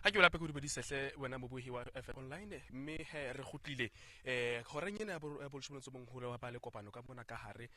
Ha ke lape go di sehle wena mobuhi wa FM online mme he re gotlile goreng ena ya bolshebeletse mong hore wa ba le kopano ka mona ka hare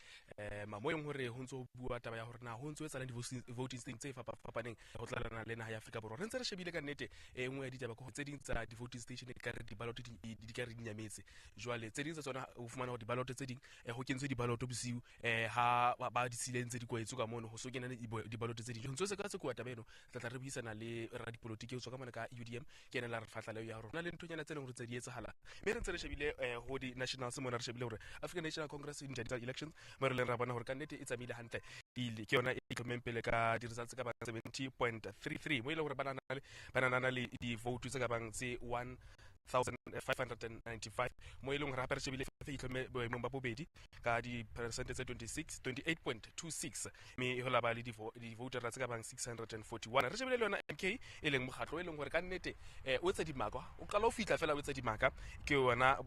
mamoyeng hore ho ntso bua taba ya hore na ho ntso etsa di voting states tse fapaneng go tlalana le naha ya Afrika Borwa. Re ntse re shebile ka nnete engwe ya ditaba go tse ding tsa di voting station ka re di ballot di ka re di nyametse jwale tse ding tsa tsona o fumana hore di ballot tse ding ho kentswe di ballot bosiu ha ba di silentse di kwaetso ka mono ho so kena di ballot tse ding ho ntse se ka se kwa taba eno tla re buisana le ra dipolitiki o tswa ka mona ka UDM ke ena la re fatla le ya rona le nthonyana tse leng hore tse di etsahala mme re ntse re shebile ho di nationals mona re shebile hore African National Congress in general elections mo re leng ra bona hore ka nnete e tsamile hantle ile ke yona e tlhomeng pele ka di results ka ba 70.33 mo ile hore banana le di vote tse ka bang tse 1595 mo e leng hore re shebile fe itlhome boemong ba bobedi ka di percent tse 28.26 mme ho la ba le di voter tse ka bang 641 re shebile le yona MK e leng mokgatlo e leng hore ka nnete o etsa dimaka o qala o fitla fela o etsa dimaka ke yona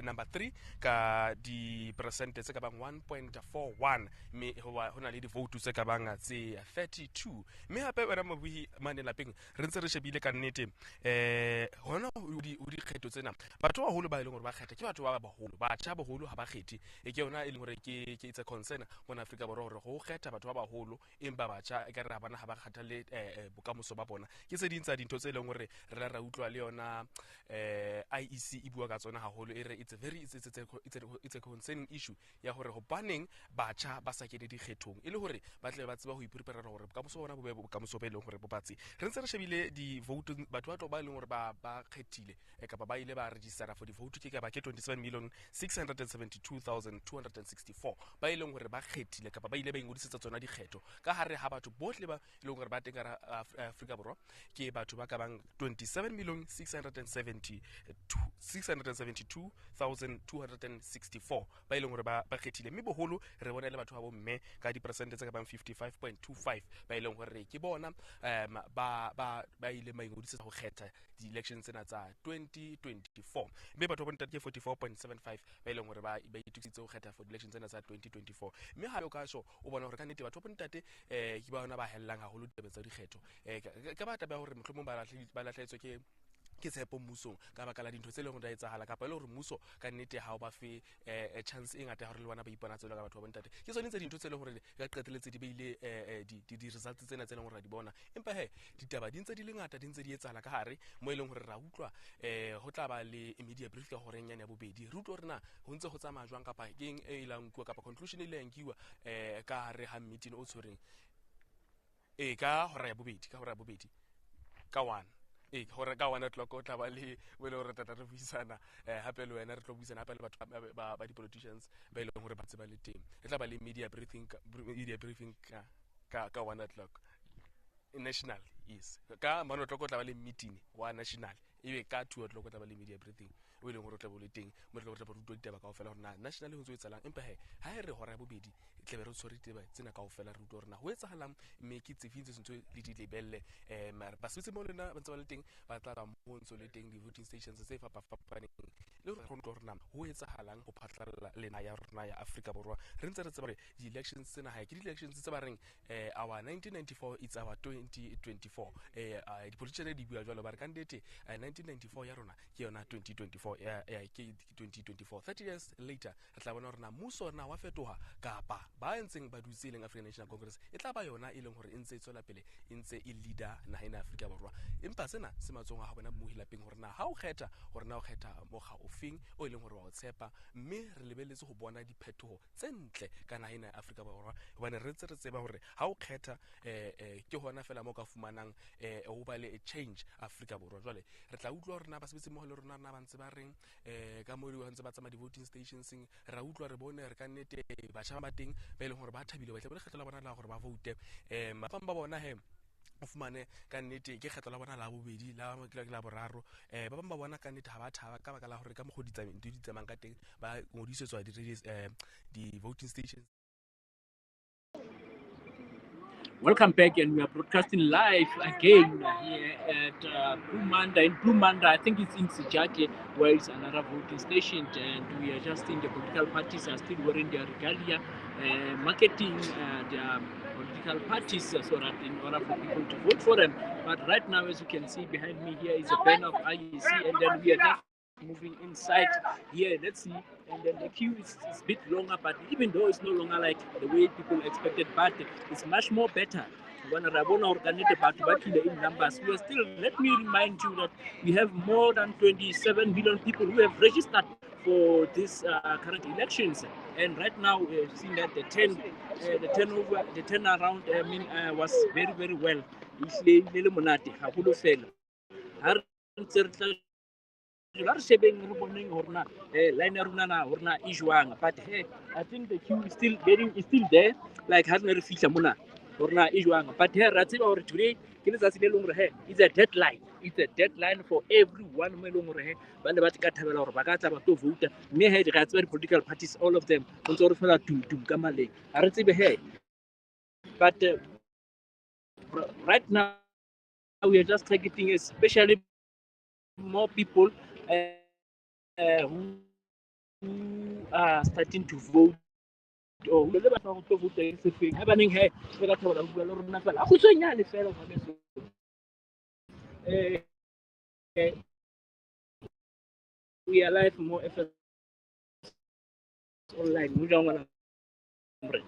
number 3 ka di percent tse ka bang 1.41 mme ho na le di vote tse ka bang tse 32 mme hape wena mobuhi mane lapeng re ntse re shebile ka nnete hona o di kgetho tsena batho ba holo ba ile hore ba kgetha ke batho ba baholo batjha baholo ha ba kgethi ke yona e leng hore ke it's a concern mo Afrika Borwa hore go kgetha batho ba baholo empa batjha e ka re bana ha ba kgetha le bokamoso ba bona ke se dintsa dintho tse leng hore re ra utlwa le yona IEC e bua ka tsona haholo e re it's a concerning issue ya hore go baneng batjha ba sa kene dikgethong e le hore ba tle ba tseba go iprepare hore bokamoso bona bo be bokamoso ba ile hore bo batsi re ntse re shebile di vote batho ba tlo ba ile hore ba khethile kapa ba ile ba register for di vote ke ka ba ke 27,672,264 ba ile hore ba khethile kapa ba ile ba ingodisetsa tsona dikgetho ka hare ha batho bohle ba ile hore ba teng ka Afrika Borwa ke batho ba ka bang 27,672,264 ba ile hore ba khethile mme boholo re bona le batho ba bo mme ka di percent tse ka bang 55.25 ba ile hore ke bona ba ile ba ingodisetsa go kgetha di elections tsena tsa 2024 mme batho ba ntate ke 44.75 ba ile hore ba itukisitse go kgetha for elections tsena tsa 2024 mme ha o ka so o bona hore ka nnete batho ba ntate ke ba bona ba hellang haholo ditaba tsa dikgetho ka ba taba hore mohlomong ba lahletswe ke tshepo mmusong ka baka la dintho tse leng hore di etsahala kapa le hore mmuso ka nnete ha o ba fe chance e ngata ya hore le bona ba ipona tsela ka batho ba bontate ke tsone tse dintho tse leng hore ka qeteletse di beile di results tsena tse leng hore di bona empa ditaba di ntse di le ngata di ntse di etsahala ka hare mo e leng hore ra utlwa ho tla ba le media brief ka hore nyane ya bobedi re utlwa hore na ho ntse go tsamaya jwang kapa keng e ilang kuwa kapa conclusion e ile ya nkiwa ka hare ha meeting o tshwereng ka hora ya bobedi ka 1 hore ka 1 o'clock o tla ba le wele hore tata re buisana hape le wena re tlo buisana hape le batho ba di politicians ba ile hore ba tseba le teng e tla ba le media briefing ka 1 o'clock national yes ka 1 o'clock o tla ba le meeting wa national ebe ka 2 o'clock o tla ba le media briefing o ile hore o tla bo le teng mo re tla bo rutwa ditaba kaofela hore na national ho ntse o etsalang empa ha e re hora ya bobedi e tle be re tshwere ditaba tsena kaofela re rutwa hore na ho etsahalang mme ke tsefintse sentse le di lebelle ba sebetse mo lena ba ntse ba le teng ba tla ba mo ntse le teng di voting stations tse fapaneng le hore re hore na ho etsahalang ho phatlalla lena ya rona ya Afrika Borwa re ntse re tseba hore di elections tsena ha ke di elections tse ba reng our 1994 it's our 2024 di politicians di bua jwalo ba re ka nnete 1994 ya rona ke yona 2024 ke 2024 30 years later re tla bona hore na mmuso na wa fetoha kapa ba ntseng ba dutse leng African National Congress e tla ba yona e leng hore e ntse e tswela pele e ntse e leader naheng ya Afrika Borwa empa sena se matsong a bona mmuhi lapeng hore na ha o kgetha hore na o kgetha mokga ofeng o ileng hore wa o tshepa mme re lebelletse go bona diphetogo tse ntle ka naheng ya Afrika Borwa hobane re ntse re tseba hore ha o kgetha ke hona fela mo ka fumanang o ba le change Afrika Borwa jwale re tla utlwa hore na ba sebetse mo le rona na ba ntse ba reng ka mo di ntse ba tsama di voting stations ra utlwa re bone re ka nnete batjha ba teng ba ile hore ba thabile ba tle ba lekgetho la bona la hore ba vote mapang ba bona o fumane ka nnete ke kgetlo la bona la bobedi la boraro ba bang ba bona ka nnete ha ba thaba ka baka la hore ka mogodi di tsamang ka teng ba ngodisetswa di voting stations. Welcome back, and we are broadcasting live again here at Blue Manda. In Blue Manda, I think it's in Sijake, where it's another voting station, and we are just seeing the political parties are still wearing their regalia, marketing their political parties so that in order for people to vote for them. But right now, as you can see behind me here is a banner of IEC, and then we are just moving inside here. Let's see, and then the queue is a bit longer, but even though it's no longer like the way people expected, but it's much more better. When Rabona organized in numbers, we are still. Let me remind you that we have more than 27 million people who have registered for this current elections, and right now we've seen that the turnaround, was very well. Ehlile monate haholo fela ha re ntse re tla ha re shebeng re boneng hore na line ya rona na hore na e jwang, but hey, I think the queue is still there, like ha re ne re fihla mona hore na e jwang, but hey, ra tseba hore today ke letsatsi le leng hore hey, it's a deadline for everyone mo e leng hore he ba ne ba ka thabela hore ba ka tla ba tlo vouta, mme he re tseba di-political parties all of them ho ntse re fela tum ka maleng ha re tsebe he, but right now we are just targeting especially more people who are starting to vote or who le batla go vote e se feng ha baneng he re ka thabela go bua le rona fela a go tswenyane fela ga beso we are live more FS online mo jang ngwana mre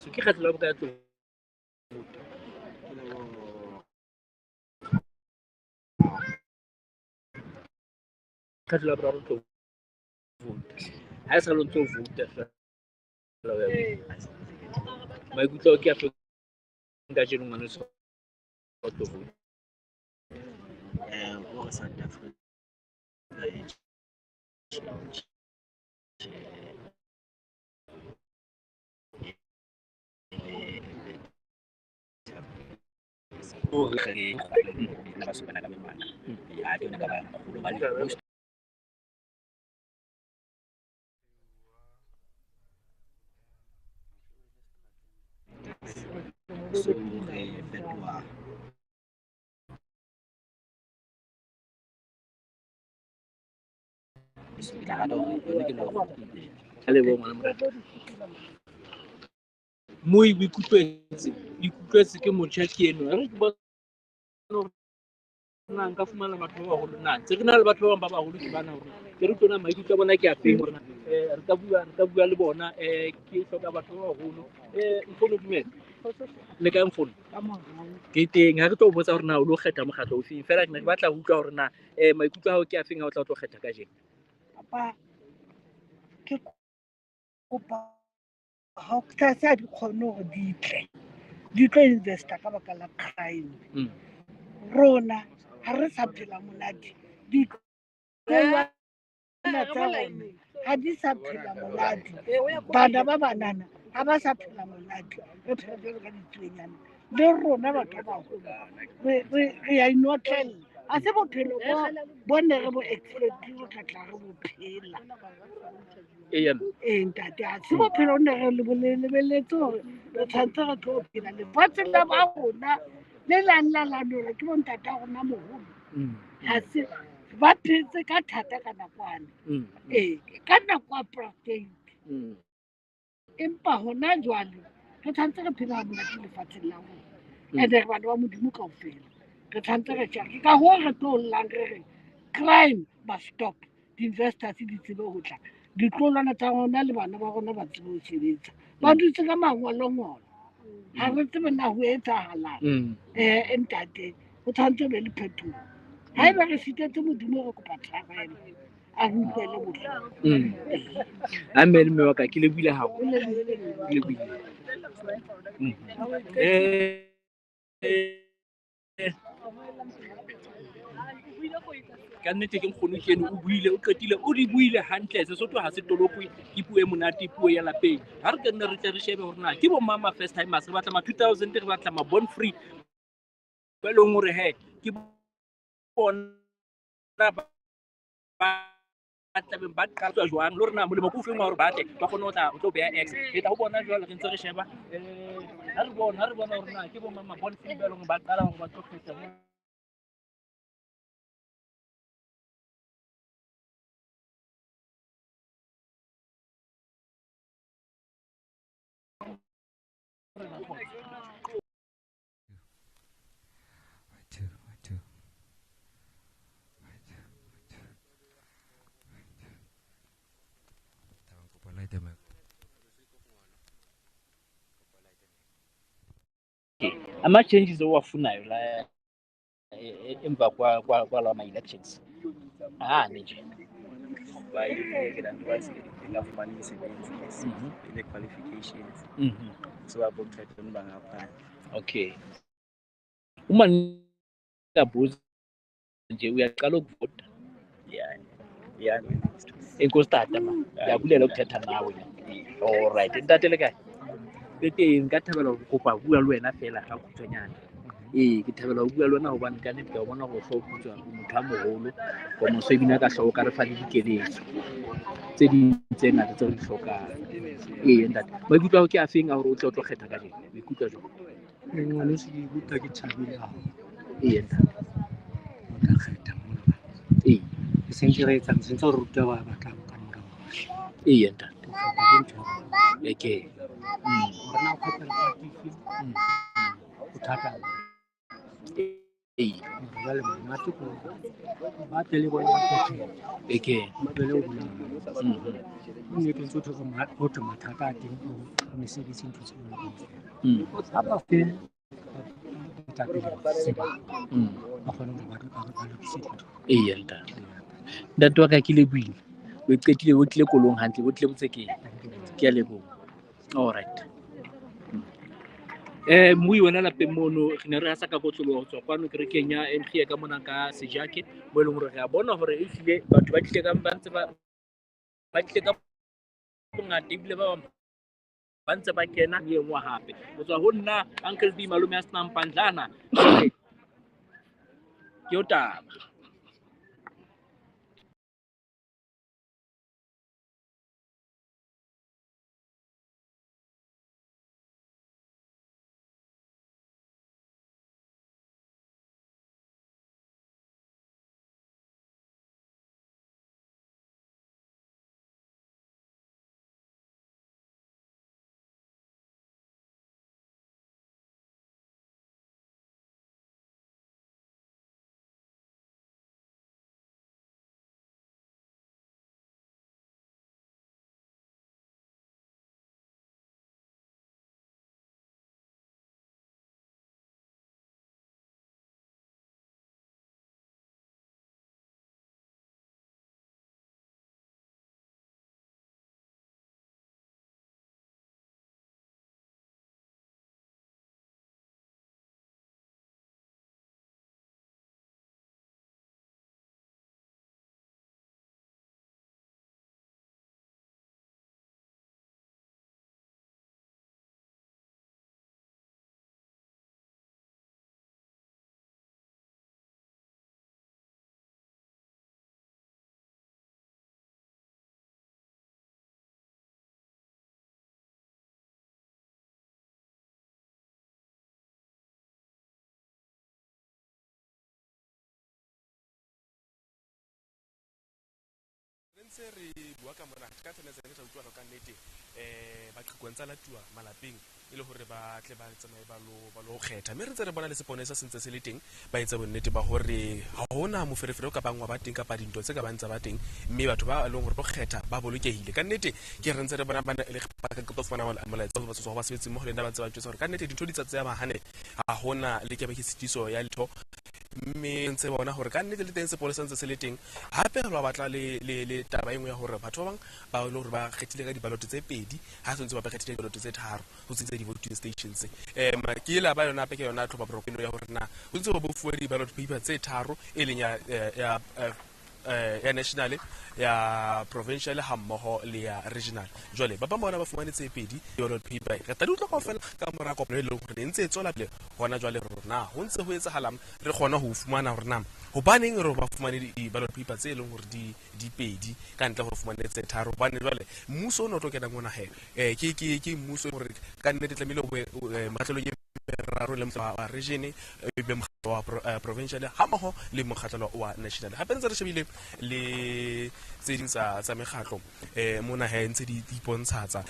so ke kgatlo la boka tlo kgatlo la bra tlo vote ha sa lo tlo vote fela ba ikutlo ke a nka jeno ngwana so tlo vote o re South Africa mo ikutlwetse ke motjha ke eno re ke bona nna nka fumana batho ba baholo nna tse re na le batho ba bang ba baholo ke bana hore ke re tsona maikutlo a bona ke a feng hore re ka bua le bona ke hloka batho ba baholo mfono dumela le ka mfono ke teng ha re tlo botsa hore na o lo kgetha mokgatlo o feng fela ke ne ke batla ho utlwa hore na maikutlo a hao ke a feng ha o tla o tlo kgetha ka jeno papa ke kopa ha o tla sa di kgone hore di tlo investa ka baka la crime rona ha re sa phela monate ditlwaelwana tsa rona ha di sa phela monate bana ba banana ha ba sa phela monate re phela jwalo ka ditsuenyana le rona batho ba baholo re ya inotlella a se bophelo bo ne re bo expect re tla tla re bo phela ntate a se bophelo ne re lebeletse hore re tshwanetse re tlo phela lefatshe la ba rona le lang la lanore ke bontate a rona moholo ha se ba phetse ka thata ka nakwana ka nako ya apartheid empa hona jwale re tshwanetse re phela monate lefatsheng la rona and re bana ba modimo kaofela re tshwanetse re ke ka hoo re tlo llang re re crime must stop di-investors di tsebe ho tla ditlolwana tsa rona le bana ba rona ba tsebe ho sebetsa ba dutse ka mangolongolo ha re tsebe na ho etsahalang ntate ho tshwanetse be le phetoho ha eba re sitetse modimo re kopa tshwarelo a re utlwele bohloko a mme le mme wa ka ke lebohile haholo ka nnete ke nkgono ke eno o buile o qetile o di buile hantle Sesotho ha se tolokwe ke puo e monate puo ya lapeng ha re ke nne re tle re shebe hore na ke bo mama first timers re batla ma 2000 re batla ma born free ba leng hore he ke bona ba tlabeng ba qatswa jwang le hore na molemo ko feng wa hore ba tle ba kgone o tlo beya x e tla ho bona jwale re ntse re sheba ha re bona hore na ke bo mama born free ba leng ba qala hore ba tlo kgetha ama-changes owafunayo la emva kwalawa ma-elections nje bayifike lanto bangafumani imisebenzi ine-qualifications so abothatha bangaphandle. Okay, uma ningabuza nje uyaqala ukuvota enkosi tata ma ndiyabulela ukuthetha nawe. Alright, ntatele kae ke teng nka thabela go kopa bua le wena fela ga khutshwanyana. Ke thabela go bua le wena gobane ka nnete ke bona go tlhokutswa motho a mogolo go moso ebile ka tlhogo ka re fa le dikeletso tse dintse ngata tse re di tlhokang. Ntate maikutlo a go ke a feng a gore o tle o tlo kgetha ka jeno maikutlo a jone? ngwaneso ke ikutlwa ke thabile haholo. Ntate O ka kgetha mona. E sentse re etsa sentse re ruta ba batlang ka mora bona. Ntate O hloka ke ntho okay gore na o kgethela party efe bothata jwale monate ko ba tle le bona ba kgethela ba tle le ho bona nnete ntse o thotse mathata a teng ko mesebetsi ntho tse ha ba fe ba kgone hore ba lokise dintho. ntate wa ka ke lebohile o qetile o tlile kolong hantle o tlile botsekeng ke a leboha. Alright, mui wena lapeng mono re ne re sa ka botlolo go tswa kwano ke re kenya NG ka mona ka sejake mo eleng gore re a bona gore e tlile batho ba tlile ka ba tlile ka bongata ebile ba ntse ba kena e nngwe gape go tswa go nna Uncle B malome a senang pandlana ke yo taba. ntse re bua ka mona ka tsena tse tsa utlwa ka nnete ba qhekwantsha la tua malapeng e le hore ba tle ba tsamaye ba lo kgetha mme re ntse re bona le seponesa se ntse se le teng ba etsa bonnete ba hore ha hona moferefere o ka bangwa ba teng kapa dintho tse ka bantsa ba teng mme batho ba leng hore ba kgetha ba bolokehile ka nnete ke re ntse re bona bana le ba ka go fana molaetsa ba tsotso ba sebetsi mo le nda ba ntse ba tshwetsa hore ka nnete dintho di tsatsa ya mahane ha hona le ke ba ke setiso ya letho mme ntse bona hore ka nnete le teng sepolesa ntse se le teng hape re ba batla le taba engwe ya hore batho ba bang ba le hore ba kgethile ka dibaloto tse pedi ha se ntse ba kgethile dibaloto tse tharo ho tsitse di-voting stations ke la ba yona hape ke yona tlhopa propeno ya hore na ho ntse ba bofuwa diballot paper tse tharo e leng ya national ya provincial ha mmoho le ya regional jwale ba bang bona ba fumane tse pedi ballot paper ka tadi utlwa kaofela ka mora kopano e leng hore ntse e tswela pele hona jwale rona ho ntse ho etsahalang re kgona ho fumana hore na hobaneng re ba fumane di-ballot paper tse leng hore di pedi ka ntle hore fumane tse tharo hobane jwale mmuso o no tlo kena mona he ke mmuso hore ka nnete tlamehile matlelo meraro le mokgatlo wa region e be mokgatlo wa provincial ha mmoho le mokgatlo wa national hape ntse re shebile le tse ding tsa mekgatlo mona he ntse di ipontshatsa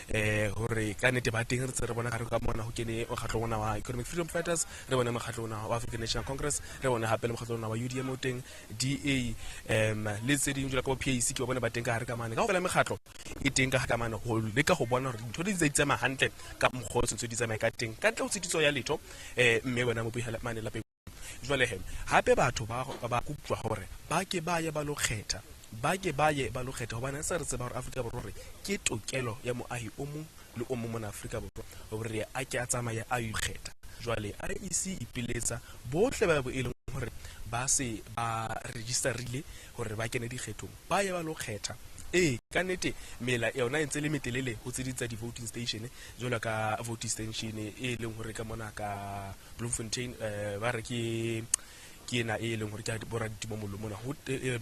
hore ka nnete ba teng re tse re bona ka mona ho kene mokgatlo ona wa Economic Freedom Fighters, re bona mokgatlo ona wa African National Congress, re bona hape le mokgatlo ona wa UDM o teng, DA le tse ding jwalo ka PAC ke bona ba teng ka hare ka mane ka ho fela mekgatlo e teng ka hare ka mane ho leka ho bona hore dintho di tsamaya hantle ka mokgwa o sentse di tsamaya ka teng ka ntle ho tshitiso ya letho mme bona mo buhela mane lapeng. Jwale he hape batho ba kutlwa hore ba ke ba ye ba lo kgetha hobane se re tseba hore Afrika Borwa re ke tokelo ya moahi o mong le o mong mona Afrika Borwa hore a ke a tsamaya a ikgetha. Jwale IEC ipiletsa bohle ba bo e leng hore ba se ba registerile hore ba kene dikgethong ba ye ba lo kgetha. Ka nnete mela yona e ntse le metelele ho tseditsa di voting station jwalo ka voting station e leng hore ka mona ka Bloemfontein ba re ke ena e leng hore ke bora ditimo mollo mona ho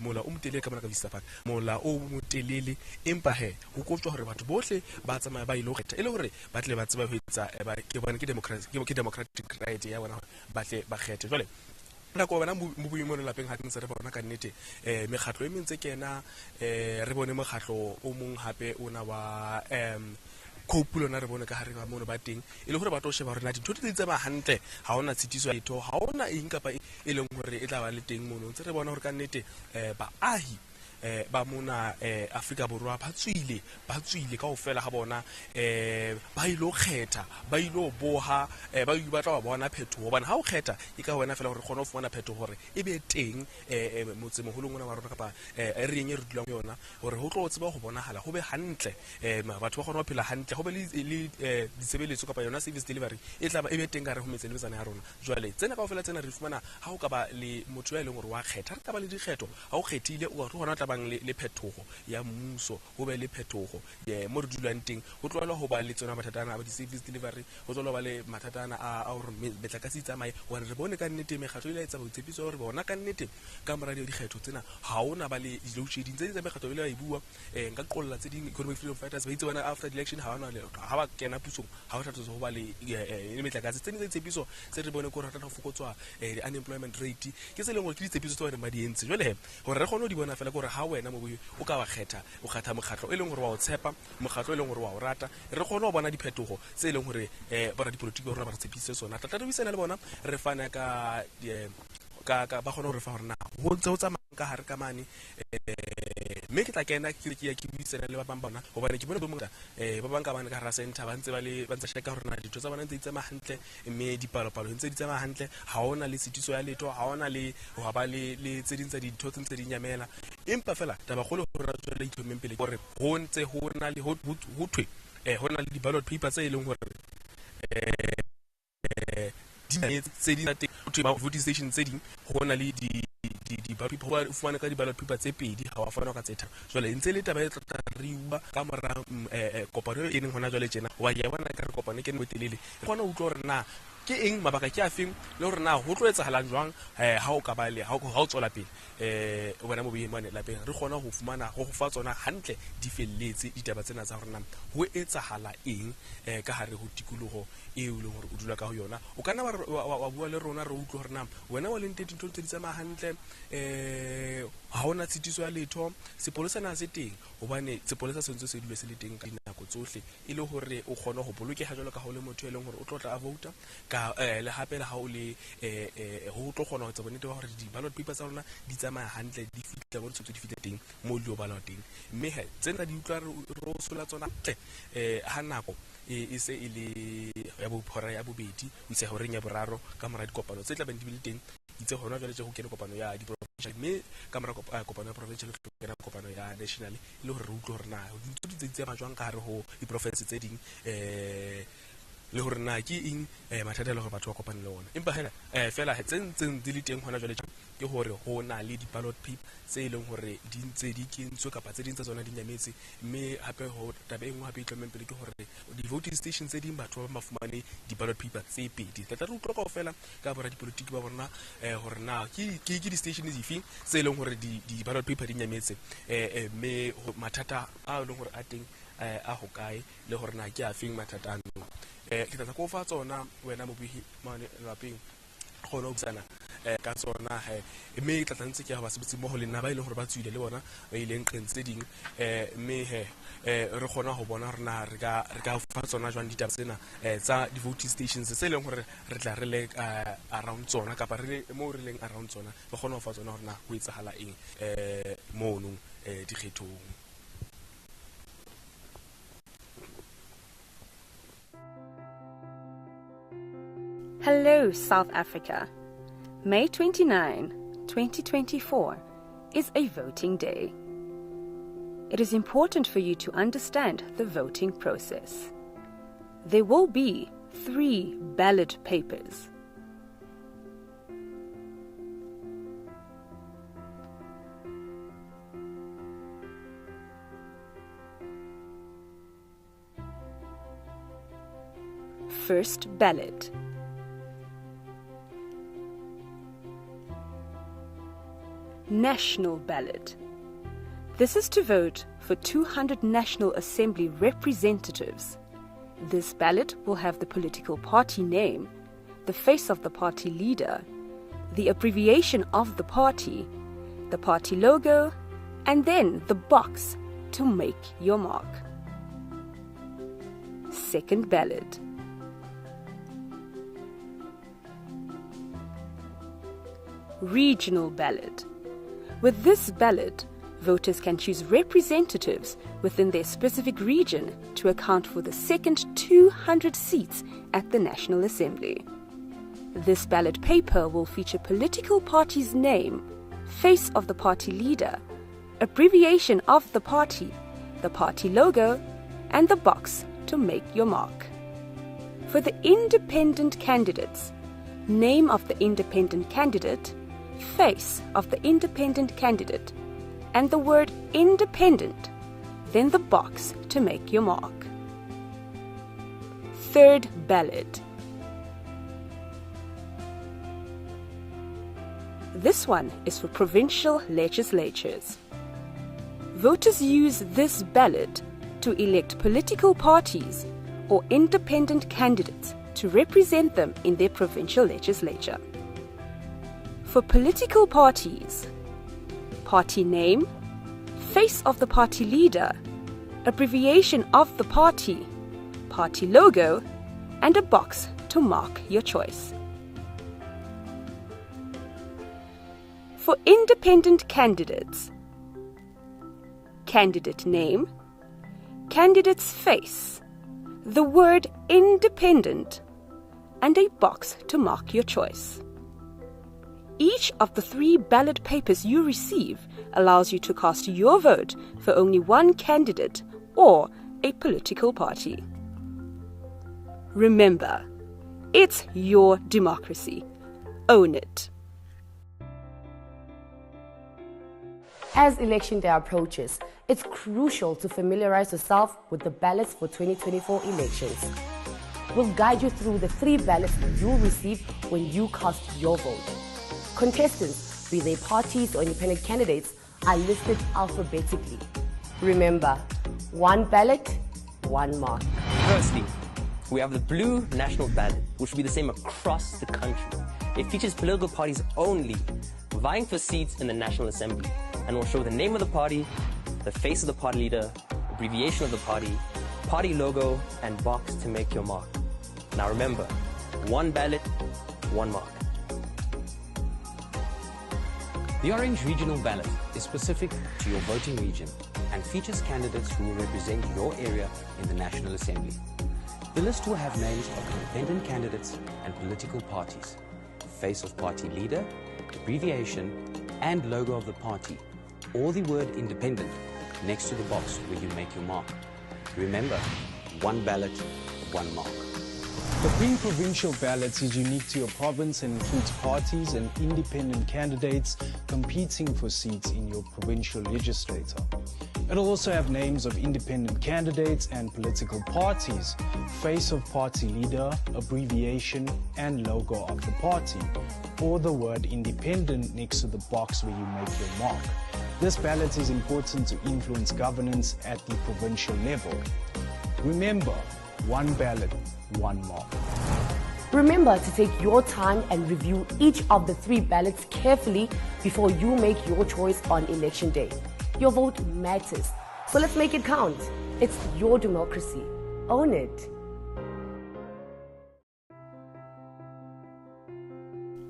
mola o motelele ka mona ka Vista Park, mola o motelele empa he ho koptjwa hore batho bohle ba tsamaya ba ile ho kgetha e le hore ba tle ba tseba ho etsa ke bona ke democratic right ya bona ba tle ba kgethe. Jwale nako bona mo boimong lapeng ha ntse re bona ka nnete mekgatlo e mentse kena re bone mokgatlo o mong hape ona wa Cope lona re bone ka hare ka mono ba teng e le hore ba tlo sheba hore na dintho di tsamaya hantle ha ona tshitiso ya letho ha ona eng kapa e leng hore e tla ba le teng mono ntse re bona hore ka nnete baahi ba mona Afrika Borwa ba tswile kaofela ha bona ba ilo kgetha ba ilo boha ba batla ba bona phethoho hobane ha o kgetha e ka wena fela hore kgona ho fumana phethoho hore e be teng motse moholo mona wa rona kapa re yeng re dulang yona hore ho tlo tseba ho bonahala ho be hantle batho ba kgona ho phela hantle ho be le ditshebeletso kapa yona service delivery e tla ba e be teng ka re ho metse le ya rona. Jwale tsena kaofela tsena re fumana ha o ka ba le motho ya leng hore wa kgetha re ka ba le dikgetho ha o kgethile o hona bang le phetogo ya mmuso ho be le phetogo mo re dulang teng ho tlwaela ho ba le tsona mathatana a di service delivery ho tlwaela ba le mathatana a hore metlakase tsamaye hore re bone ka nnete mekgatlo ile etsa botshepiso hore bona ka nnete ka mora dikgetho tsena ha ona ba le load shedding tse tsa mekgatlo ile ba e bua nka qolla tse ding Economic Freedom Fighters ba itse bona after the election ha ona le ha ba kena pusong ha o thato ho ba le metlakase tse ding tse tshepiso tse re bone ko re tla fokotswa the unemployment rate ke se lengwe ke ditshepiso tse ba di entse. Jwale hore re kgone ho di bona fela gore ha wena o ka ba kgetha mokgatlo e leng hore wa o tshepa mokgatlo e leng hore wa o rata re kgone ho bona diphetogo tse leng hore bona dipolitiki ba rona ba re tshepisitse tsona tla buisana le bona re fana ka ba kgone hore fa hore na ho ntse ho tsamaya ka hare ka mane mme ke tla kena ke buisana le ba bang bona hobane ke bona ba bang ka bana ka hara center ba ntse sheka hore na ditho tsa bona ntse di tsamaya hantle mme dipalopalo ntse di tsamaya hantle ha ona le sitiso ya letho ha ona le ho ba le tse ding tsa ditho tse di nyamela empa fela taba kgolo hore re tswele ithomeng pele hore ho ntse ho na le ho thwe ho na le di-ballot papers tse e leng hore tse ding tse voting station tse ding ho na le di-ballot paper ho fumana ka di-ballot paper tse pedi ha wa fana ka tse tharo. Jwale ntse le taba e tla riwa ka mora kopano e neng hona jwale tjena wa ya bona ka re kopano ke nwetelele re kgona ho utlwa hore na ke eng mabaka ke a feng le hore na ho tlo etsahalang jwang ha o ka ba le ha o tswela pele o bona mo boemane lapeng re kgona ho fumana ho fa tsona hantle di felletse ditaba tsena tsa hore na ho etsahala eng ka hare ho tikoloho eo le hore o dula ka ho yona o kana wa bua le rona re utlwe hore na wena wa le ntete dintho tse di tsamaya hantle ha ona tshitiso ya letho sepolesa na se teng hobane sepolesa se ntse se dule se le teng ka dinako tsohle e le hore o kgone ho bolokeha jwalo ka ho le motho e leng hore o tlo tla a vouta ka le hape le ha o le ho tlo kgona ho etsa bonnete ba hore di-ballot papers tsa rona di tsamaya hantle di fihla mo tshotse di fihla teng mo le o balwa teng mme tsena di utlwa re sola tsona hantle ha nako e se e le ya bophara ya bobedi o itse hore ya boraro ka mora dikopano tse tla beng di bile teng itse hona jwale go kena kopano ya di-provincial mme ka mora kopano ya provincial go kena kopano ya national le hore re utlwe hore na dintho di tse majwang ka hare ho di-province tse ding le hore na ke eng mathata le hore batho ba kopane le ona empa fela tse ntseng di le teng hona jwale ke hore ho na le di-ballot paper tse e leng hore di ntse di kentswe kapa tse ding tsa tsona di nyametse mme hape ho taba e nngwe hape e tlameng pele ke hore di-voting station tse ding batho ba fumane di-ballot paper tse pedi tla re utlwa kaofela ka bora dipolitiki ba bona hore na ke di-station dife tse e leng hore di-ballot paper di nyametse mme mathata a e leng hore a teng a hokae le hore na ke a feng mathatano ke tla go fa tsona wena mobuhi mane lapeng gona o tsana ka tsona mme tla ntse ke ba sebetsi mo go lena ba ile gore ba tswile le bona ba ile nqentse ding mme re gona go bona rena re ka fa tsona jwang ditaba tsena tsa di voting stations se leng gore re tla re le around tsona kapa re mo re leng around tsona ba gona go fa tsona gore na go etsagala eng mo no dikgethong. Hello, South Africa. May 29, 2024 is a voting day. It is important for you to understand the voting process. There will be 3 ballot papers. First ballot. National ballot. This is to vote for 200 National Assembly representatives. This ballot will have the political party name, the face of the party leader, the abbreviation of the party logo, and then the box to make your mark. Second ballot. Regional ballot. With this ballot, voters can choose representatives within their specific region to account for the second 200 seats at the National Assembly. This ballot paper will feature political party's name, face of the party leader, abbreviation of the party logo, and the box to make your mark. For the independent candidates, name of the independent candidate, face of the independent candidate, and the word independent, then the box to make your mark. Third ballot. This one is for provincial legislatures. Voters use this ballot to elect political parties or independent candidates to represent them in their provincial legislature. For political parties, party name, face of the party leader, abbreviation of the party logo, and a box to mark your choice. For independent candidates, candidate name, candidate's face, the word independent, and a box to mark your choice. Each of the 3 ballot papers you receive allows you to cast your vote for only one candidate or a political party. Remember, it's your democracy. Own it. As Election Day approaches, it's crucial to familiarize yourself with the ballots for 2024 elections. We'll guide you through the 3 ballots you'll receive when you cast your vote. Contestants, be they parties or independent candidates, are listed alphabetically. Remember, one ballot, one mark. Firstly, we have the blue national ballot, which will be the same across the country. It features political parties only, vying for seats in the National Assembly, and will show the name of the party, the face of the party leader, abbreviation of the party logo, and box to make your mark. Now remember, one ballot, one mark. The orange regional ballot is specific to your voting region and features candidates who will represent your area in the National Assembly. The list will have names of independent candidates and political parties, face of party leader, abbreviation, and logo of the party, or the word independent next to the box where you make your mark. Remember, one ballot, one mark. The pre-provincial ballot is unique to your province and includes parties and independent candidates competing for seats in your provincial legislature. It'll also have names of independent candidates and political parties, face of party leader, abbreviation, and logo of the party, or the word independent next to the box where you make your mark. This ballot is important to influence governance at the provincial level. Remember, one ballot, one mark. Remember to take your time and review each of the 3 ballots carefully before you make your choice on election day. Your vote matters, so let's make it count. It's your democracy. Own it.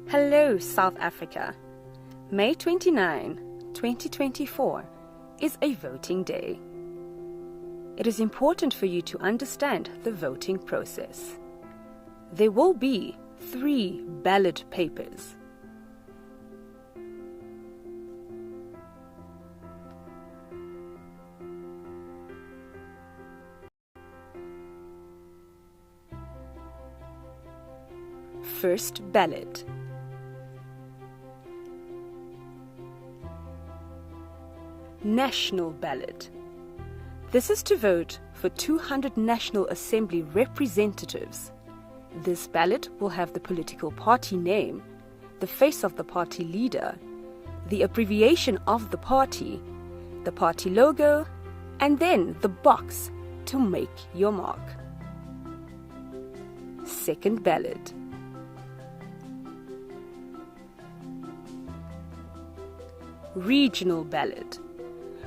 Hello, South Africa. May 29, 2024 is a voting day. It is important for you to understand the voting process. There will be 3 ballot papers. First ballot. National ballot. This is to vote for 200 National Assembly representatives. This ballot will have the political party name, the face of the party leader, the abbreviation of the party logo, and then the box to make your mark. Second ballot. Regional ballot.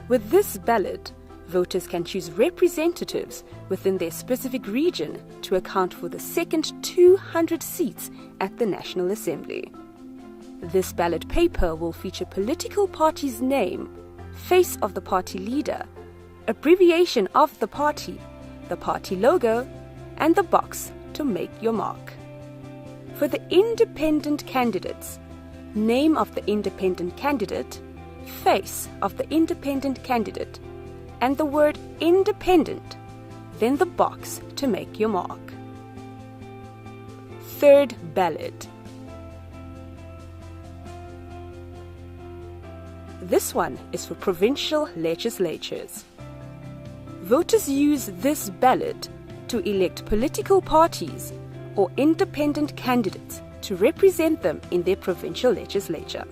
With this ballot, voters can choose representatives within their specific region to account for the second 200 seats at the National Assembly. This ballot paper will feature political party's name, face of the party leader, abbreviation of the party logo, and the box to make your mark. For the independent candidates, name of the independent candidate, face of the independent candidate, and the word independent, then the box to make your mark. Third ballot. This one is for provincial legislatures. Voters use this ballot to elect political parties or independent candidates to represent them in their provincial legislature.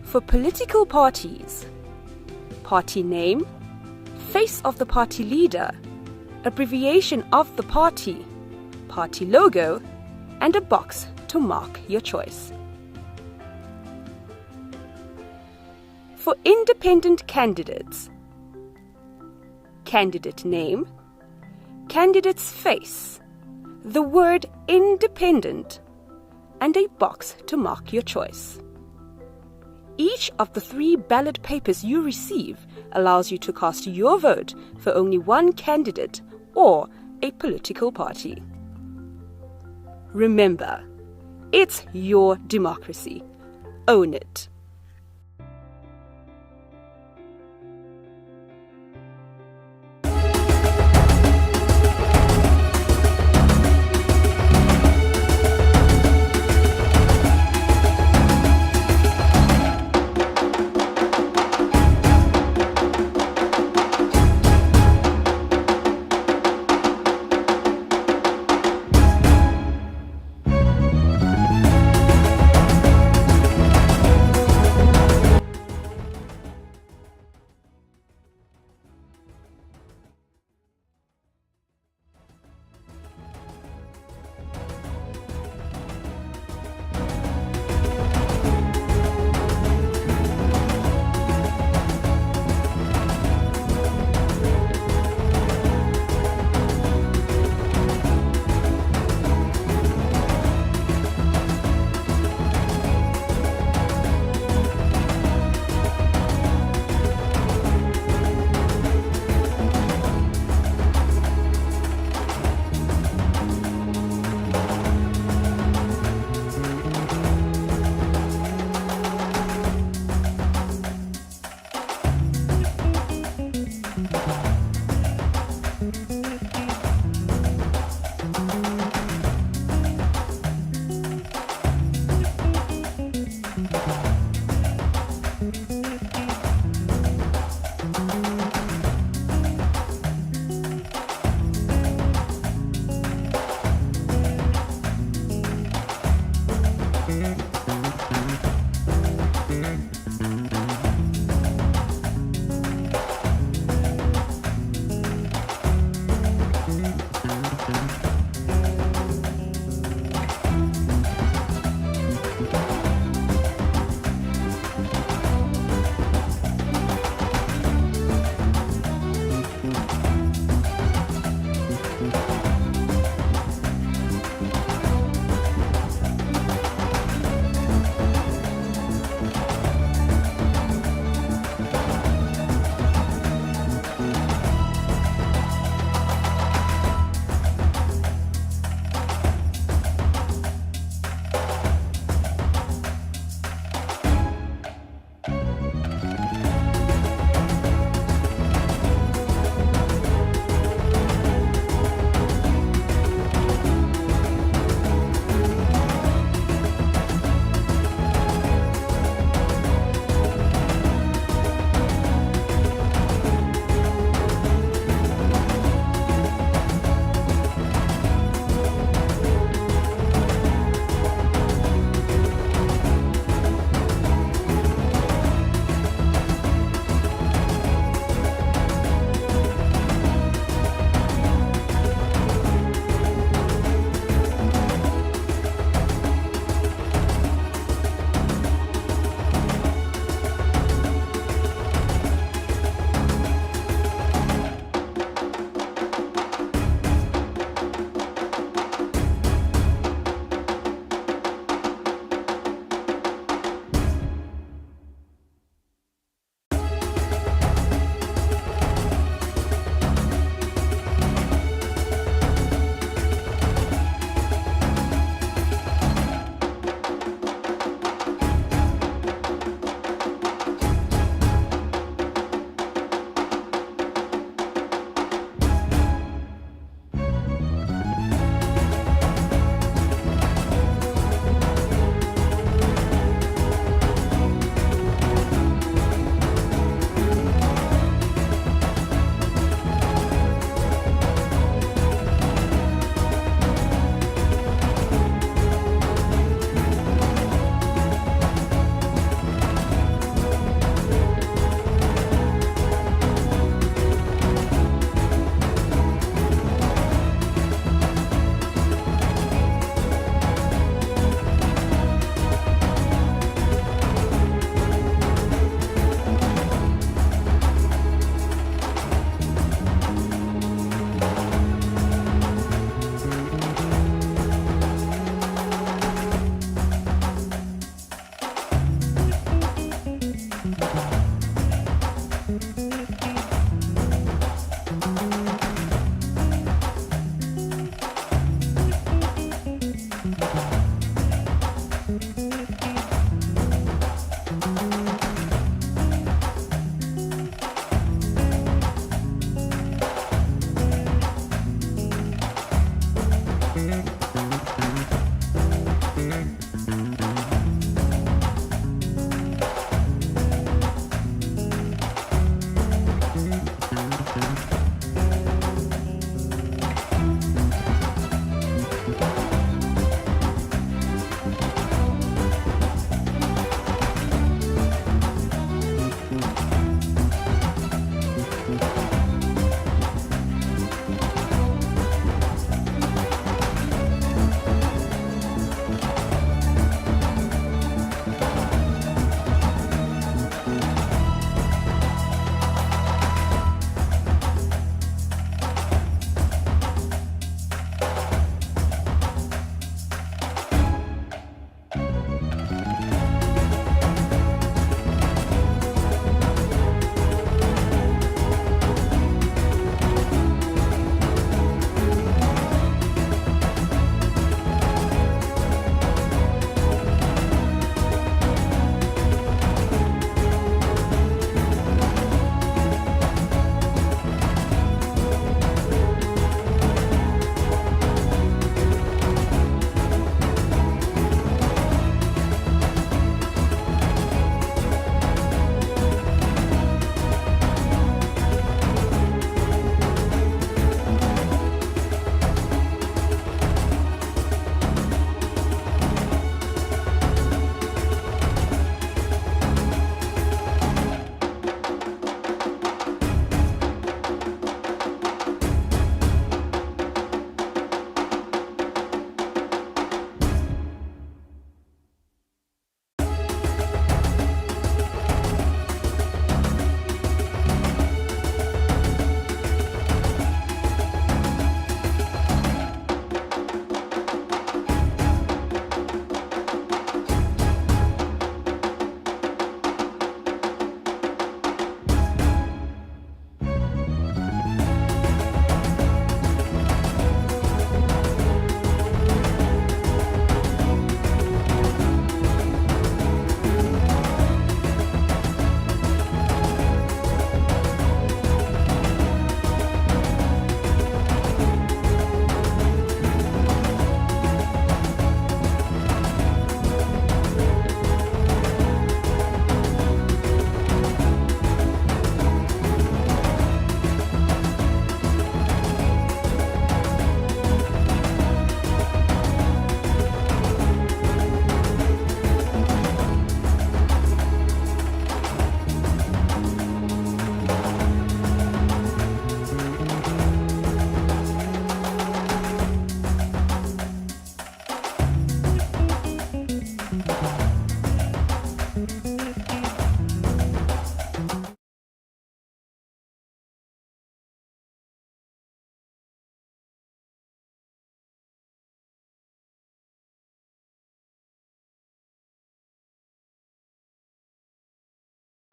For political parties, party name, face of the party leader, abbreviation of the party logo, and a box to mark your choice. For independent candidates, candidate name, candidate's face, the word independent, and a box to mark your choice. Each of the 3 ballot papers you receive allows you to cast your vote for only one candidate or a political party. Remember, it's your democracy. Own it.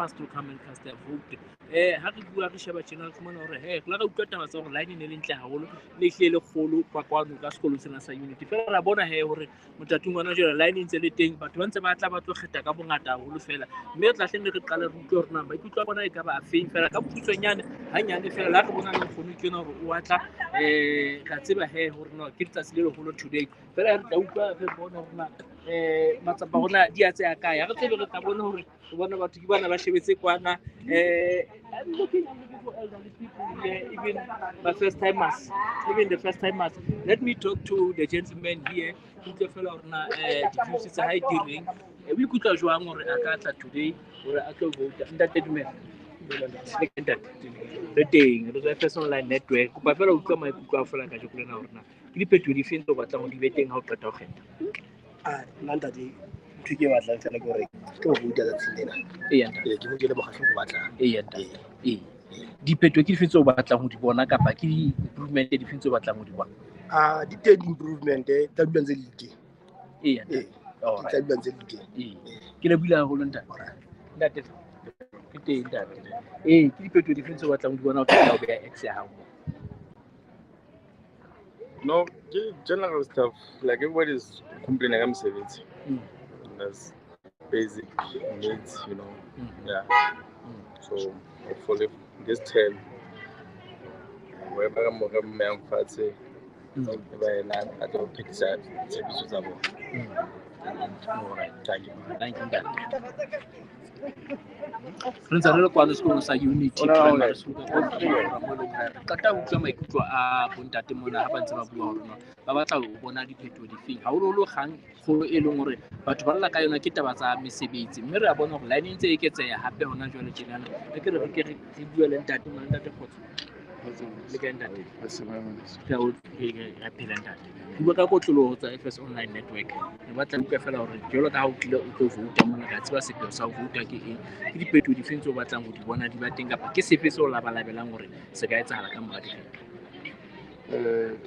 fast to come and cast their vote. Ha re bua re sheba channel ke mona hore la re utlwa taba tsa hore line ne le ntle haholo le hle le kgolo kwa kwano ka sekolo sena sa Unity fela ra bona hore motatung wana jela line ntse le teng batho ba ntse ba tla ba tlo kgetha ka bongata haholo fela mme re tla hleng re qala re utlwe hore na ba ikutlwa bona e ka ba afeng fela ka botsutswenyane hanyane fela la re bona le kgono ke hore o atla ka tseba hore no ke tsatsi le leholo today fela re tla utlwa re bona hore na matsapa rona di a tseya kae re tsebe re tla bona hore re bona batho ke bana ba shebetse kwana I'm looking for elderly people here, even the first timers. Let me talk to the gentleman here. Ke fela hore na diffuse tsa high dealing we kutlwa jwang hore a ka tla today hore a tlo vote ntate dumela le teng re first online network ba fela utlwa maikutlo a fela ka jeko lena hore na ke diphetoho di feng tse o batlang ho di be teng ha o qeta ho kgetha ntate ntho ke batlang fela ke hore ke go vote ka tsela ke go dile bogatlho go batlang diphetoho ke di feng tse o batlang ho di bona kapa ke di improvement di feng tse o batlang ho di bona di teng improvement tsa dilo ntse le teng tsa dilo ntse le teng ke le bula haholo ntate ke teng ntate ke diphetoho di feng tse o batlang ho di bona o tla o beha ex ya hao no general stuff like everybody is complaining I'm savings that's basic needs so hopefully this term wherever I'm young fatty I don't pick that thank you Friends are kwano sekolo sa Unity primary school ka ta utlwa maikutlo a bontate mona ha ba ntse ba bua hore ba batla ho bona diphetoho di feng hahololo gang go e leng hore batho ba lla ka yona ke taba tsa mesebetsi mme re a bona hore line ntse e ketseya hape hona jwale tjenana re bua le ntate khotso le ka ntate ka o ga phela ntate bua ka kotlolo tsa FS online network re batla utlwa fela hore jolo ka ha o tlile o tlo vote mona ka tseba sekolo sa vote ke ke diphetoho di feng tse o batlang ho di bona di ba teng kapa ke sefe se o labalabelang hore se ka etsahala ka mora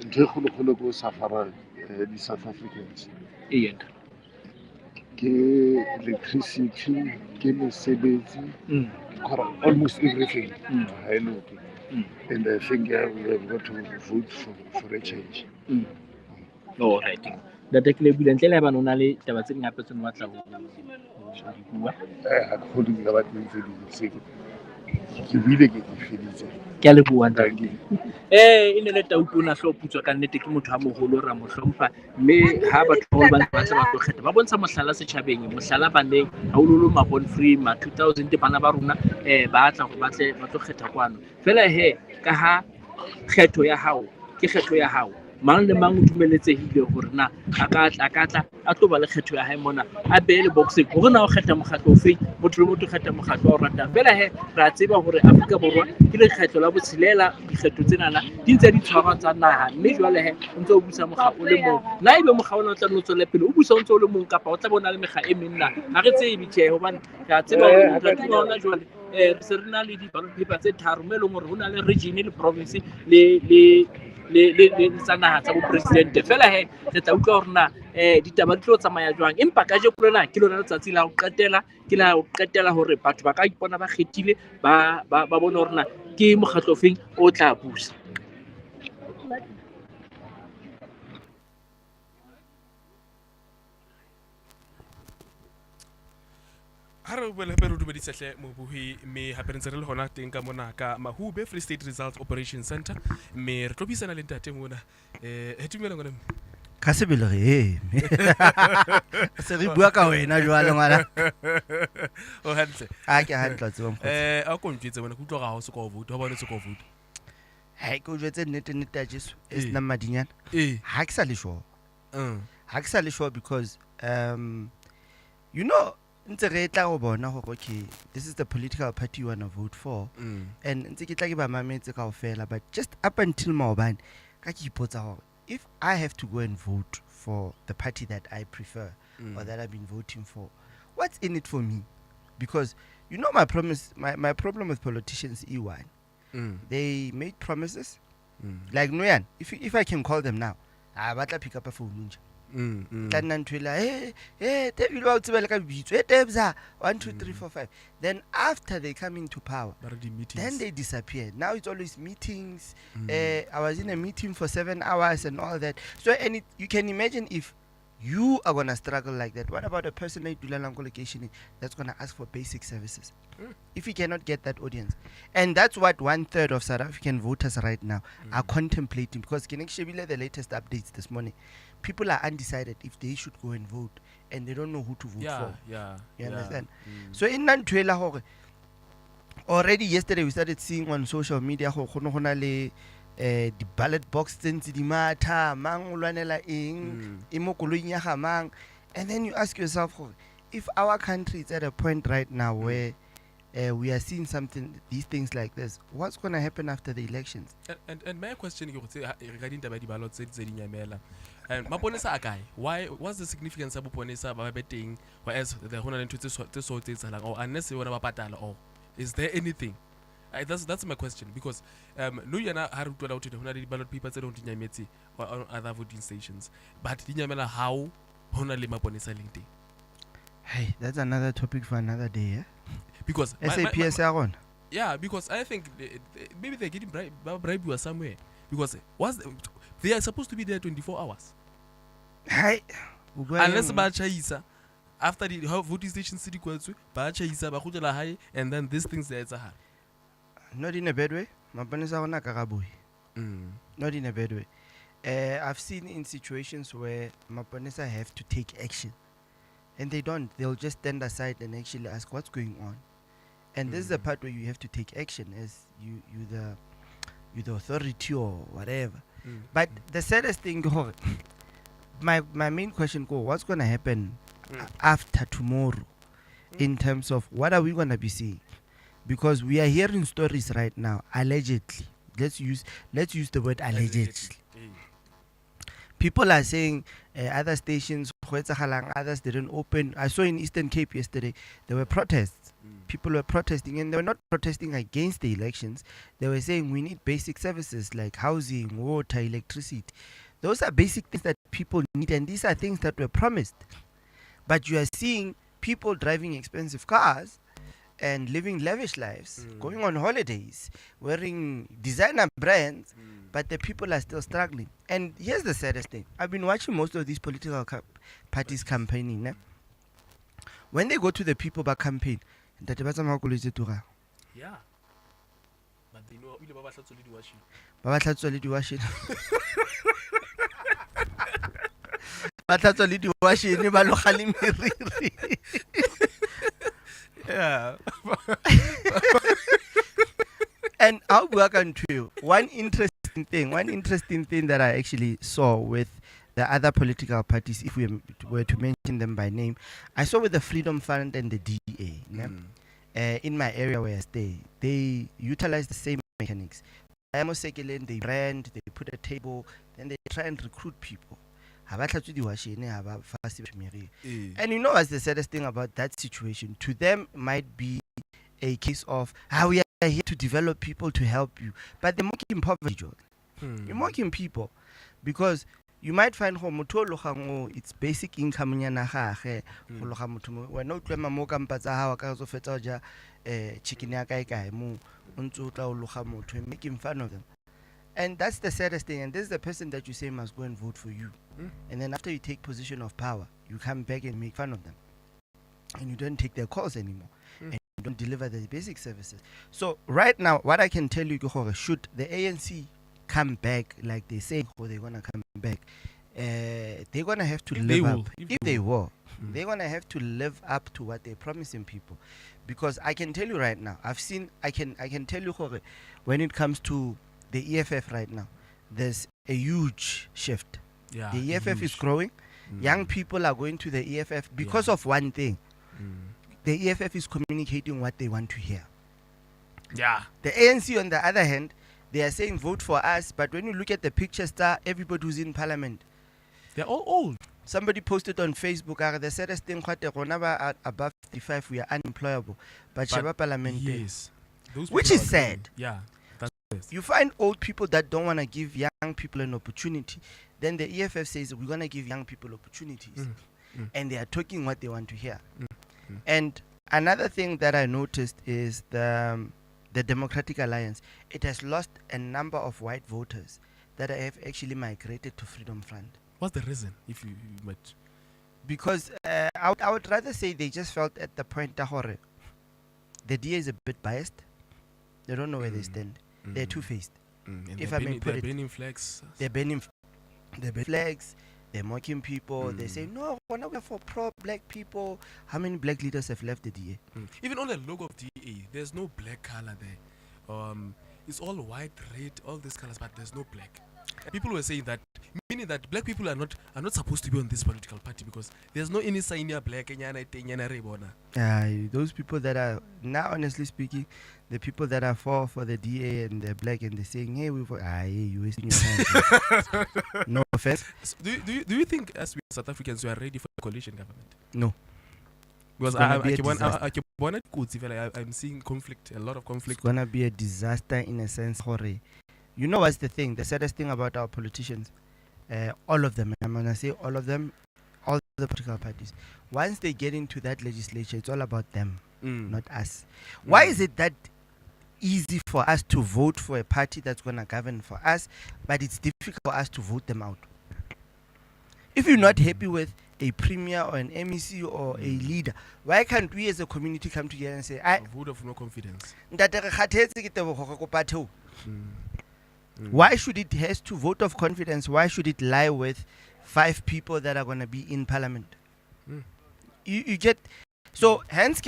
ntho e kgolo go safara di South Africans ke electricity ke mesebetsi almost everything I look and I think we have got to vote for a change all right that ke le bula ntle le ba nona le taba tse ngapa tse no batla ho di bua ha go di ga ba tse di se ke bile ke feditse ke le bua ntate ene le tautona hloputswa ka nnete ke motho a moholo ra mo hlompha mme ha batho ba batla ba kgetha ba bontsha mohlala setjhabeng mohlala baneng haololo ma born free ma 2000 bana ba rona ba tla go batle ba tlo kgetha kwano fela ka ha kgetho ya hao ke kgetho ya hao mang le mang o dumeletsehile hore na a ka tla a tlo ba le kgetho ya hae mona a beele boxing hore na o kgetha mokgatlo o feng motho le motho kgetha mokgatlo o ratang fela ra tseba hore Afrika Borwa ke le kgetho la botshelela dikgetho tsenana di ntse di tshwarwa tsa naha mme jwale o ntse o busa mokga o le mong na ibe mokga ona o tla no tswela pele o busa o ntse o le mong kapa o tla bona le mekga e menna ha re tsebe tjhe hobane ra tseba hore re tla ona jwale re se re na le di-ballot paper tse tharo mme e leng hore ho na le region le province le tsa naha tsa bopresidente fela re tla utlwa hore na ditaba di tlo tsamaya jwang empa ka jeko lena ke lona letsatsi la ho qetela hore batho ba ka ipona ba kgethile ba bone hore na ke mokgatlo feng o tla busa ha re bole hape re dumeditsehle mobuhi mme hape re ntse re le hona teng ka mona ka Mahube Free State Results Operation Center mme re tlo bisana le ntate mona dumela ngwana ka sebele re se re bua ka wena jwale ngwana o hantle ke hantle tseba mkhotsi a konjetse bona go tloga ha o se go vote ha ba le se go vote hai go jwetse nnete a Jesu is nna madinyana ha ke sa le sure ha ke sa le sure because you know ntse re tla go bona gore okay this is the political party you want to vote for and ntse ke tla ke ba mametse kaofela but just up until maobane ka ke ipotsa gore if I have to go and vote for the party that I prefer or that I've been voting for, what's in it for me? Because you know my problem with politicians is one. They made promises like Noyan, if I can call them now, I batla pick up a phone tla nna ntho ela Tebile wa o tseba le ka bitso Tebza 1 2 3 4 5. Then after they come into power, then they disappear. Now it's always meetings. I was in a meeting for 7 hours and all that. So you can imagine if you are gonna struggle like that. What about a person like Dulang location that's gonna ask for basic services? If he cannot get that audience, and that's what 1/3 of South African voters right now are contemplating, because Kinekshebile, the latest updates this morning, people are undecided if they should go and vote, and they don't know who to vote for. You understand? So in Nantuela hore, already yesterday we started seeing on social media the ballot box tse di matha mang o lwanela eng e mo koloing ya ga mang, and then you ask yourself, if our country is at a point right now where we are seeing these things like this, what's going to happen after the elections? And my question is regarding the ballots tse di nyamela, and maponesa a kae? What's the significance of maponesa ba betting, whereas the hona le ntho tse so tse tsalang, or unless you want to patala, or is there anything? That's my question, because no yana ha re utlwela ho hona le ballot papers tse don't nyametse on other voting stations, but di nyamela how hona le maponesa leng teng. Hey, that's another topic for another day, Because SAPS are on. Yeah, because I think maybe they're getting bribe somewhere, because they are supposed to be there 24 hours. Hey, unless ba chaisa after the voting station city kwetsu ba chaisa ba khutela hae, and then these things they are not in a bad way. Not in a bad way. I've seen in situations where Maponesa have to take action, and they don't. They'll just stand aside and actually ask what's going on. And this is the part where you have to take action as you the authority or whatever. But the saddest thing, my main question, what's going to happen after tomorrow in terms of what are we going to be seeing? Because we are hearing stories right now, allegedly. Let's use the word allegedly. People are saying other stations, others didn't open. I saw in Eastern Cape yesterday, there were protests. People were protesting, and they were not protesting against the elections. They were saying we need basic services like housing, water, electricity. Those are basic things that people need, and these are things that were promised. But you are seeing people driving expensive cars and living lavish lives, going on holidays, wearing designer brands, but the people are still struggling. And here's the saddest thing. I've been watching most of these political parties campaigning. When they go to the people back campaign, yeah, but they know yeah. And I'll work on to one interesting thing that I actually saw with the other political parties, if we were to mention them by name, I saw with the Freedom Fund and the DA. In my area where I stay, they utilize the same mechanics. They brand, they put a table, then they try and recruit people. And you know what's the saddest thing about that situation? To them might be a case of how we are here to develop people to help you, but they're mocking poverty. You're mocking people because you might find it's basic income making fun of them. And that's the saddest thing. And this is the person that you say must go and vote for you. And then after you take position of power, you come back and make fun of them. And you don't take their calls anymore. And you don't deliver the basic services. So right now, what I can tell you, should the ANC come back like they say, or they're going to come back, they're going to have to live up. If they were, they're going to have to live up to what they're promising people. Because I can tell you right now, I can tell you when it comes to the EFF right now, there's a huge shift. Yeah, the EFF is growing. Young people are going to the EFF because of one thing. The EFF is communicating what they want to hear. Yeah. The ANC, on the other hand, they are saying vote for us, but when you look at the picture star, everybody who's in parliament, they're all old. Somebody posted on Facebook, the saddest thing, above 55, we are unemployable. But Shaba Parliament, yes, which is sad. Yeah. You find old people that don't want to give young people an opportunity. Then the EFF says we're gonna give young people opportunities, and they are talking what they want to hear. And another thing that I noticed is the Democratic Alliance. It has lost a number of white voters that have actually migrated to Freedom Front. What's the reason, if you might? Because I would rather say they just felt at the point that the DA is a bit biased. They don't know where they stand. They're two-faced. If I may put it, they're banning flags. They're banning flags. They're mocking people. They say, no, we're not for pro-black people. How many black leaders have left the DA? Even on the logo of DA, there's no black color there. It's all white, red, all these colors, but there's no black. People were saying that, meaning that black people are not supposed to be on this political party because there's no any sign here black. Those people that are now, honestly speaking, the people that are for the DA and they're black and they're saying, hey, you wasting your time. No offense. So do you think as we South Africans we are ready for a coalition government? No. Because I'm seeing conflict, a lot of conflict. It's gonna be a disaster in a sense. You know what's the thing? The saddest thing about our politicians, all of them, I'm gonna say all of them, all the political parties, once they get into that legislature, it's all about them, not us. Why is it that easy for us to vote for a party that's gonna govern for us, but it's difficult for us to vote them out? If you're not happy with a premier or an MEC or a leader, why can't we as a community come together and say, I vote of no confidence? Why should it has to vote of confidence? Why should it lie with 5 people that are going to be in parliament? You get, so hence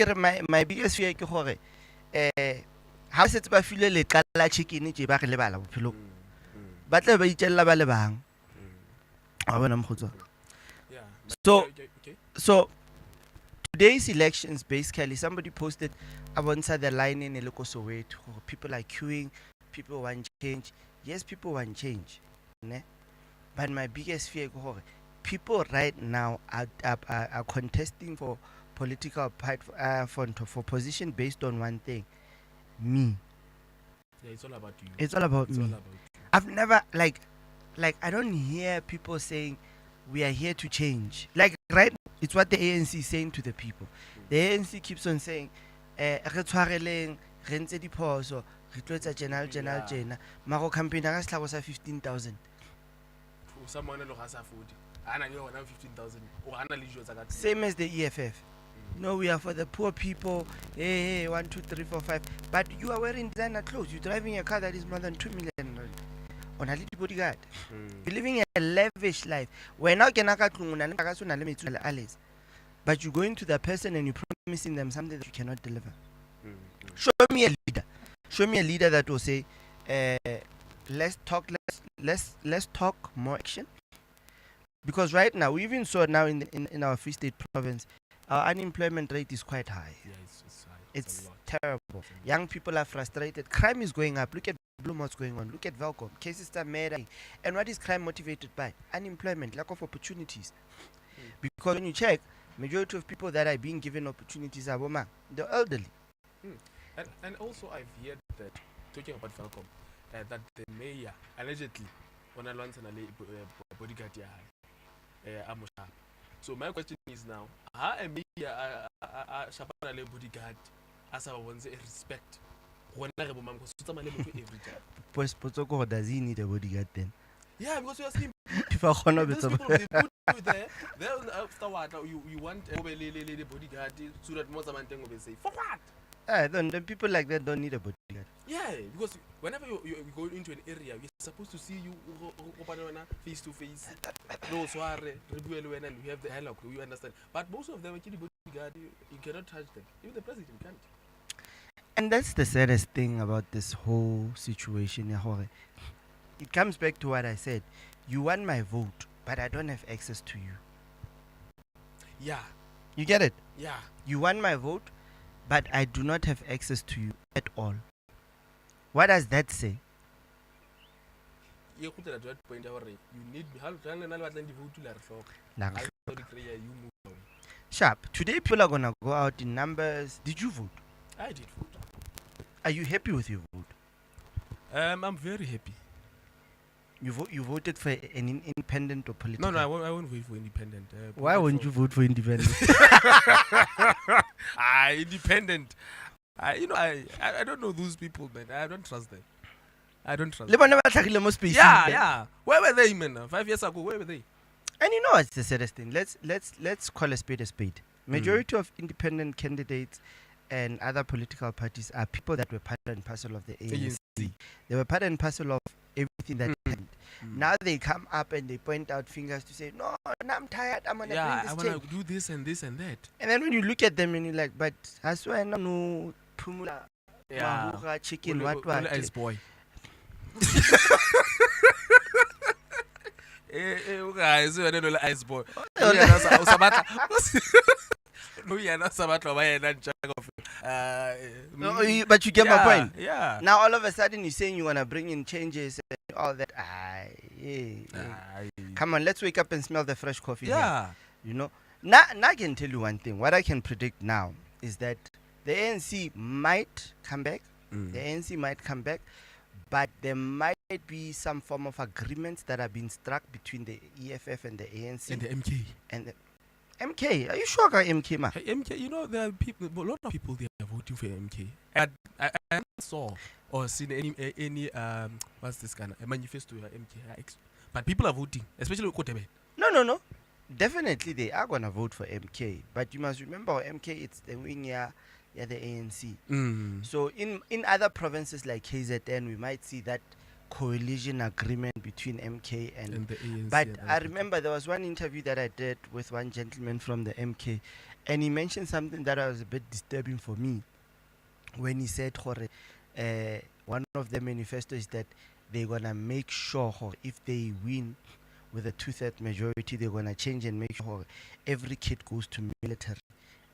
my biggest fear ke gore ha se tse ba file le qala chicken je ba re lebala bophelo ba tle ba itella ba le bang a bona mkhutso. So today's elections, basically somebody posted about the line in Eleko Soweto, people are queuing, people want change. Yes, people want change, ne? But my biggest fear, people right now are contesting for political for position based on one thing, me. Yeah, it's all about you. It's all about me. I've never like I don't hear people saying we are here to change. Like right, it's what the ANC is saying to the people. The ANC keeps on saying, general, Maro campaign was 15,000. Someone has afford. 15,000. Same as the EFF. No, we are for the poor people. Hey, 1, 2, 3, 4, 5. But you are wearing designer clothes. You're driving a car that is more than 2 million. On a little bodyguard. You're living a lavish life. We're not going to but you go into the person and you're promising them something that you cannot deliver. Show me a leader. Show me a leader that will say, let's talk more action. Because right now, we even saw now in our Free State province, our unemployment rate is quite high. Yeah, it's high. It's terrible. Young people are frustrated. Crime is going up. Look at Bloom, what's going on. Look at Velcom. Cases are made. And what is crime motivated by? Unemployment, lack of opportunities. Because when you check, majority of people that are being given opportunities are women, the elderly. And also I've heard that, talking about Velcom, that the mayor allegedly on a bodyguard. So my question is now, how a mayor a bodyguard as I want to respect? Does he need a bodyguard then? Yeah, because you are seeing those people, they put you there. Then after what, you want a bodyguard so that most of them will say, for what? Then people like that don't need a bodyguard. Yeah, because whenever you go into an area, we're supposed to see you face to face. No, so you have the dialogue, you understand. But most of them actually bodyguard, you cannot touch them. Even the president can't. And that's the saddest thing about this whole situation. It comes back to what I said. You want my vote, but I don't have access to you. Yeah. You get it? Yeah. You want my vote, but I do not have access to you at all. What does that say? You need Sharp. Today people are gonna go out in numbers. Did you vote? I did vote. Are you happy with your vote? I'm very happy. You voted for an independent or political? No, I won't vote for independent. Why won't you vote for independent? Independent. I don't know those people, man. I don't trust them. Yeah. Where were they, man? 5 years ago, where were they? And you know what's the saddest thing? Let's call a spade a spade. Majority of independent candidates and other political parties are people that were part and parcel of the ANC. They were part and parcel of everything that happened. Now they come up and they point out fingers to say, no, I'm tired, I'm gonna bring this I want to do this and this and that. And then when you look at them and you're like, but I swear no pumula mahuga chicken what ice boy. Guys, I don't know ice boy. But you get my point. Yeah. Now all of a sudden you're saying you want to bring in changes and all that. Come on, let's wake up and smell the fresh coffee. Yeah. Here. You know. Now I can tell you one thing. What I can predict now is that the ANC might come back. The ANC might come back, but there might be some form of agreements that have been struck between the EFF and the ANC and the MK. And the MK, are you sure about MK, man? MK, you know, there are people, a lot of people there are voting for MK. And I never saw or seen any what's this kind of a manifesto MK. But people are voting, especially Kotebe. No. Definitely they are gonna vote for MK. But you must remember MK, it's the wing the ANC. So in other provinces like KZN, we might see that coalition agreement between MK and the ANC. But I remember there was one interview that I did with one gentleman from the MK, and he mentioned something that was a bit disturbing for me when he said one of the manifestos is that they're gonna make sure if they win with a 2/3 majority, they're gonna change and make sure every kid goes to military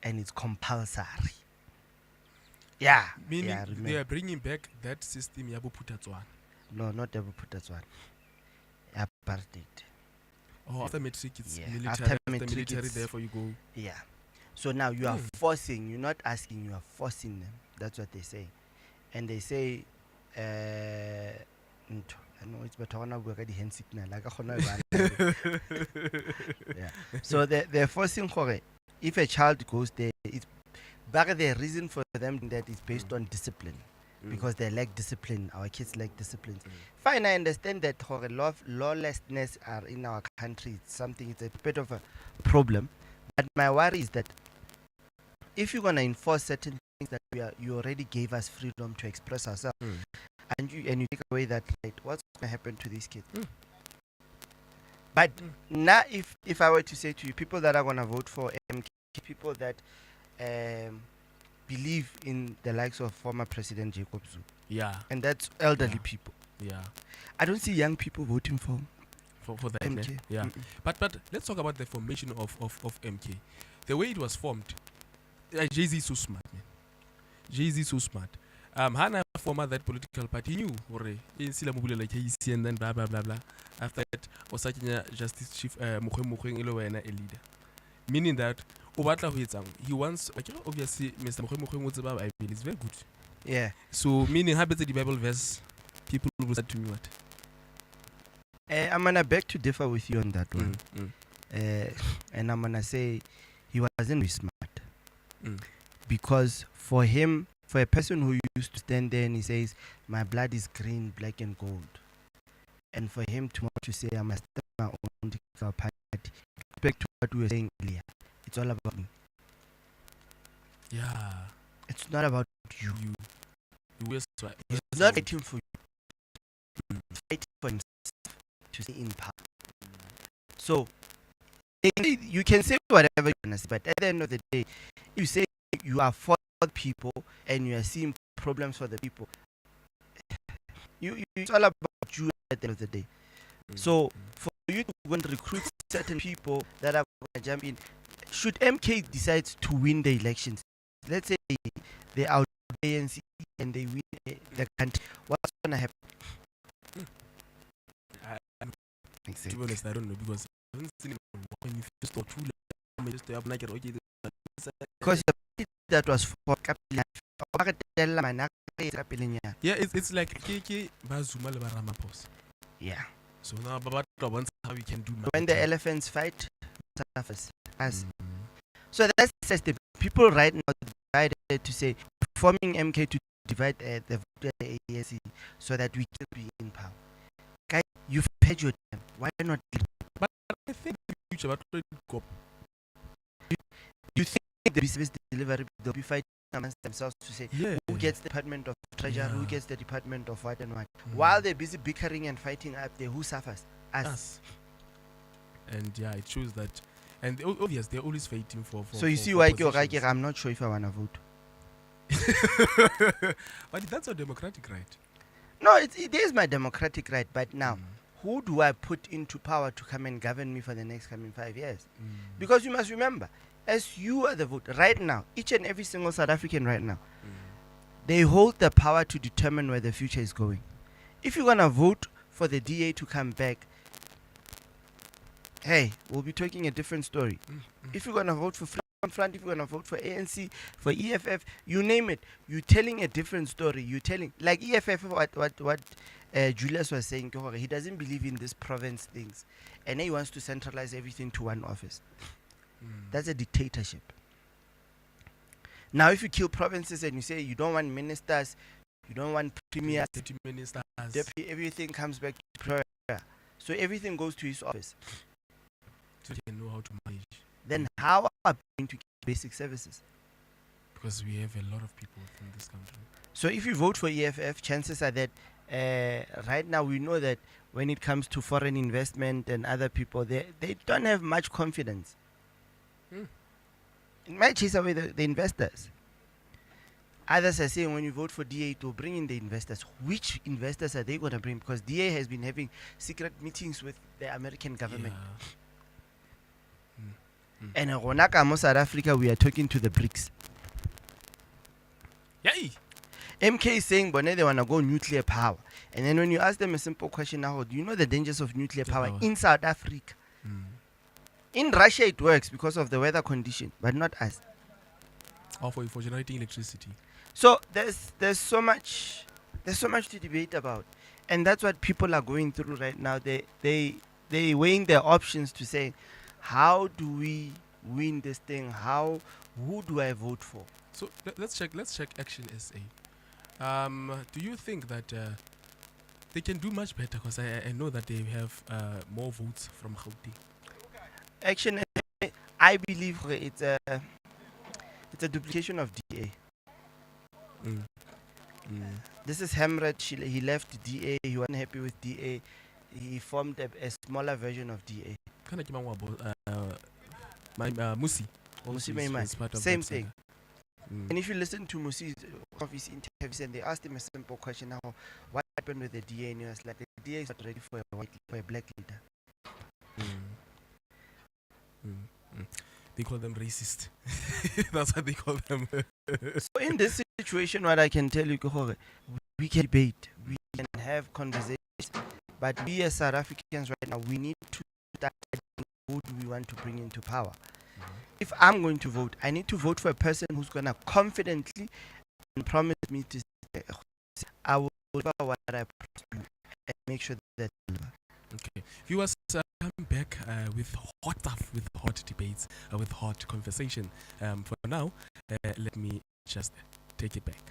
and it's compulsory. Yeah. Meaning they are bringing back that system Yabo Putatswan. No, not Yabo Putatswan. Apartheid. Oh, after matric it's military. After military, therefore you go. Yeah. So now you are forcing, you're not asking, you are forcing them. That's what they say. And they say, I know it's better when I work at the hand signal. Yeah. So they're forcing if a child goes there, it's back the reason for them that is based on discipline. Because they lack discipline, our kids lack discipline. Fine, I understand that lawlessness are in our country. It's a bit of a problem. But my worry is that if you're gonna enforce certain things that you already gave us freedom to express ourselves, and you take away that right, what's gonna happen to these kids? But now, if I were to say to you, people that are gonna vote for MK, people that believe in the likes of former President Jacob Zuma. Yeah. And that's elderly people. Yeah. I don't see young people voting for that MK. Yeah. But let's talk about the formation of MK. The way it was formed. Jay-Z is so smart, man. Jay-Z is so smart. Hana former that political party knew like and then blah blah blah blah. After that, Osakina Justice Chief Mokheng a leader. Meaning that he wants, obviously, Mr. Mokheng I feel is very good. Yeah. So, meaning, how better the Bible verse, people will say to me what? I'm going to beg to differ with you on that one. And I'm going to say he wasn't very smart. Because for him, for a person who used to stand there and he says, my blood is green, black and gold. And for him tomorrow to say, I must start my own political party, respect to what we were saying earlier. It's all about me. Yeah. It's not about you. He's not fighting for you. He's fighting for himself to stay in power. So, you can say whatever you want to say, but at the end of the day, you say you are for people and you are seeing problems for the people. It's all about you at the end of the day. So, for you to go and recruit certain people that are going to jump in, should MK decide to win the elections, let's say they out ANC and they win the country, what's going to happen? To be honest, I don't know because I haven't seen him manifesto too long. Because that was for yeah, it's like Keke Bazuma le Ramaphosa. Yeah. So now, but how we can do when the elephants fight, suffers us. So that's the people right now divided to say forming MK to divide the ANC so that we can be in power. Guys, you've paid your time. Why not? But I think the future, but you think the service delivery they'll be fighting amongst themselves to say who gets the Department of Treasury, who gets the Department of what and what. While they're busy bickering and fighting up there, who suffers? Us. And yeah, it shows that. And obvious, they're always fighting for. So you see why I'm not sure if I want to vote. But that's a democratic right. No, it is my democratic right. But now, who do I put into power to come and govern me for the next coming 5 years? Because you must remember, as you are the voter right now, each and every single South African right now, they hold the power to determine where the future is going. If you're gonna vote for the DA to come back, hey, we'll be talking a different story. If you're gonna vote for Front, if you're gonna vote for ANC, for EFF, you name it, you're telling a different story. You're telling, like EFF, what Julius was saying, he doesn't believe in this province things, and he wants to centralize everything to one office. That's a dictatorship. Now, if you kill provinces and you say you don't want ministers, you don't want premiers, ministers, everything comes back to prayer. So everything goes to his office. So they know how to manage. Then how are we going to get basic services? Because we have a lot of people in this country. So if you vote for EFF, chances are that right now we know that when it comes to foreign investment and other people, they don't have much confidence. It might chase away the investors. Others are saying when you vote for DA to bring in the investors, which investors are they going to bring? Because DA has been having secret meetings with the American government. And in South Africa, we are talking to the BRICS. Yay! MK is saying they want to go nuclear power. And then when you ask them a simple question now, do you know the dangers of nuclear power in South Africa? In Russia it works because of the weather condition, but not us. Or for generating electricity. So there's so much to debate about. And that's what people are going through right now. They weighing their options to say, how do we win this thing? Who do I vote for? So let's check Action SA. Do you think that they can do much better? Because I know that they have more votes from Gauteng. Action SA, I believe it's a duplication of DA. This is Hamred. He left DA. He wasn't happy with DA. He formed a smaller version of DA. Musi. Same thing. And if you listen to Musi's of his interviews, and they asked him a simple question: now, what happened with the DA? And he was like, the DA is not ready for a black leader. They call them racist. That's what they call them. So in this situation, what I can tell you, we can debate, we can have conversations, but we as South Africans right now, we need to start who do we want to bring into power. If I'm going to vote, I need to vote for a person who's going to confidently and promise me to say, I will deliver what I promise you and make sure that I deliver. Okay. Viewers, coming back with hot stuff, with hot debates, with hot conversation. For now, let me just take it back.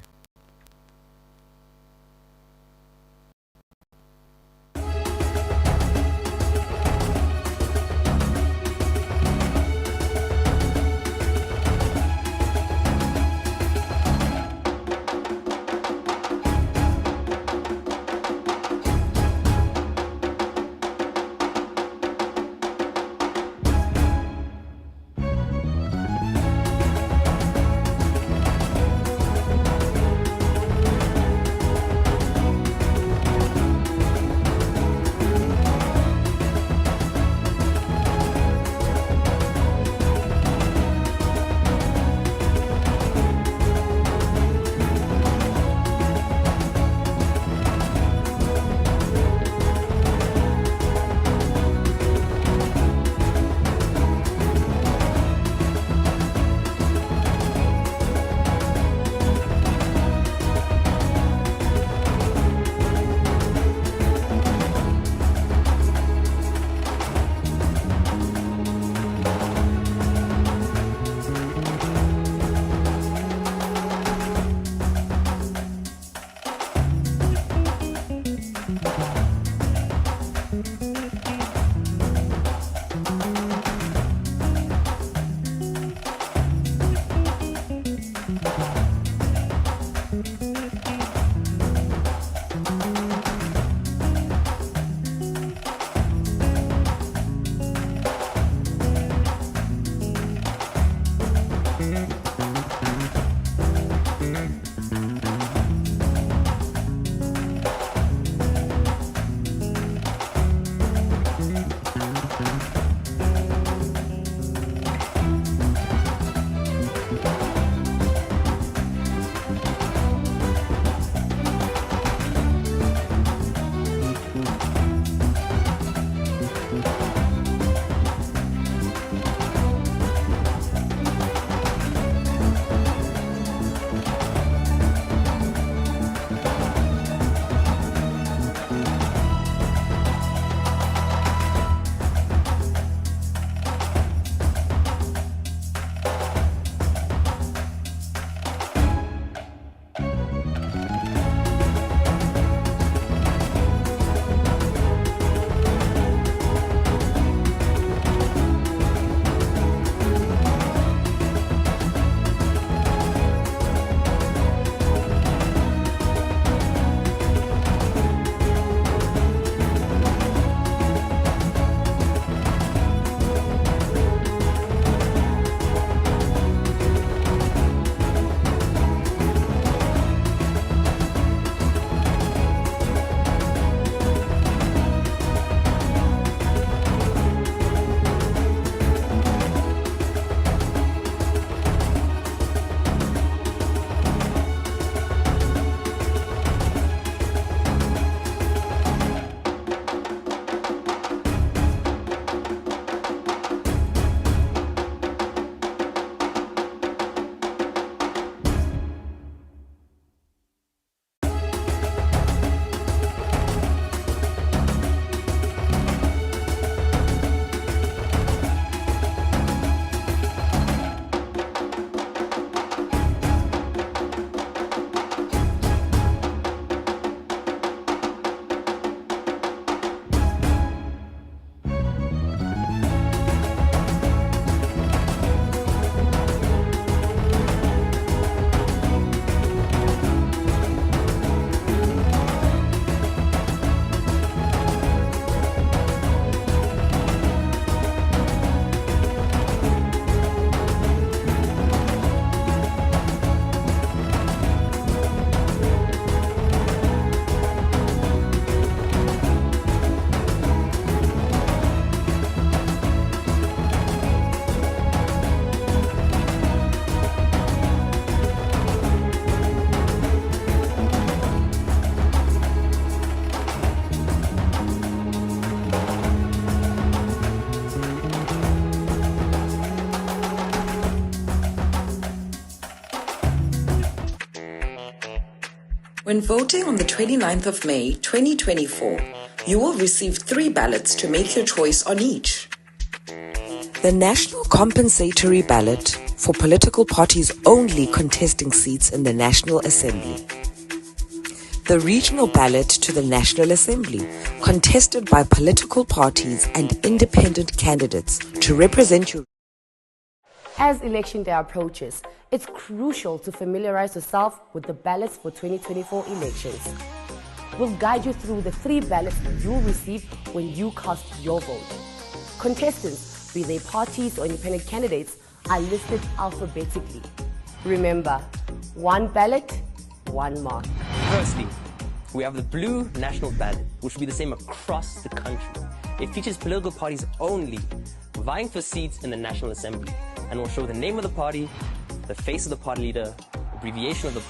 When voting on the 29th of May 2024, you will receive 3 ballots to make your choice on each. The National Compensatory Ballot for political parties only contesting seats in the National Assembly. The Regional Ballot to the National Assembly, contested by political parties and independent candidates to represent you. As election day approaches, it's crucial to familiarize yourself with the ballots for 2024 elections. We'll guide you through the 3 ballots you'll receive when you cast your vote. Contestants, be they parties or independent candidates, are listed alphabetically. Remember, 1 ballot, 1 mark. Firstly, we have the blue national ballot, which will be the same across the country. It features political parties only vying for seats in the National Assembly and will show the name of the party, the face of the party leader, abbreviation of the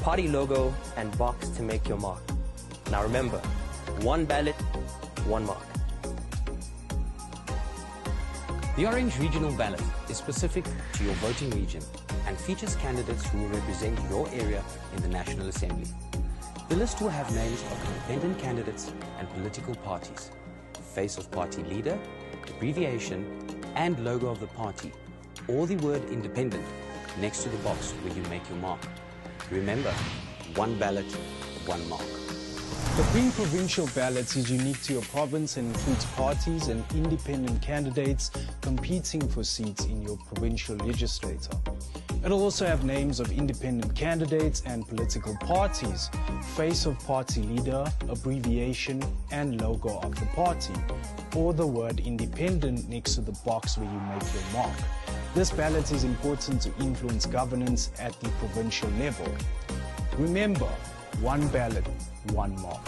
party logo, and box to make your mark. Now remember, 1 ballot, 1 mark. The Orange Regional Ballot is specific to your voting region and features candidates who will represent your area in the National Assembly. The list will have names of independent candidates and political parties, face of party leader, abbreviation, and logo of the party, or the word independent next to the box where you make your mark. Remember, 1 ballot, 1 mark. The Queen Provincial Ballot is unique to your province and includes parties and independent candidates competing for seats in your provincial legislature. It'll also have names of independent candidates and political parties, face of party leader, abbreviation, and logo of the party, or the word independent next to the box where you make your mark. This ballot is important to influence governance at the provincial level. Remember, 1 ballot, 1 mark.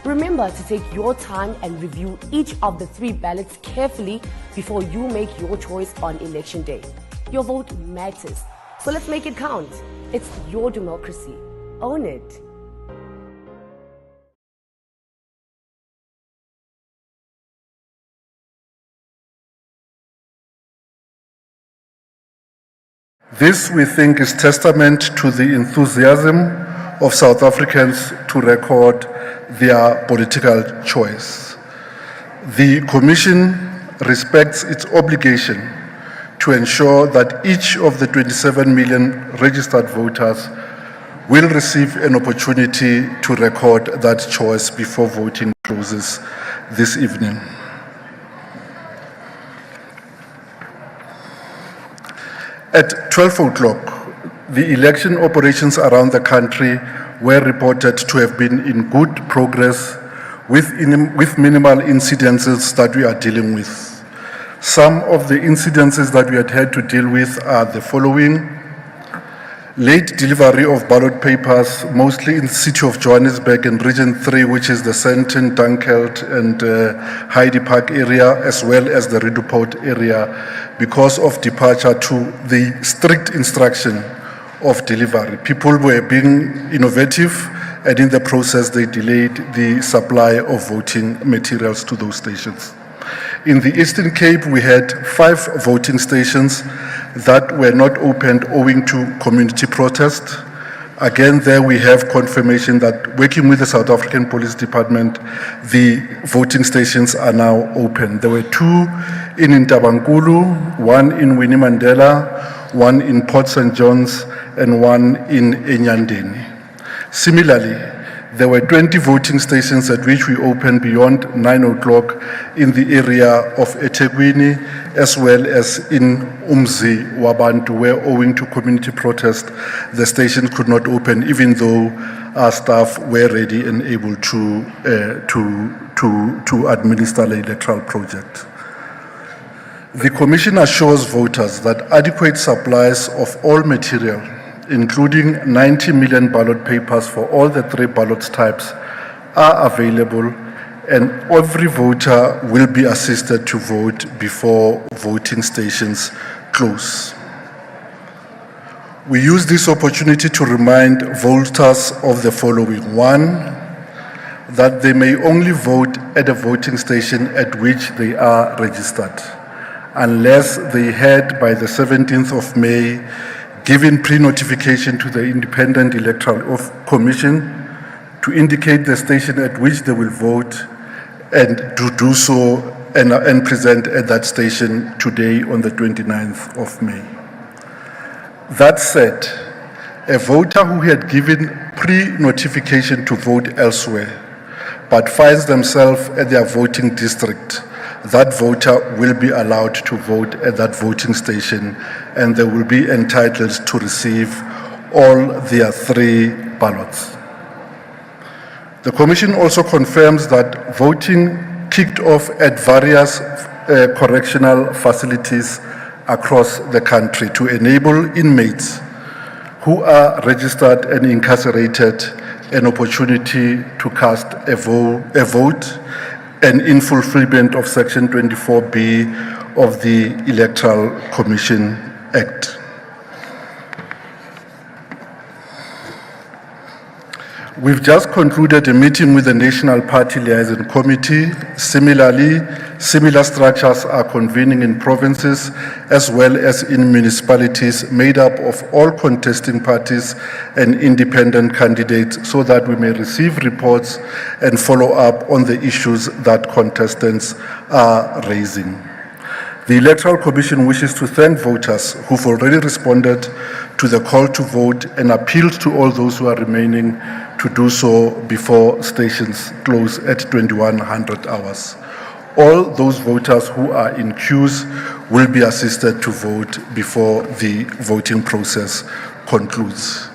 Remember to take your time and review each of the 3 ballots carefully before you make your choice on election day. Your vote matters, so let's make it count. It's your democracy. Own it. This, we think, is testament to the enthusiasm of South Africans to record their political choice. The Commission respects its obligation to ensure that each of the 27 million registered voters will receive an opportunity to record that choice before voting closes this evening. At 12 o'clock, the election operations around the country were reported to have been in good progress with minimal incidences that we are dealing with. Some of the incidences that we had to deal with are the following: late delivery of ballot papers, mostly in the city of Johannesburg and Region 3, which is the Sandton, Dunkeld, and Heidi Park area, as well as the Rietveld area, because of departure to the strict instruction of delivery. People were being innovative, and in the process, they delayed the supply of voting materials to those stations. In the Eastern Cape, we had 5 voting stations that were not opened owing to community protest. Again, there we have confirmation that working with the South African Police Department, the voting stations are now open. There were 2 in Ntabankulu, 1 in Winnie Mandela, 1 in Port St. John's, and 1 in Enyandeni. Similarly, there were 20 voting stations at which we opened beyond 9 o'clock in the area of eThekwini, as well as in Umzi Wabantu, where owing to community protest, the station could not open, even though our staff were ready and able to administer the electoral project. The Commission assures voters that adequate supplies of all material, including 90 million ballot papers for all the 3 ballot types, are available, and every voter will be assisted to vote before voting stations close. We use this opportunity to remind voters of the following. 1, that they may only vote at a voting station at which they are registered, unless they had by the 17th of May given pre-notification to the Independent Electoral Commission to indicate the station at which they will vote and to do so and present at that station today on the 29th of May. That said, a voter who had given pre-notification to vote elsewhere but finds themselves at their voting district, that voter will be allowed to vote at that voting station and they will be entitled to receive all their 3 ballots. The Commission also confirms that voting kicked off at various correctional facilities across the country to enable inmates who are registered and incarcerated an opportunity to cast a vote and in fulfillment of Section 24B of the Electoral Commission Act. We've just concluded a meeting with the National Party Liaison Committee. Similarly, similar structures are convening in provinces as well as in municipalities made up of all contesting parties and independent candidates so that we may receive reports and follow up on the issues that contestants are raising. The Electoral Commission wishes to thank voters who've already responded to the call to vote and appealed to all those who are remaining to do so before stations close at 2100 hours. All those voters who are in queues will be assisted to vote before the voting process concludes.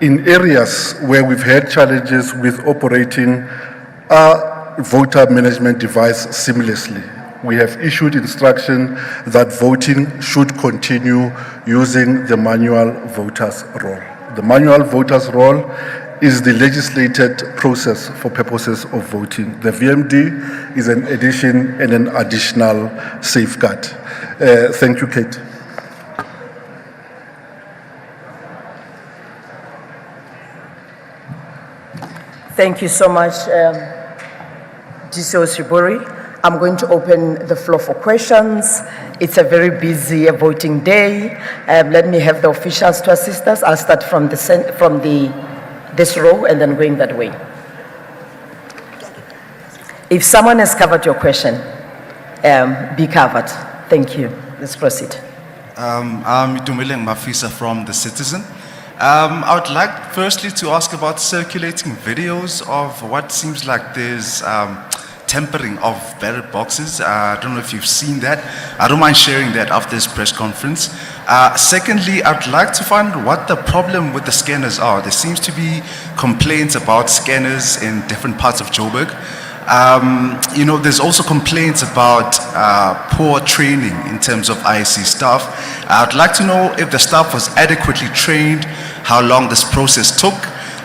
In areas where we've had challenges with operating our voter management device seamlessly, we have issued instruction that voting should continue using the manual voters roll. The manual voters roll is the legislated process for purposes of voting. The VMD is an addition and an additional safeguard. Thank you, Kate. Thank you so much, GCO Sibori. I'm going to open the floor for questions. It's a very busy voting day. Let me have the officials to assist us. I'll start from this row and then going that way. If someone has covered your question, be covered. Thank you. Let's proceed. I'm Itumeleng Mafisa from The Citizen. I would like firstly to ask about circulating videos of what seems like there's tampering of ballot boxes. I don't know if you've seen that. I don't mind sharing that after this press conference. Secondly, I'd like to find out what the problem with the scanners are. There seems to be complaints about scanners in different parts of Joburg. You know, there's also complaints about poor training in terms of IEC staff. I'd like to know if the staff was adequately trained, how long this process took,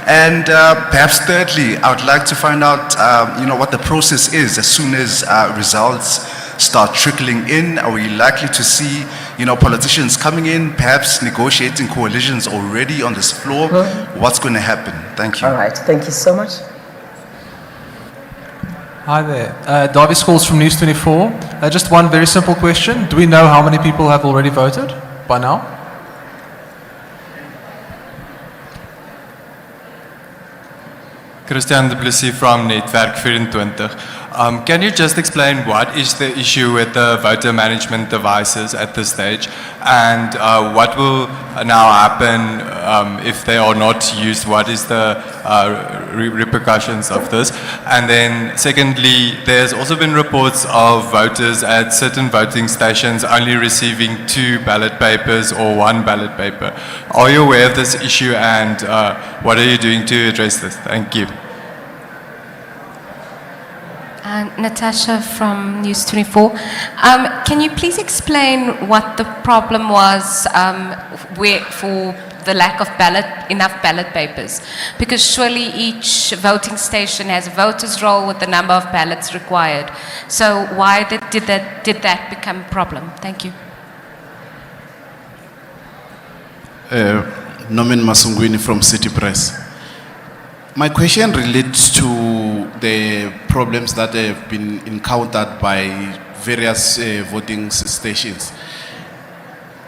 and perhaps thirdly, I would like to find out, you know, what the process is as soon as results start trickling in. Are we likely to see, you know, politicians coming in, perhaps negotiating coalitions already on this floor? What's going to happen? Thank you. All right, thank you so much. Hi there, Darby Scholes from News 24. Just one very simple question. Do we know how many people have already voted by now? Christian de Plessis from Netwerk 24. Can you just explain what is the issue with the voter management devices at this stage, and what will now happen if they are not used? What is the repercussions of this? And then secondly, there's also been reports of voters at certain voting stations only receiving 2 ballot papers or 1 ballot paper. Are you aware of this issue, and what are you doing to address this? Thank you. Natasha from News 24. Can you please explain what the problem was for the lack of enough ballot papers? Because surely each voting station has a voter's roll with the number of ballots required. So why did that become a problem? Thank you. Norman Masungwini from City Press. My question relates to the problems that have been encountered by various voting stations.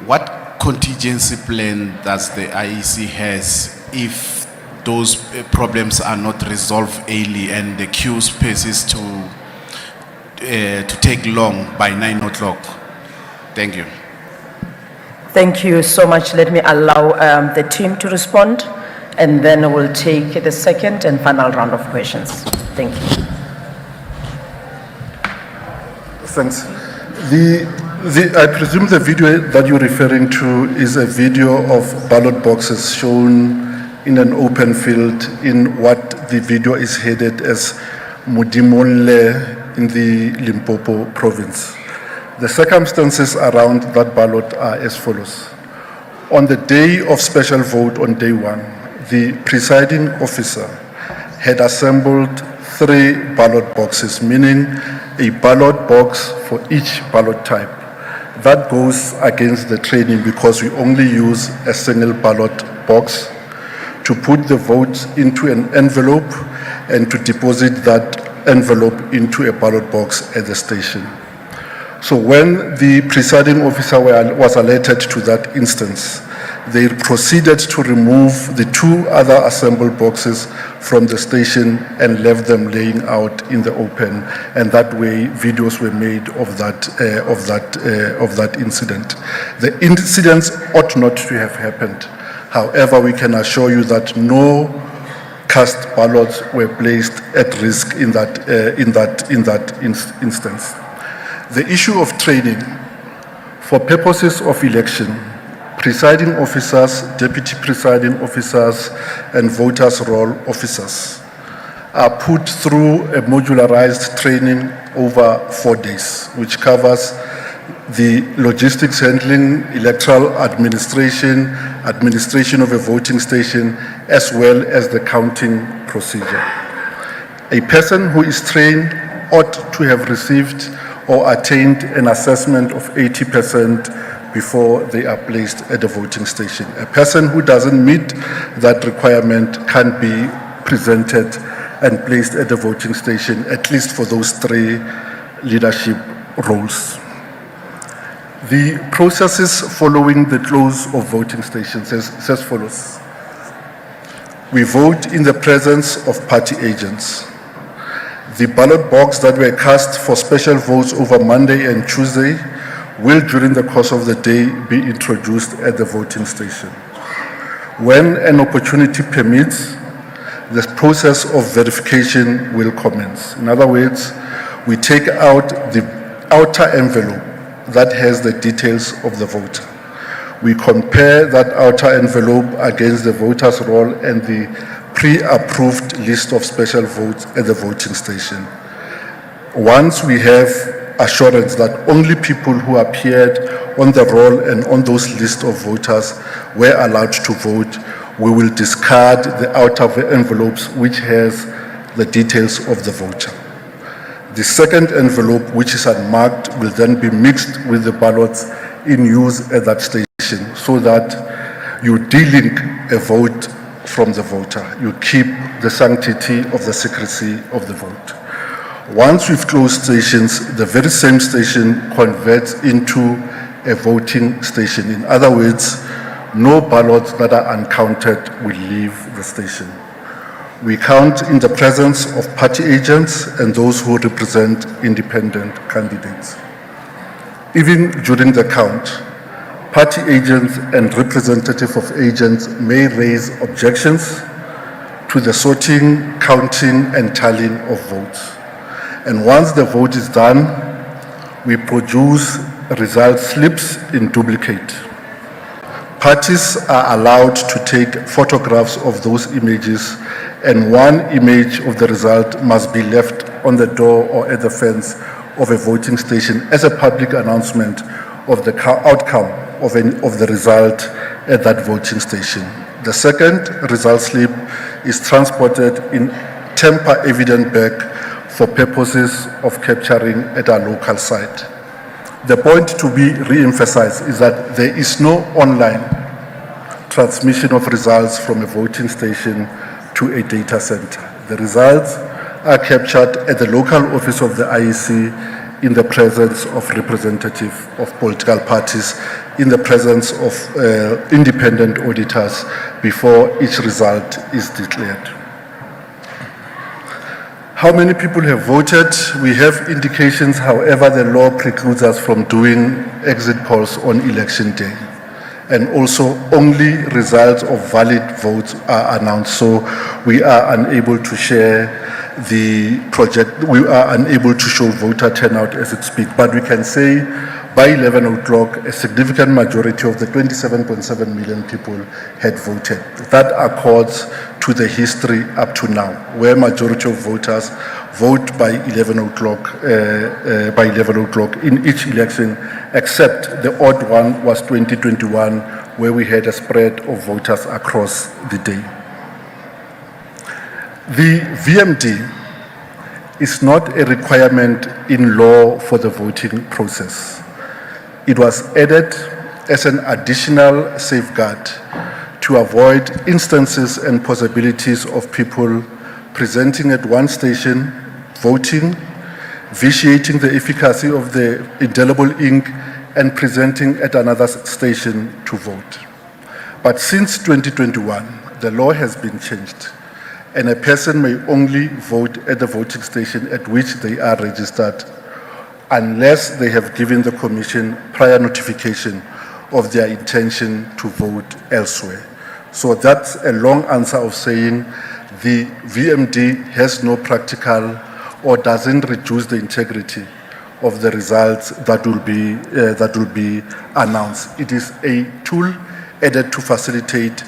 What contingency plan that the IEC has if those problems are not resolved early and the queue spaces to take long by 9 o'clock? Thank you. Thank you so much. Let me allow the team to respond, and then we'll take the second and final round of questions. Thank you. Thanks. I presume the video that you're referring to is a video of ballot boxes shown in an open field in what the video is headed as Modimolle in the Limpopo province. The circumstances around that ballot are as follows. On the day of special vote on day 1, the presiding officer had assembled 3 ballot boxes, meaning a ballot box for each ballot type. That goes against the training because we only use a single ballot box to put the votes into an envelope and to deposit that envelope into a ballot box at the station. So when the presiding officer was alerted to that instance, they proceeded to remove the 2 other assembled boxes from the station and left them laying out in the open, and that way videos were made of that incident. The incidents ought not to have happened. However, we can assure you that no cast ballots were placed at risk in that instance. The issue of training for purposes of election, presiding officers, deputy presiding officers, and voters' roll officers are put through a modularized training over 4 days, which covers the logistics handling, electoral administration, administration of a voting station, as well as the counting procedure. A person who is trained ought to have received or attained an assessment of 80% before they are placed at the voting station. A person who doesn't meet that requirement can be presented and placed at the voting station, at least for those 3 leadership roles. The processes following the close of voting stations is as follows. We vote in the presence of party agents. The ballot box that were cast for special votes over Monday and Tuesday will, during the course of the day, be introduced at the voting station. When an opportunity permits, the process of verification will commence. In other words, we take out the outer envelope that has the details of the voter. We compare that outer envelope against the voter's roll and the pre-approved list of special votes at the voting station. Once we have assurance that only people who appeared on the roll and on those lists of voters were allowed to vote, we will discard the outer envelopes which has the details of the voter. The second envelope, which is unmarked, will then be mixed with the ballots in use at that station so that you delink a vote from the voter. You keep the sanctity of the secrecy of the vote. Once we've closed stations, the very same station converts into a voting station. In other words, no ballots that are uncounted will leave the station. We count in the presence of party agents and those who represent independent candidates. Even during the count, party agents and representatives of agents may raise objections to the sorting, counting, and tallying of votes. And once the vote is done, we produce result slips in duplicate. Parties are allowed to take photographs of those images, and one image of the result must be left on the door or at the fence of a voting station as a public announcement of the outcome of the result at that voting station. The second result slip is transported in tamper-evident bag for purposes of capturing at our local site. The point to be re-emphasized is that there is no online transmission of results from a voting station to a data center. The results are captured at the local office of the IEC in the presence of representatives of political parties in the presence of independent auditors before each result is declared. How many people have voted? We have indications, however, the law precludes us from doing exit polls on election day. And also only results of valid votes are announced, so we are unable to share the project, we are unable to show voter turnout as it speaks. But we can say by 11 o'clock, a significant majority of the 27.7 million people had voted. That accords to the history up to now, where majority of voters vote by 11 o'clock in each election, except the odd one was 2021, where we had a spread of voters across the day. The VMD is not a requirement in law for the voting process. It was added as an additional safeguard to avoid instances and possibilities of people presenting at one station, voting, vitiating the efficacy of the indelible ink, and presenting at another station to vote. But since 2021, the law has been changed, and a person may only vote at the voting station at which they are registered unless they have given the Commission prior notification of their intention to vote elsewhere. So that's a long answer of saying the VMD has no practical or doesn't reduce the integrity of the results that will be announced. It is a tool added to facilitate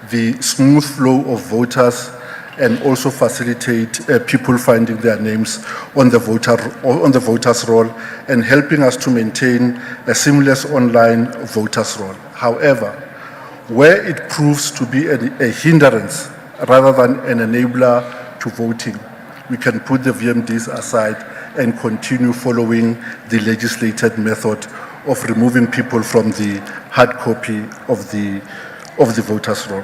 the smooth flow of voters and also facilitate people finding their names on the voters roll and helping us to maintain a seamless online voters roll. However, where it proves to be a hindrance rather than an enabler to voting, we can put the VMDs aside and continue following the legislated method of removing people from the hard copy of the voters roll.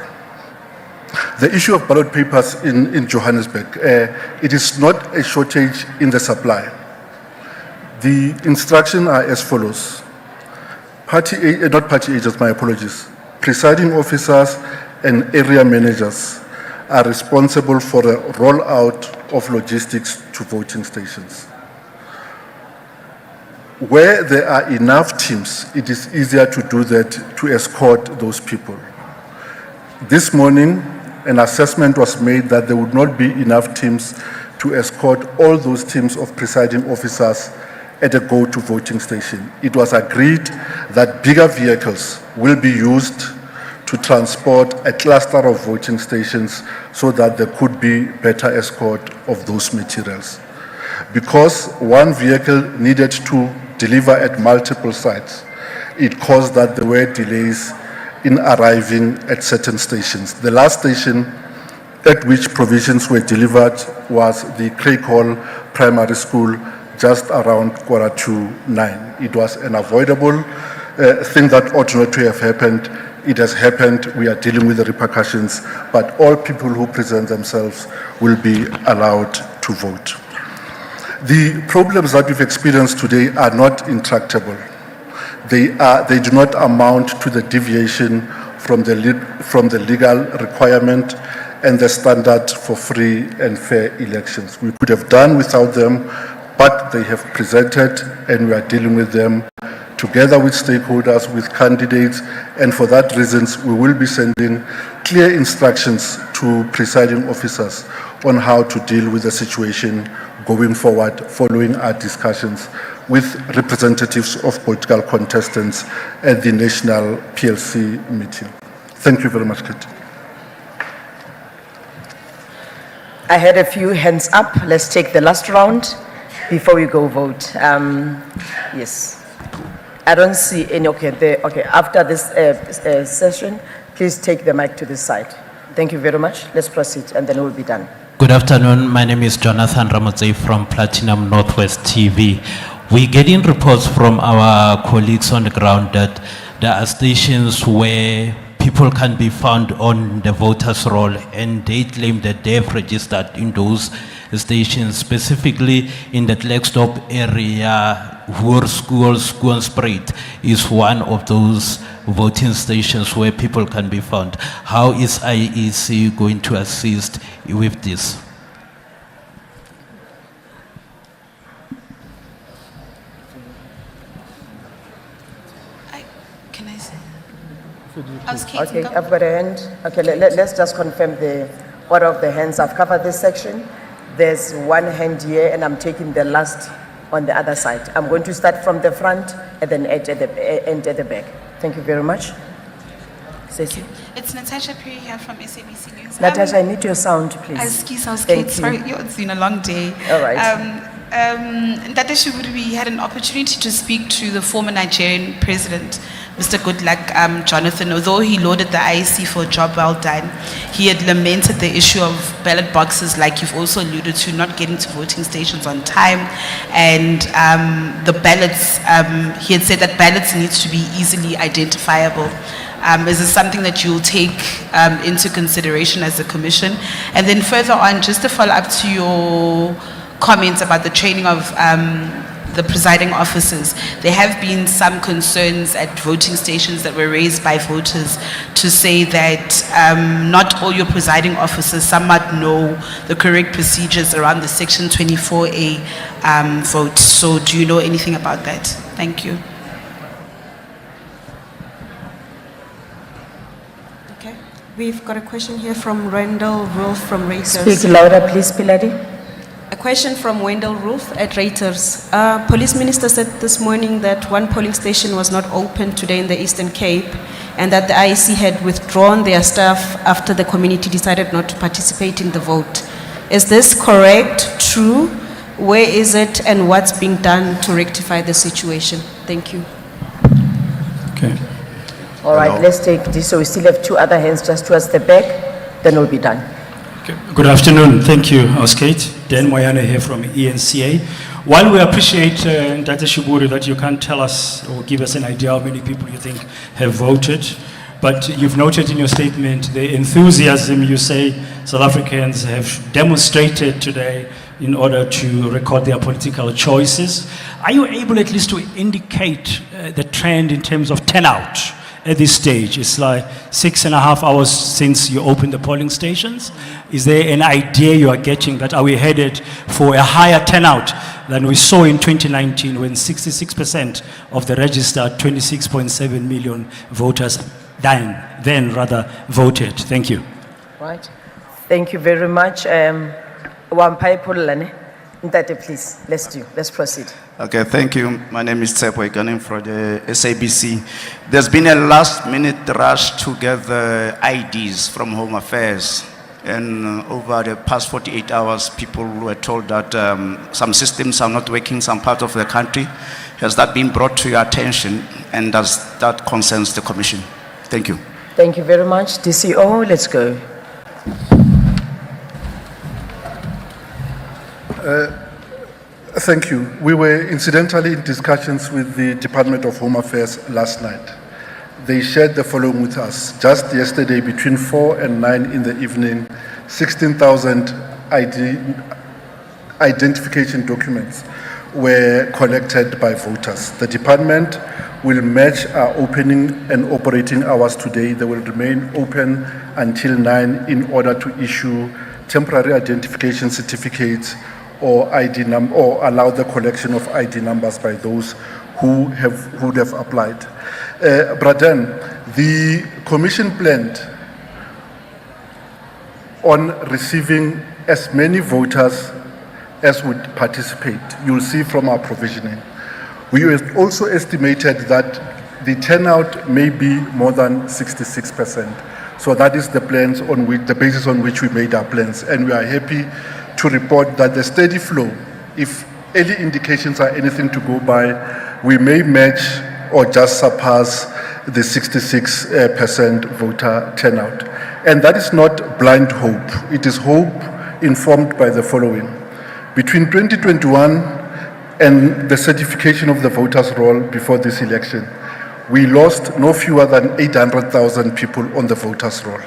The issue of ballot papers in Johannesburg, it is not a shortage in the supply. The instructions are as follows. Not party agents, my apologies. Presiding officers and area managers are responsible for the rollout of logistics to voting stations. Where there are enough teams, it is easier to do that, to escort those people. This morning, an assessment was made that there would not be enough teams to escort all those teams of presiding officers at a go-to voting station. It was agreed that bigger vehicles will be used to transport a cluster of voting stations so that there could be better escort of those materials. Because one vehicle needed to deliver at multiple sites, it caused that there were delays in arriving at certain stations. The last station at which provisions were delivered was the Craig Hall Primary School, just around 9:15. It was an avoidable thing that ought not to have happened. It has happened. We are dealing with the repercussions, but all people who present themselves will be allowed to vote. The problems that we've experienced today are not intractable. They do not amount to the deviation from the legal requirement and the standard for free and fair elections. We could have done without them, but they have presented and we are dealing with them together with stakeholders, with candidates, and for that reason, we will be sending clear instructions to presiding officers on how to deal with the situation going forward following our discussions with representatives of political contestants at the National PLC meeting. Thank you very much, Kate. I had a few hands up. Let's take the last round before we go vote. Yes. I don't see any. Okay, after this session, please take the mic to this side. Thank you very much. Let's proceed and then we'll be done. Good afternoon. My name is Jonathan Ramotse from Platinum Northwest TV. We're getting reports from our colleagues on the ground that there are stations where people can be found on the voters' roll, and they claim that they've registered in those stations, specifically in the Klerksdorp area Hoërskool is one of those voting stations where people can be found. How is IEC going to assist with this? Okay, I've got a hand. Okay, let's just confirm the order of the hands. I've covered this section. There's one hand here, and I'm taking the last on the other side. I'm going to start from the front and then end at the back. Thank you very much. Ceci. It's Natasha Perry here from SABC News. Natasha, I need your sound, please. Excuse me, Thank sorry, you. it's been a long day. All right. Ndate Shiburi, we had an opportunity to speak to the former Nigerian president, Mr. Goodluck Jonathan. Although he lauded the IEC for a job well done, he had lamented the issue of ballot boxes, like you've also alluded to, not getting to voting stations on time, and the ballots. He had said that ballots needs to be easily identifiable. Is this something that you'll take into consideration as a commission? And then further on, just to follow up to your comments about the training of the presiding officers, there have been some concerns at voting stations that were raised by voters to say that not all your presiding officers somewhat know the correct procedures around the Section 24A vote. So do you know anything about that? Thank you. Okay, we've got a question here from Randall Rolfe from Reuters. Speak louder, please, Piladi. A question from Wendell Rolfe at Reuters. Police Minister said this morning that one polling station was not open today in the Eastern Cape and that the IEC had withdrawn their staff after the community decided not to participate in the vote. Is this correct, true? Where is it and what's being done to rectify the situation? Thank you. Okay. All right, let's take this. So we still have two other hands just towards the back, then we'll be done. Good afternoon. Thank you, House Kate. Dan Moyane here from ENCA. While we appreciate, Ndate Shiburi, that you can't tell us or give us an idea how many people you think have voted, but you've noted in your statement the enthusiasm you say South Africans have demonstrated today in order to record their political choices. Are you able at least to indicate the trend in terms of turnout? At this stage, it's like 6.5 hours since you opened the polling stations. Is there an idea you are getting that are we headed for a higher turnout than we saw in 2019 when 66% of the registered 26.7 million voters then voted? Thank you. Right. Thank you very much. Wampai Pulane. Ndate, please, let's proceed. Okay, thank you. My name is Tsepo Ikanim from the SABC. There's been a last-minute rush to get the IDs from Home Affairs. And over the past 48 hours, people were told that some systems are not working in some part of the country. Has that been brought to your attention? And does that concerns the Commission? Thank you. Thank you very much. DCO, let's go. Thank you. We were incidentally in discussions with the Department of Home Affairs last night. They shared the following with us. Just yesterday, between 4 and 9 in the evening, 16,000 identification documents were collected by voters. The department will match our opening and operating hours today. They will remain open until 9 in order to issue temporary identification certificates or or allow the collection of ID numbers by those who would have applied. Braden, the Commission planned on receiving as many voters as would participate. You'll see from our provisioning. We also estimated that the turnout may be more than 66%. So that is the plans on which, the basis on which we made our plans, and we are happy to report that the steady flow, if early indications are anything to go by, we may match or just surpass the 66% voter turnout. And that is not blind hope. It is hope informed by the following. Between 2021 and the certification of the voters' roll before this election, we lost no fewer than 800,000 people on the voters' roll.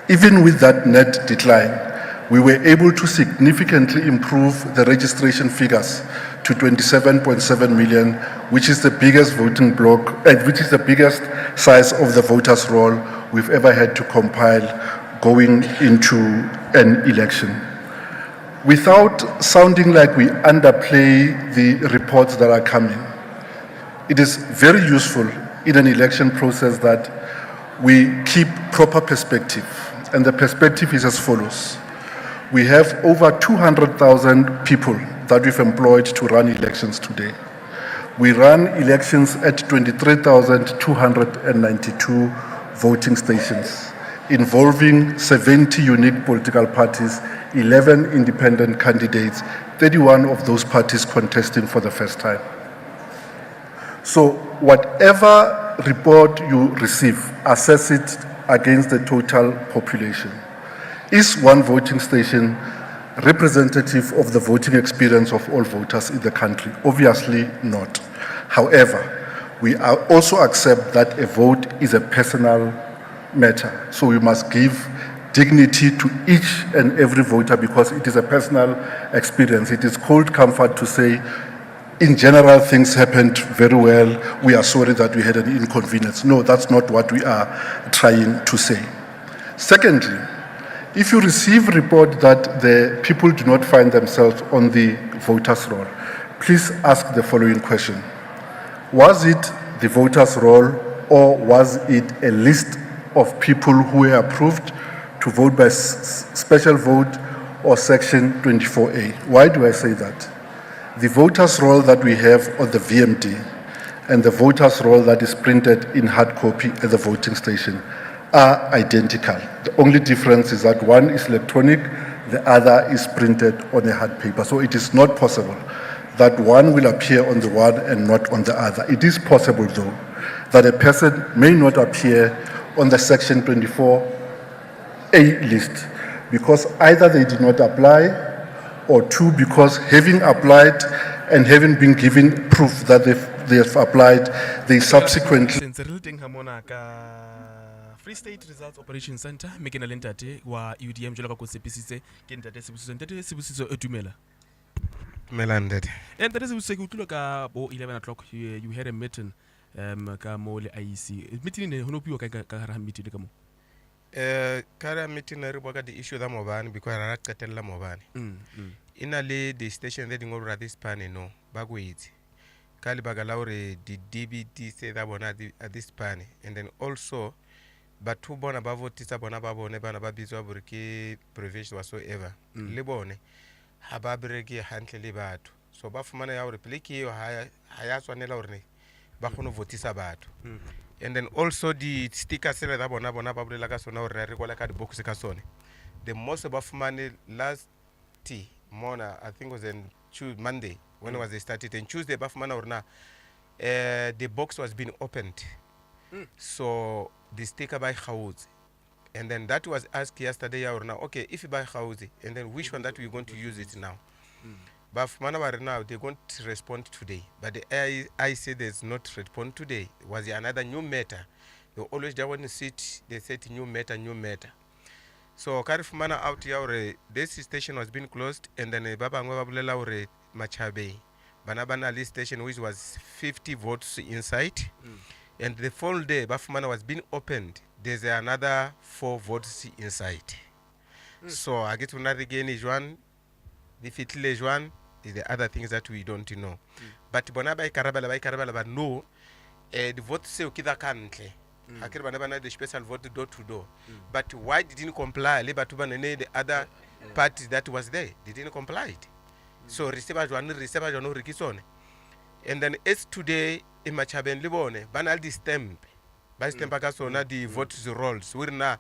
Even with that net decline, we were able to significantly improve the registration figures to to 27.7 million, which is the biggest voting block, which is the biggest size of the voters' roll we've ever had to compile going into an election. Without sounding like we underplay the reports that are coming, it is very useful in an election process that we keep proper perspective. And the perspective is as follows. We have over 200,000 people that we've employed to run elections today. We run elections at 23,292 voting stations, involving 70 unique political parties, 11 independent candidates, 31 of those parties contesting for the first time. So whatever report you receive, assess it against the total population. Is one voting station representative of the voting experience of all voters in the country? Obviously not. However, we also accept that a vote is a personal matter. So we must give dignity to each and every voter because it is a personal experience. It is cold comfort to say, in general, things happened very well. We are sorry that we had an inconvenience. No, that's not what we are trying to say. Secondly, if you receive a report that the people do not find themselves on the voters' roll, please ask the following question. Was it the voters' roll or was it a list of people who were approved to vote by special vote or section 24A? Why do I say that? The voters' roll that we have on the VMD and the voters' roll that is printed in hard copy at the voting station are identical. The only difference is that one is electronic, the other is printed on a hard paper. So it is not possible that one will appear on the one and not on the other. It is possible, though, that a person may not appear on the section 24A list because either they did not apply or two, because having applied and having been given proof that they have applied, they subsequently... Free State Results Operation Center, making a lentate wa UDM jolo ka go sepisitse ke ntate Sibusiso Etumela. Melanded. And that is we say go tlo ka bo 11 o'clock you had a meeting ka mo le IEC. Meeting ne hono piwa ka hara meeting ka mo. Kara meeting re boka the issue da mobani because ra qetella mobani. Ina le the station that ngolo ra this pane no ba go itse. Ka le baga la hore di DBT se da bona at this pane, and then also batho bona ba votisa bona ba bone bana ba bitswa bore ke privilege whatsoever le bone ha ba bereke hantle le batho, so ba fumana ya hore pele ke yo ha ya tshwanela hore ba kgone votisa batho. And then also the stickers le da bona ba bolela ka sona hore re gola ka di box ka sone. The most ba fumane last morning, I think was on Monday when was they started, and Tuesday ba fumana hore na the box was being opened. So the sticker by Khawuzi, and then that was asked yesterday or now, okay, if you buy Khawuzi, and then which one that we're going to use it now? But now they're going to respond today, but the I say there's not respond today. Was another new matter? They always just want to sit, they said new matter. So Karifumana out here, this station was being closed, and then Baba Ngwabulela or Machabe Banabana list station, which was 50 votes inside. And the full day, Bafumana was being opened. There's another 4 votes inside. So I get to another again is one, the fitile is one, is the other things that we don't know. But Bonaba Karabala, but no, the vote say Ukida Kantle. Akirabana the special vote door to door. But why didn't comply? Lebatuban and the other parties that was there, they didn't comply. So receiver no Rikison. And then it's today in Machaben Libone, banal the stamp. By stamp Akasona, the votes rolls. Where now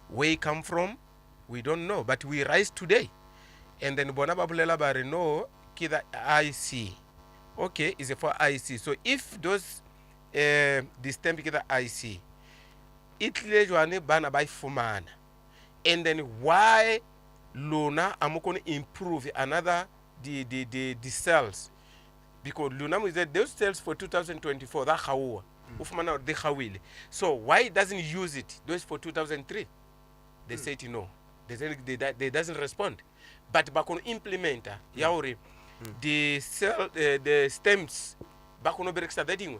we come from, we don't know, but we rise today. And then Bonababulela Barino, Kida IC. Okay, is it for IC? So if those the stamp Kida IC, it lejuane bana by Fumana. And then why Luna am going to improve another the cells? Because Lunam is that those cells for 2024, that how Ufumana they hawili. So why doesn't use it? Those for 2003, they say no. They doesn't respond. But back on implementer, yauri the stems ba kgone go berekisa tse dingwe.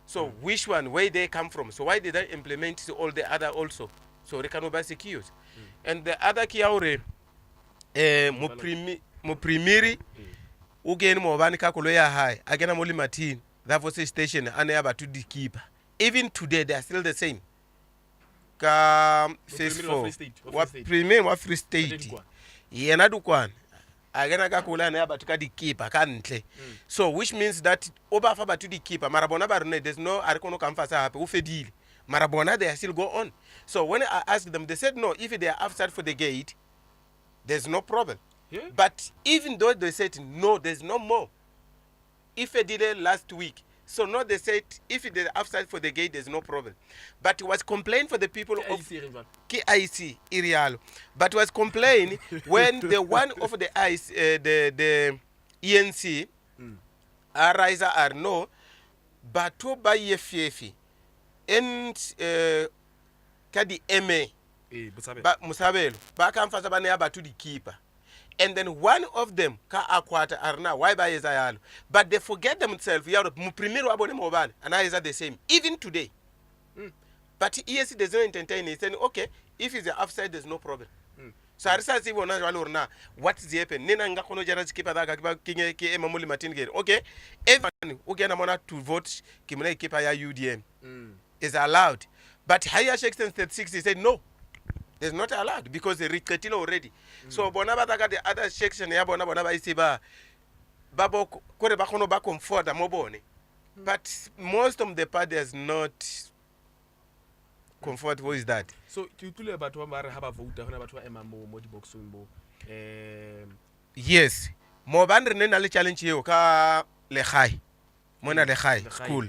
So which one, where they come from? So why did I implement all the other also? So re ka no ba secure. And the other ke ya hore mo primary o kene mo bane ka koloi ya hae a kena mo Limathini that was a station a ne ya batho di keeper. Even today they are still the same. Ka phase 4 wa primary wa Free State yena dukwana a kena ka koloi ane ya batho ka di keeper ka ntle. So which means that o ba fa batho di keeper mara bona ba rene there's no a re kono ka mfasa hape o fedile mara bona they still go on. So when I asked them they said no, if they are outside for the gate there's no problem. Yeah. But even though they said no, there's no more. If they did it last week, so no, they said if they're outside for the gate, there's no problem. But it was complained for the people of KIC Irialo. But it was complained when the one of the the ENC, Arisa are no, but to buy FFI and Kadi MA, Musabelo, Bakam Fazabane about to the keeper. And then one of them ka akwata arna why by Isaiah, but they forget themselves. Ya primero abone mobile and I is the same even today. But ESC does not entertain it. Saying okay, if it's outside, there's no problem. So I research if na what is happening. Nena nga kono jara keeper da kiba kinge ke Emamuli Martin get okay. Everyone who get amona to vote kimene keeper ya UDM is allowed, but higher section 36 they said no. There's not allowed because they recruited already. So bonaba daga the other section ya bonaba isiba babo kore ba kono ba comfort amobone. But most of the part is not comfort. Who is that? So to tule batho ba mare ha ba vote hona batho ba ema mo di boxing mo yes. Mo ba re nna le challenge eo ka Lekhai. Mona Lekhai school.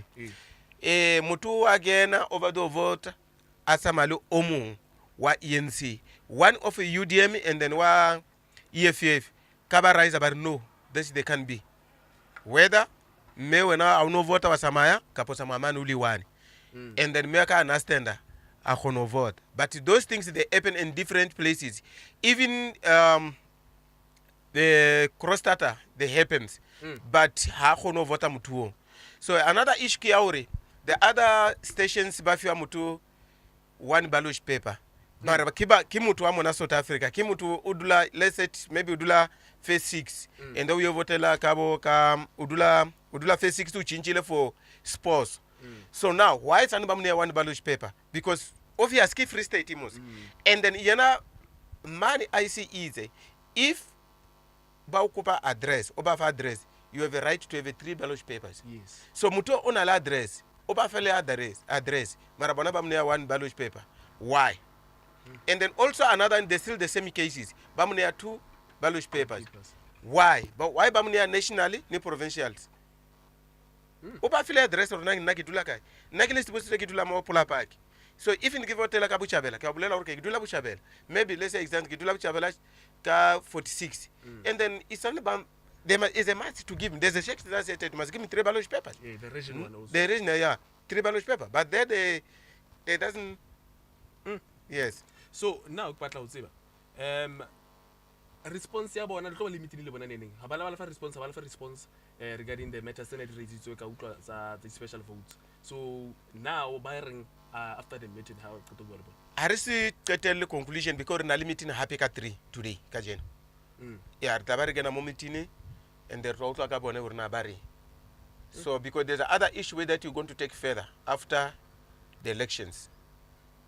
Mutu again over the vote asamalo omung wa ENC, one of UDM and then wa EFF. Kaba rise about no, this they can be. Whether me wena I no vote wa samaya kapo samama uli one, and then me ka understand a kono vote. But those things they happen in different places. Even the cross data they happens, but ha kono vote mutuo. So another issue kiauri, the other stations bafia mutu one ballot paper. Mara kiba kimutu amo na South Africa kimutu udula let's say maybe udula phase 6 and then we votela kabo ka udula phase 6 to chinchile for sports. So now why is anybody near one ballot paper? Because obviously Free State imos and then yana money I see easy if baukupa address oba address you have a right to have 3 ballot papers. Yes. So mutu ona la address oba fele address mara bona ba near one ballot paper. Why? And then also another, they still the same cases. Bamunia 2 ballot papers. Why? But why Bamunia nationally, ni provincials? Opa file address or naki dula kai. Naki list supposed to take dula mo pula pack. So if in give out tela kabuchabela, kabulela or dula buchabela. Maybe let's say example dula buchabela ka 46. And then it's only there is a must to give. There's a check that said it must give me 3 ballot papers. Yeah, the region one also. The region, yeah, 3 ballot papers. But there they doesn't. Yes. So now patla utsiba response ya bona tlo limited le bona neneng ha bala fa response regarding the matter senate raised ka utlwa za the special votes. So now by after the meeting how it go about I see the conclusion because na meeting happy ka 3 today ka jena yeah tabari gena mo meeting and the road ka bona urna bari. So because there's other issue that you're going to take further after the elections,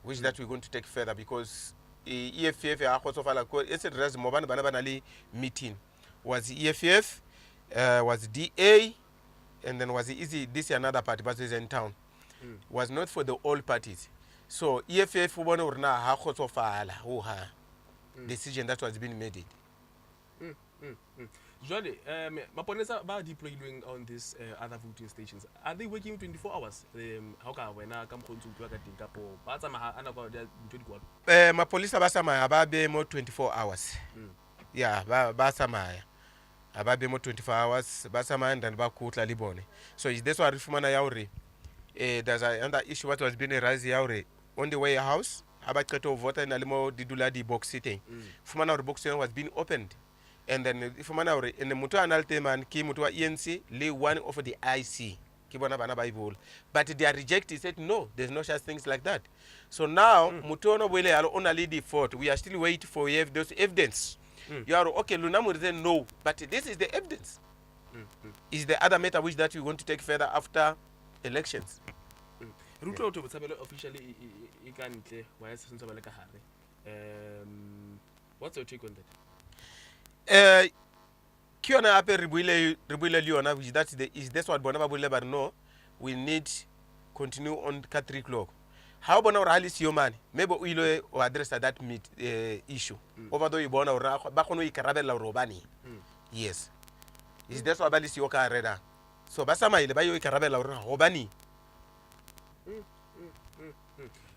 which that we're going to take further because EFF it's address mobile banali meeting was EFF was DA and then was easy this another party but is in town was not for the all parties. So EFF one or na ha decision that was being made. Jolly, Maponesa ba deploying on these other voting stations. Are they working 24 hours? How can when I come to Kapo? But some my police basama ababe more 24 hours. Yeah, basama ababe more 24 hours. Basama and then bakutla libone. So is this what Rifumana yauri? There's another issue what was being raised yauri on the way house. About kato voter and alimo didula di box sitting. Fumana box was being opened. and then if fumana hore and motho a na le teman ke motho wa ANC le one of the IC ke bona bana ba ibol, but they are rejected. Said no, there's no such things like that. So now motho ono boile alo ona le default, we are still waiting for you have those evidence. You are okay, Lunamur said no, but this is the evidence. Is the other matter which that we want to take further after elections. Ruto to botshabelo officially e ka ntle wa ya sentse ba le ka hare. What's your take on that? Ke yona ape re buile le yona, which that is that's what bona ba buile ba no, we need continue on ka 3 o'clock. How bona ora hali siyo mane, maybe o ile o address that issue. Over though you bona ora ba khono ikarabela robani. Yes. Is that's what ba le siyo ka reda. So ba samaile ba yo ikarabela ora robani.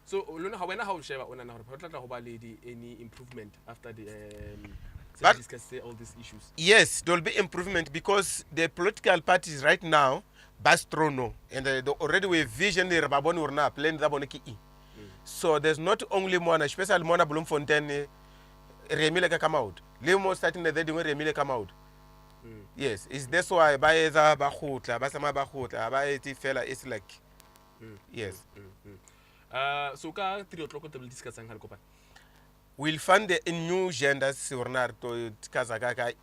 So lona ha wena ha o sheba ona na hore ho tla go ba le any improvement after the discuss all these issues? Yes, there will be improvement because the political parties right now bastrono and they already we vision the rababoni or na plan the boniki. So there's not only one, especially Mona Bloemfontein Remile come out. Lemo starting the day when Remile come out. Yes, it's that's why by the Bahutla, Basama Bahutla, by the fella it's like yes. So ka 3 o'clock we will discuss ang halkopan. We'll fund the new genders ornar to Kazakaka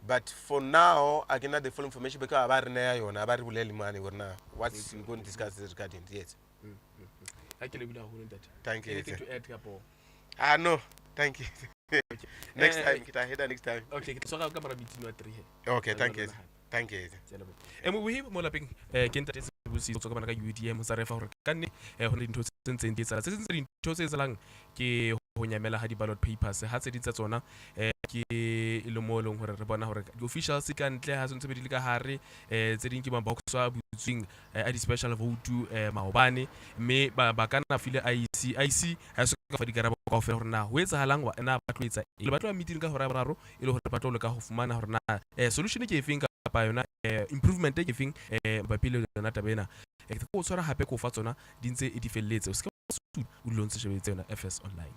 but for now I cannot the full information because about na about money or na what's going to discuss regarding yes. Thank you. Anything to add, Kapo? No, thank you. Next time, kita head next time. Okay, so I'll come around meeting at 3. Okay, thank you. Thank you. And we mo lapeng kenta tse busi go tsokana ka UDM sa refa hore ka nne ho le ntho tse ntseng di tsala tse ntho tse tsalang ke ho nyamela ha di ballot papers ha tse di tsa tsona ke ile mo leng hore re bona hore di officials ka ntle ha sontse be di le ka hare tse ding ke ba boxwa butswing a di special vote maobane mme ba kana file IC ha se ka fa di karabo ka ofela hore na ho etsahalang wa na ba tloetsa ile ba tlo meeting ka hore ya boraro ile hore ba tlo le ka ho fumana hore na solution ke efeng pa yona improvement ke efeng ba pile yona tabena go tsora hape go fa tsona di ntse e di felletse o se ka o lontse shebetse yona FS online.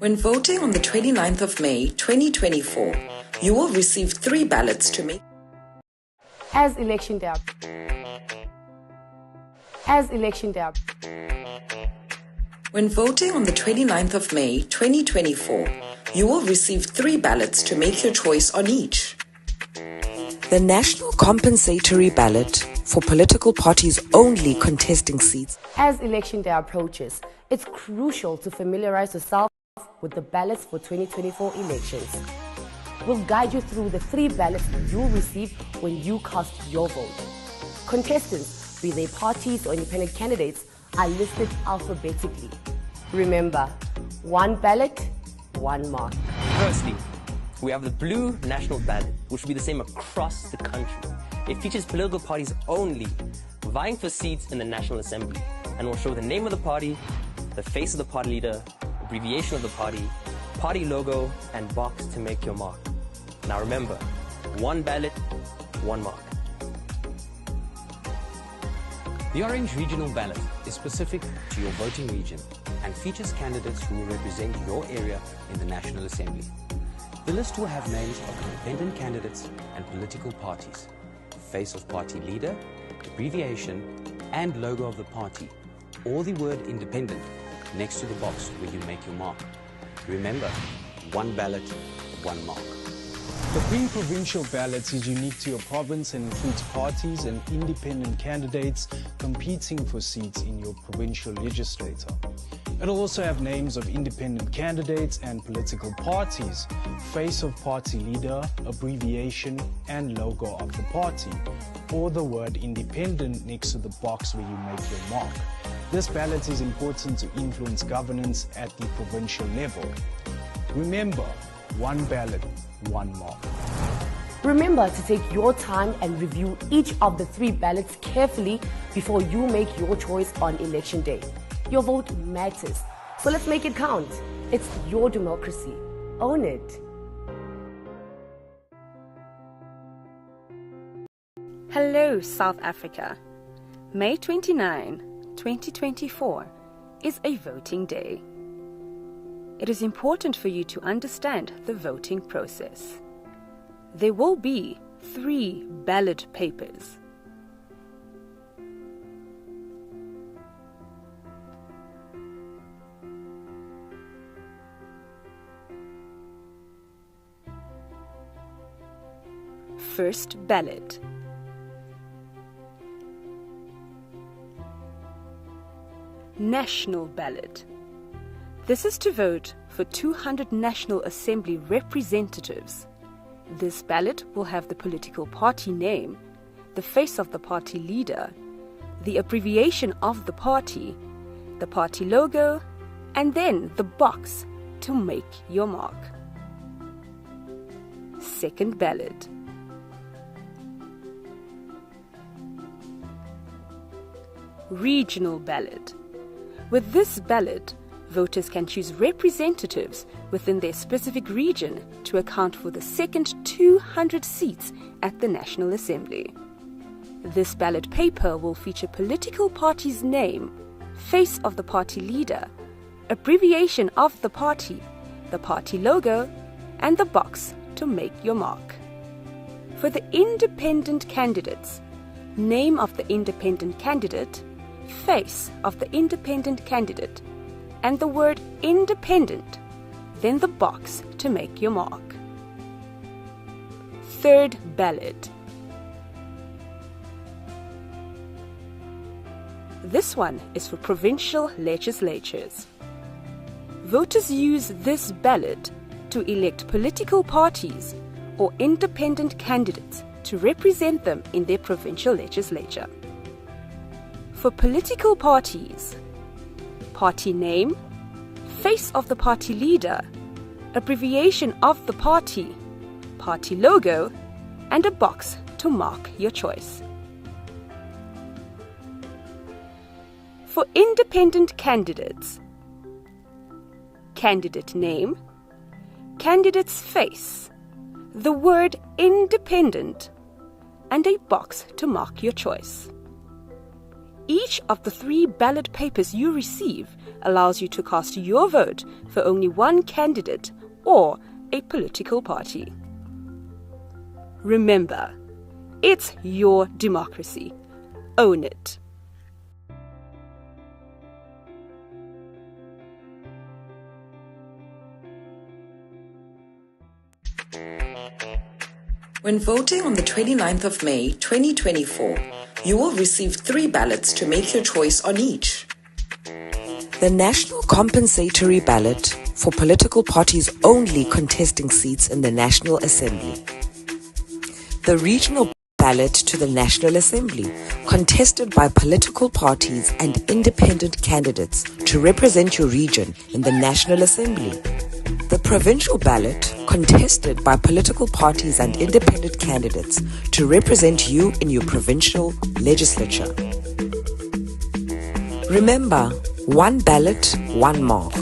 When voting on the 29th of May 2024, you will receive 3 ballots to make. As election day When voting on the 29th of May 2024, you will receive 3 ballots to make your choice on each. The National Compensatory Ballot for political parties only contesting seats. As election day approaches, it's crucial to familiarize yourself with the ballots for 2024 elections. We'll guide you through the 3 ballots you'll receive when you cast your vote. Contestants, be they parties or independent candidates, are listed alphabetically. Remember, 1 ballot, 1 mark. Firstly, we have the blue national ballot, which will be the same across the country. It features political parties only vying for seats in the National Assembly and will show the name of the party, the face of the party leader, abbreviation of the party logo, and box to make your mark. Now remember, 1 ballot, 1 mark. The Orange Regional Ballot is specific to your voting region and features candidates who will represent your area in the National Assembly. The list will have names of independent candidates and political parties, face of party leader, abbreviation, and logo of the party, or the word independent next to the box where you make your mark. Remember, 1 ballot, 1 mark. The pre-provincial ballot is unique to your province and includes parties and independent candidates competing for seats in your provincial legislature. It'll also have names of independent candidates and political parties, face of party leader, abbreviation, and logo of the party, or the word independent next to the box where you make your mark. This ballot is important to influence governance at the provincial level. Remember, 1 ballot, 1 mark. Remember to take your time and review each of the 3 ballots carefully before you make your choice on election day. Your vote matters, so let's make it count. It's your democracy. Own it. Hello, South Africa. May 29, 2024 is a voting day. It is important for you to understand the voting process. There will be 3 ballot papers. First ballot. National ballot. This is to vote for 200 National Assembly representatives. This ballot will have the political party name, the face of the party leader, the abbreviation of the party logo, and then the box to make your mark. Second ballot. Regional ballot. With this ballot, voters can choose representatives within their specific region to account for the second 200 seats at the National Assembly. This ballot paper will feature political party's name, face of the party leader, abbreviation of the party logo, and the box to make your mark. For the independent candidates, name of the independent candidate, face of the independent candidate, and the word independent, then the box to make your mark. Third ballot. This one is for provincial legislatures. Voters use this ballot to elect political parties or independent candidates to represent them in their provincial legislature. For political parties, party name, face of the party leader, abbreviation of the party logo, and a box to mark your choice. For independent candidates, candidate name, candidate's face, the word independent, and a box to mark your choice. Each of the 3 ballot papers you receive allows you to cast your vote for only one candidate or a political party. Remember, it's your democracy. Own it. When voting on the 29th of May 2024, you will receive 3 ballots to make your choice on each. The National Compensatory Ballot for political parties only contesting seats in the National Assembly. The Regional Ballot to the National Assembly, contested by political parties and independent candidates to represent your region in the National Assembly. The Provincial Ballot, contested by political parties and independent candidates to represent you in your provincial legislature. Remember, one ballot, one mark.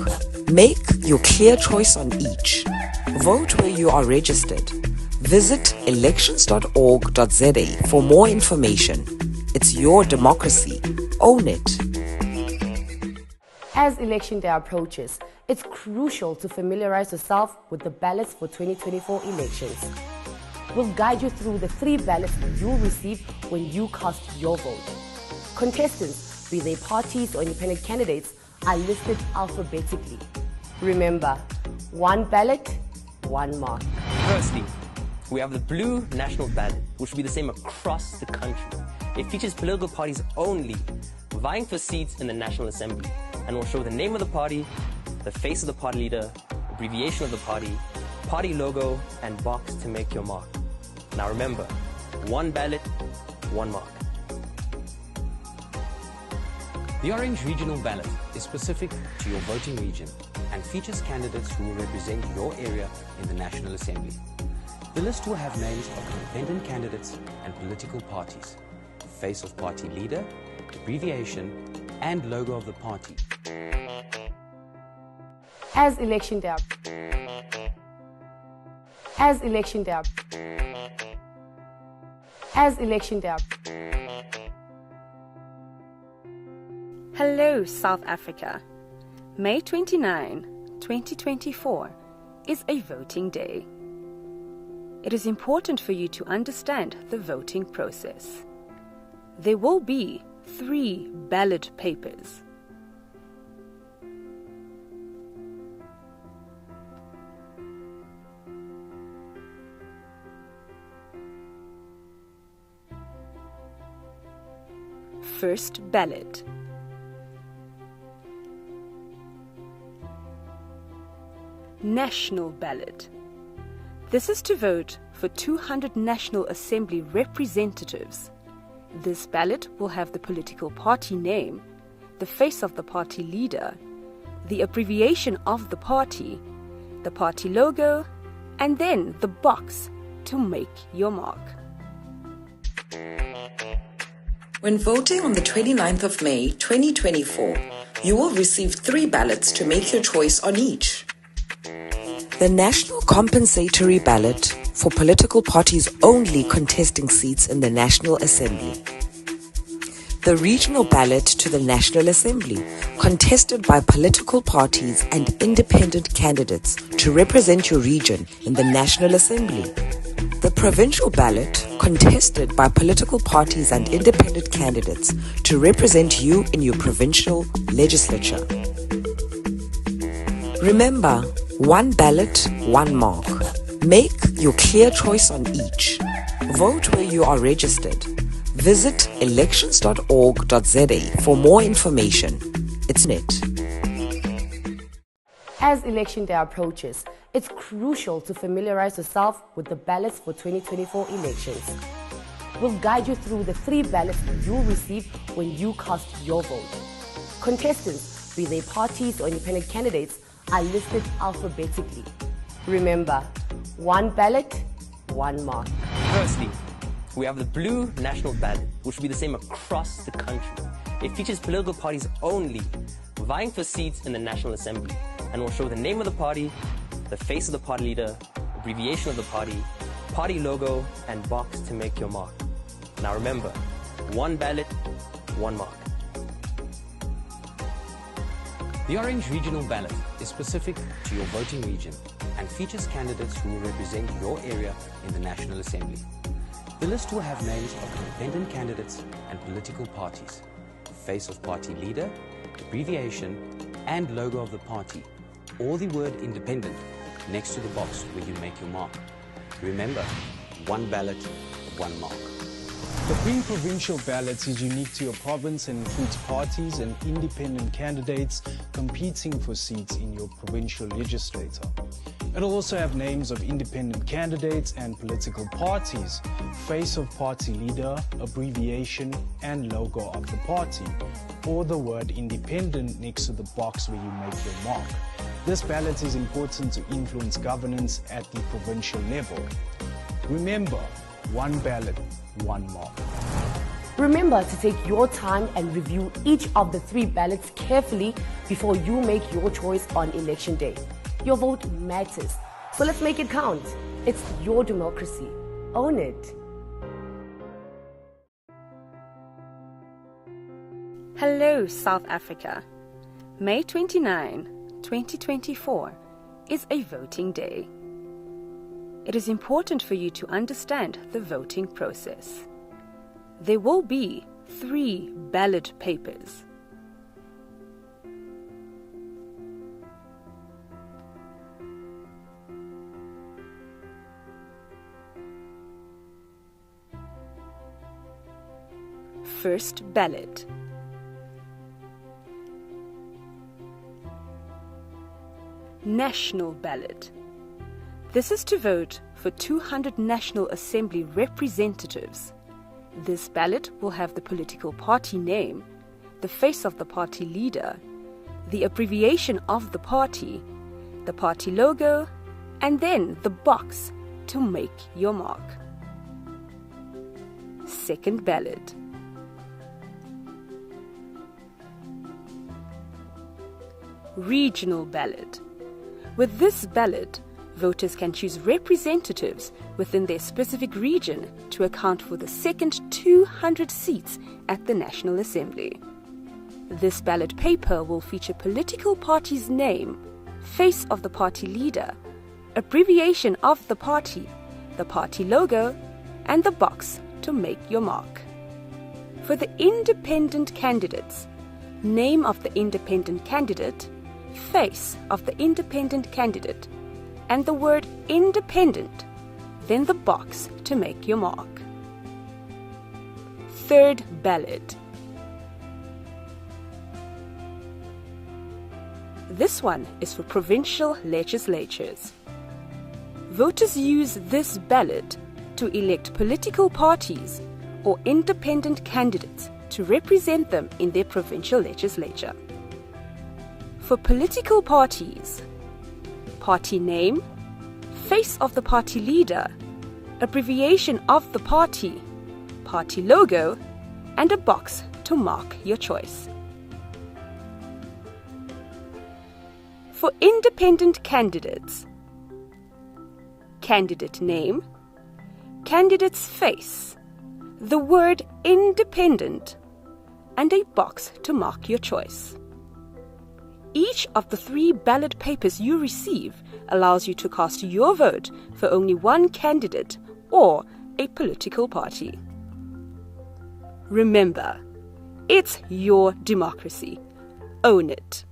Make your clear choice on each. Vote where you are registered. Visit elections.org.za for more information. It's your democracy. Own it. As Election Day approaches, it's crucial to familiarize yourself with the ballots for 2024 elections. We'll guide you through the 3 ballots you'll receive when you cast your vote. Contestants, be they parties or independent candidates, are listed alphabetically. Remember, one ballot, one mark. Firstly, we have the blue national ballot, which will be the same across the country. It features political parties only vying for seats in the National Assembly and will show the name of the party, the face of the party leader, abbreviation of the party logo, and box to make your mark. Now remember, one ballot, one mark. The Orange Regional Ballot is specific to your voting region and features candidates who will represent your area in the National Assembly. The list will have names of independent candidates and political parties, face of party leader, abbreviation, and logo of the party. As Election Day Hello, South Africa. May 29, 2024 is a voting day. It is important for you to understand the voting process. There will be 3 ballot papers. First ballot. National ballot. This is to vote for 200 National Assembly representatives. This ballot will have the political party name, the face of the party leader, the abbreviation of the party logo, and then the box to make your mark. When voting on the 29th of May 2024, you will receive 3 ballots to make your choice on each. The National Compensatory Ballot for political parties only contesting seats in the National Assembly. The Regional Ballot to the National Assembly, contested by political parties and independent candidates to represent your region in the National Assembly. The Provincial Ballot, contested by political parties and independent candidates to represent you in your provincial legislature. Remember, one ballot, one mark. Make your clear choice on each. Vote where you are registered. Visit elections.org.za for more information. It's net. As Election Day approaches, it's crucial to familiarize yourself with the ballots for 2024 elections. We'll guide you through the 3 ballots you'll receive when you cast your vote. Contestants, be they parties or independent candidates, are listed alphabetically. Remember, one ballot, one mark. Firstly, we have the blue national ballot, which will be the same across the country. It features political parties only vying for seats in the National Assembly and will show the name of the party, the face of the party leader, abbreviation of the party logo, and box to make your mark. Now remember, one ballot, one mark. The Orange Regional Ballot is specific to your voting region and features candidates who will represent your area in the National Assembly. The list will have names of independent candidates and political parties, the face of party leader, abbreviation, and logo of the party, or the word independent next to the box where you make your mark. Remember, one ballot, one mark. The pre-provincial ballot is unique to your province and includes parties and independent candidates competing for seats in your provincial legislature. It'll also have names of independent candidates and political parties, face of party leader, abbreviation, and logo of the party, or the word independent next to the box where you make your mark. This ballot is important to influence governance at the provincial level. Remember, one ballot, one mark. Remember to take your time and review each of the 3 ballots carefully before you make your choice on election day. Your vote matters, so let's make it count. It's your democracy. Own it. Hello, South Africa. May 29, 2024 is a voting day. It is important for you to understand the voting process. There will be 3 ballot papers. First ballot. National ballot. This is to vote for 200 National Assembly representatives. This ballot will have the political party name, the face of the party leader, the abbreviation of the party logo, and then the box to make your mark. Second ballot. Regional ballot. With this ballot, voters can choose representatives within their specific region to account for the second 200 seats at the National Assembly. This ballot paper will feature political party's name, face of the party leader, abbreviation of the party logo, and the box to make your mark. For the independent candidates, name of the independent candidate, face of the independent candidate, and the word independent, then the box to make your mark. Third ballot. This one is for provincial legislatures. Voters use this ballot to elect political parties or independent candidates to represent them in their provincial legislature. For political parties, party name, face of the party leader, abbreviation of the party logo, and a box to mark your choice. For independent candidates, candidate name, candidate's face, the word independent, and a box to mark your choice. Each of the 3 ballot papers you receive allows you to cast your vote for only one candidate or a political party. Remember, it's your democracy. Own it.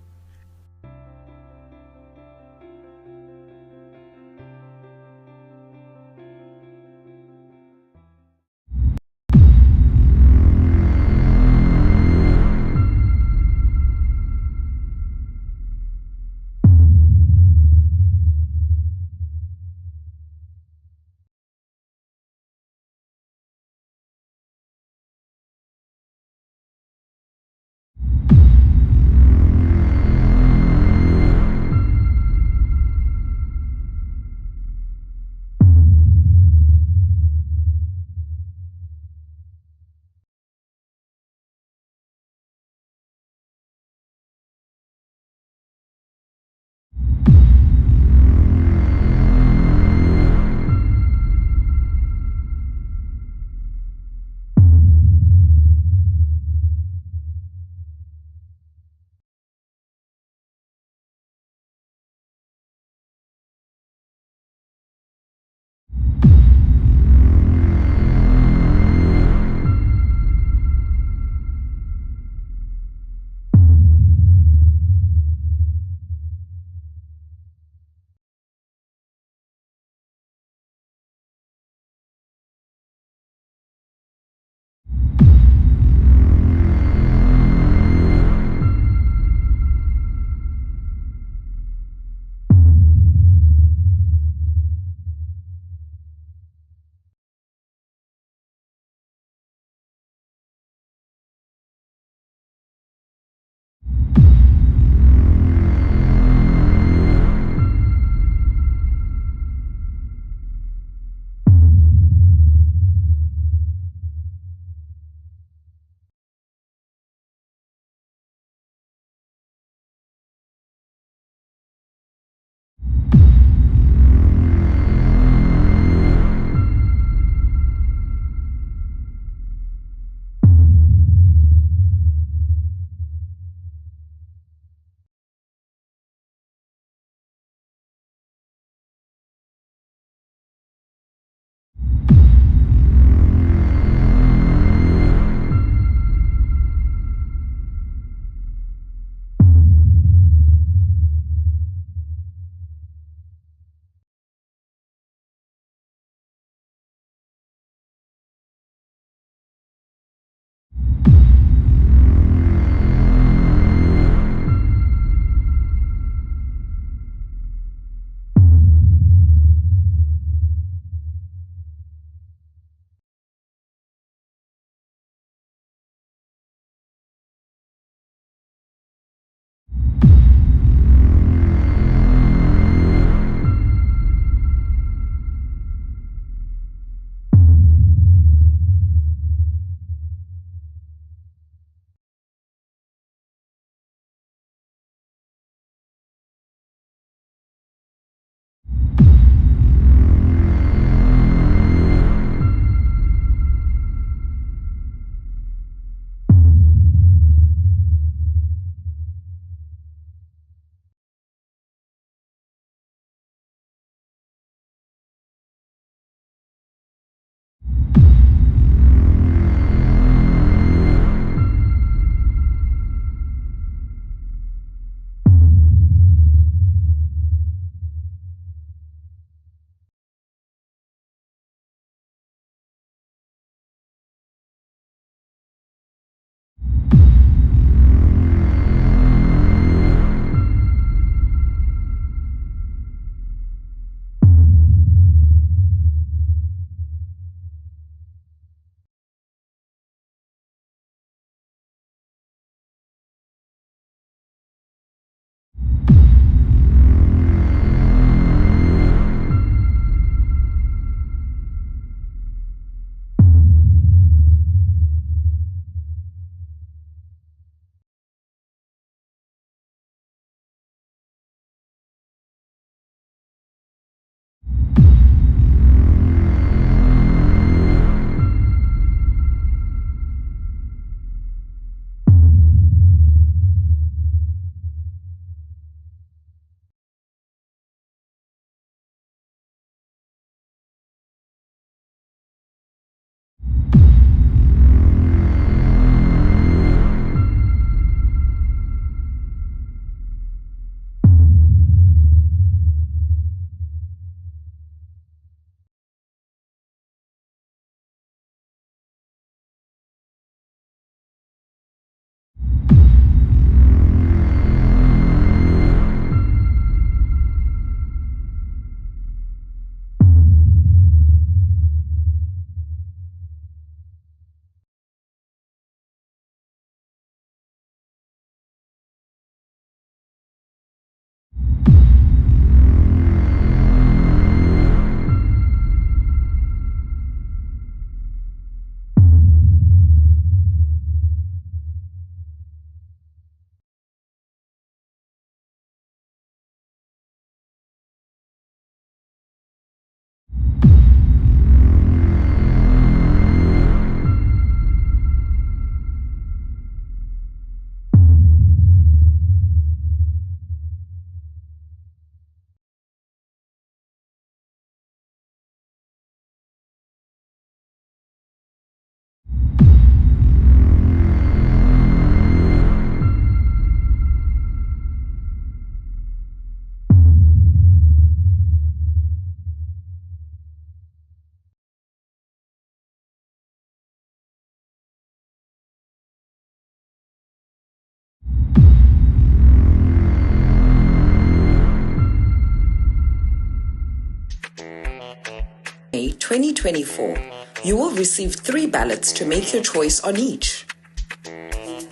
2024, you will receive 3 ballots to make your choice on each.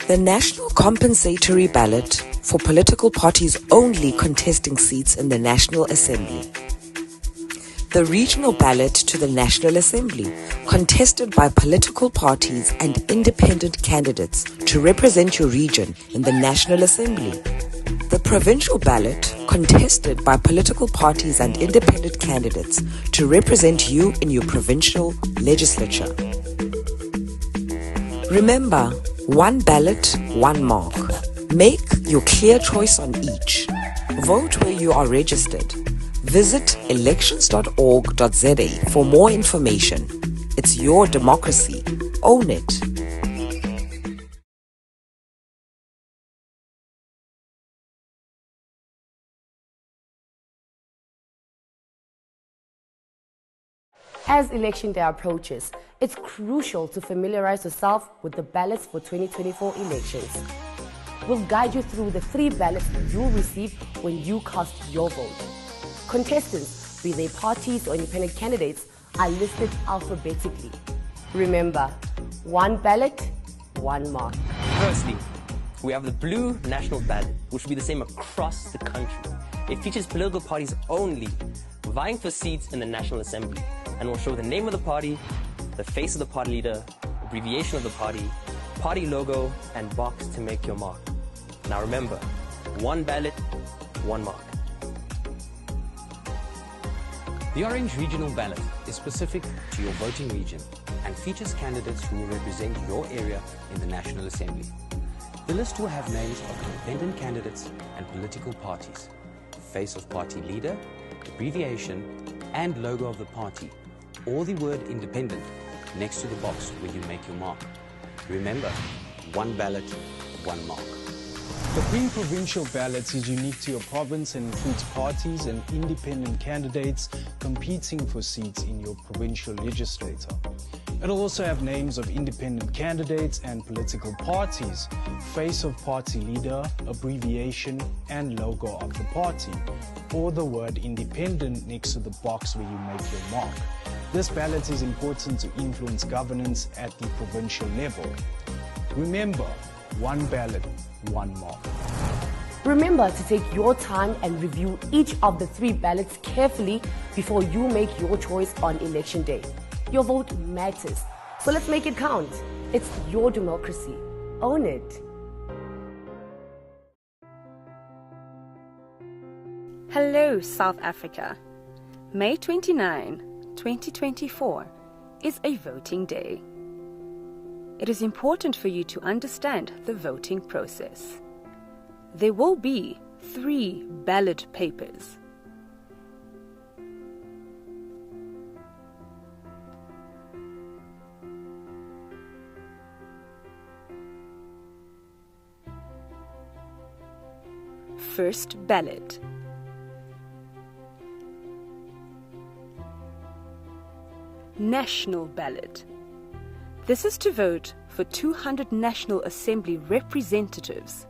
The National Compensatory Ballot for political parties only contesting seats in the National Assembly. The Regional Ballot to the National Assembly, contested by political parties and independent candidates to represent your region in the National Assembly. The Provincial Ballot, contested by political parties and independent candidates to represent you in your provincial legislature. Remember, 1 ballot, 1 mark. Make your clear choice on each. Vote where you are registered. Visit elections.org.za for more information. It's your democracy. Own it. As election day approaches, it's crucial to familiarize yourself with the ballots for 2024 elections. We'll guide you through the 3 ballots you'll receive when you cast your vote. Contestants, be they parties or independent candidates, are listed alphabetically. Remember, 1 ballot, 1 mark. Firstly, we have the blue national ballot, which will be the same across the country. It features political parties only vying for seats in the National Assembly and will show the name of the party, the face of the party leader, abbreviation of the party logo, and box to make your mark. Now remember, 1 ballot, 1 mark. The Orange Regional Ballot is specific to your voting region and features candidates who will represent your area in the National Assembly. The list will have names of independent candidates and political parties, face of party leader, abbreviation, and logo of the party, or the word independent next to the box where you make your mark. Remember, 1 ballot, 1 mark. The pre-provincial ballot is unique to your province and includes parties and independent candidates competing for seats in your provincial legislature. It'll also have names of independent candidates and political parties, face of party leader, abbreviation, and logo of the party, or the word independent next to the box where you make your mark. This ballot is important to influence governance at the provincial level. Remember, 1 ballot, 1 mark. Remember to take your time and review each of the 3 ballots carefully before you make your choice on election day. Your vote matters, so let's make it count. It's your democracy. Own it. Hello, South Africa. May 29, 2024 is a voting day. It is important for you to understand the voting process. There will be 3 ballot papers. First ballot. National ballot. This is to vote for 200 National Assembly representatives.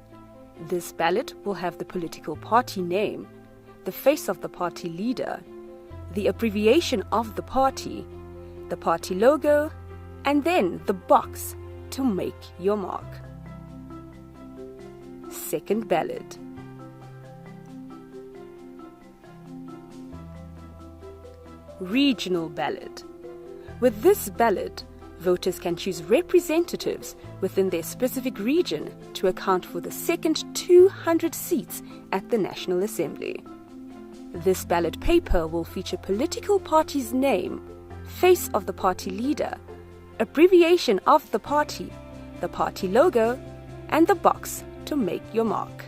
This ballot will have the political party name, the face of the party leader, the abbreviation of the party logo, and then the box to make your mark. Second ballot. Regional ballot. With this ballot, voters can choose representatives within their specific region to account for the second 200 seats at the National Assembly. This ballot paper will feature political party's name, face of the party leader, abbreviation of the party logo, and the box to make your mark.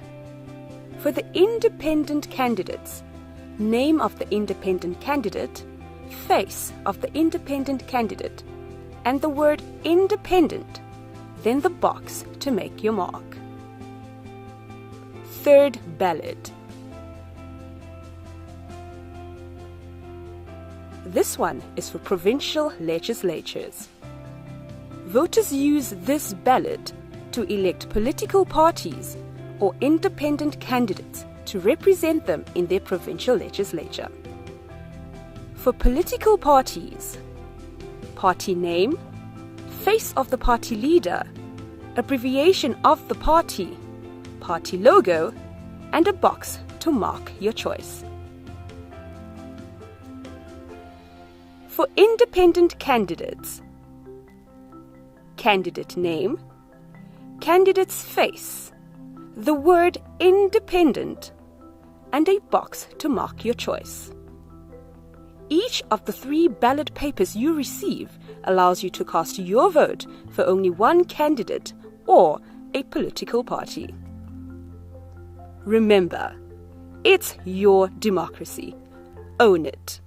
For the independent candidates, name of the independent candidate, face of the independent candidate, and the word independent, then the box to make your mark. Third ballot. This one is for provincial legislatures. Voters use this ballot to elect political parties or independent candidates to represent them in their provincial legislature. For political parties, party name, face of the party leader, abbreviation of the party logo, and a box to mark your choice. For independent candidates, candidate name, candidate's face, the word independent, and a box to mark your choice. Each of the 3 ballot papers you receive allows you to cast your vote for only one candidate or a political party. Remember, it's your democracy. Own it.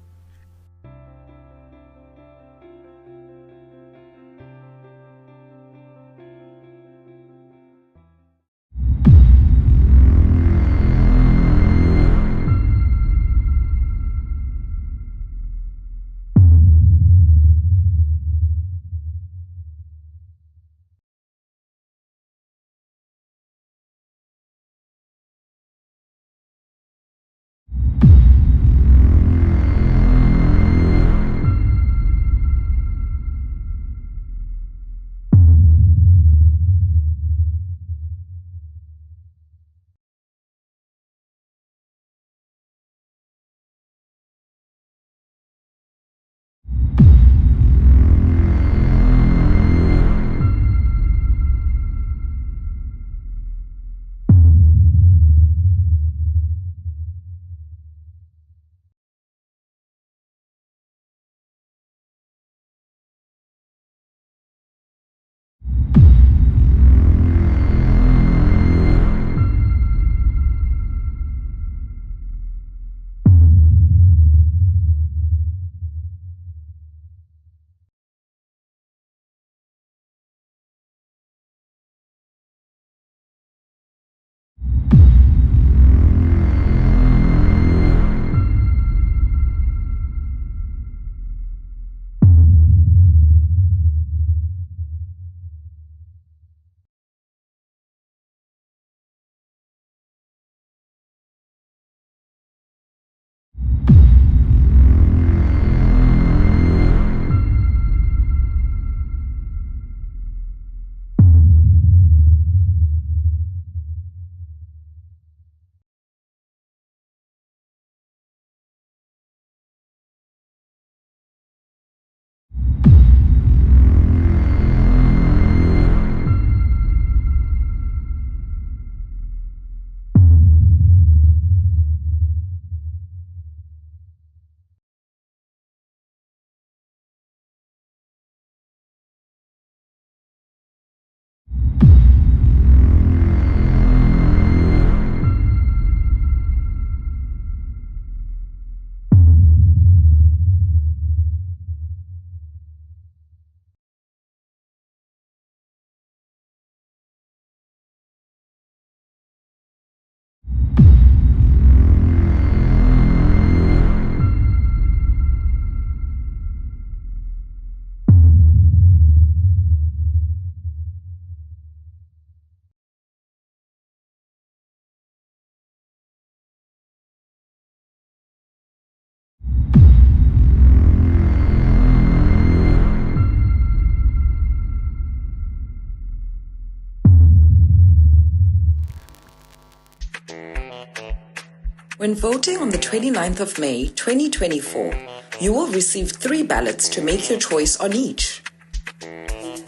When voting on the 29th of May 2024, you will receive 3 ballots to make your choice on each.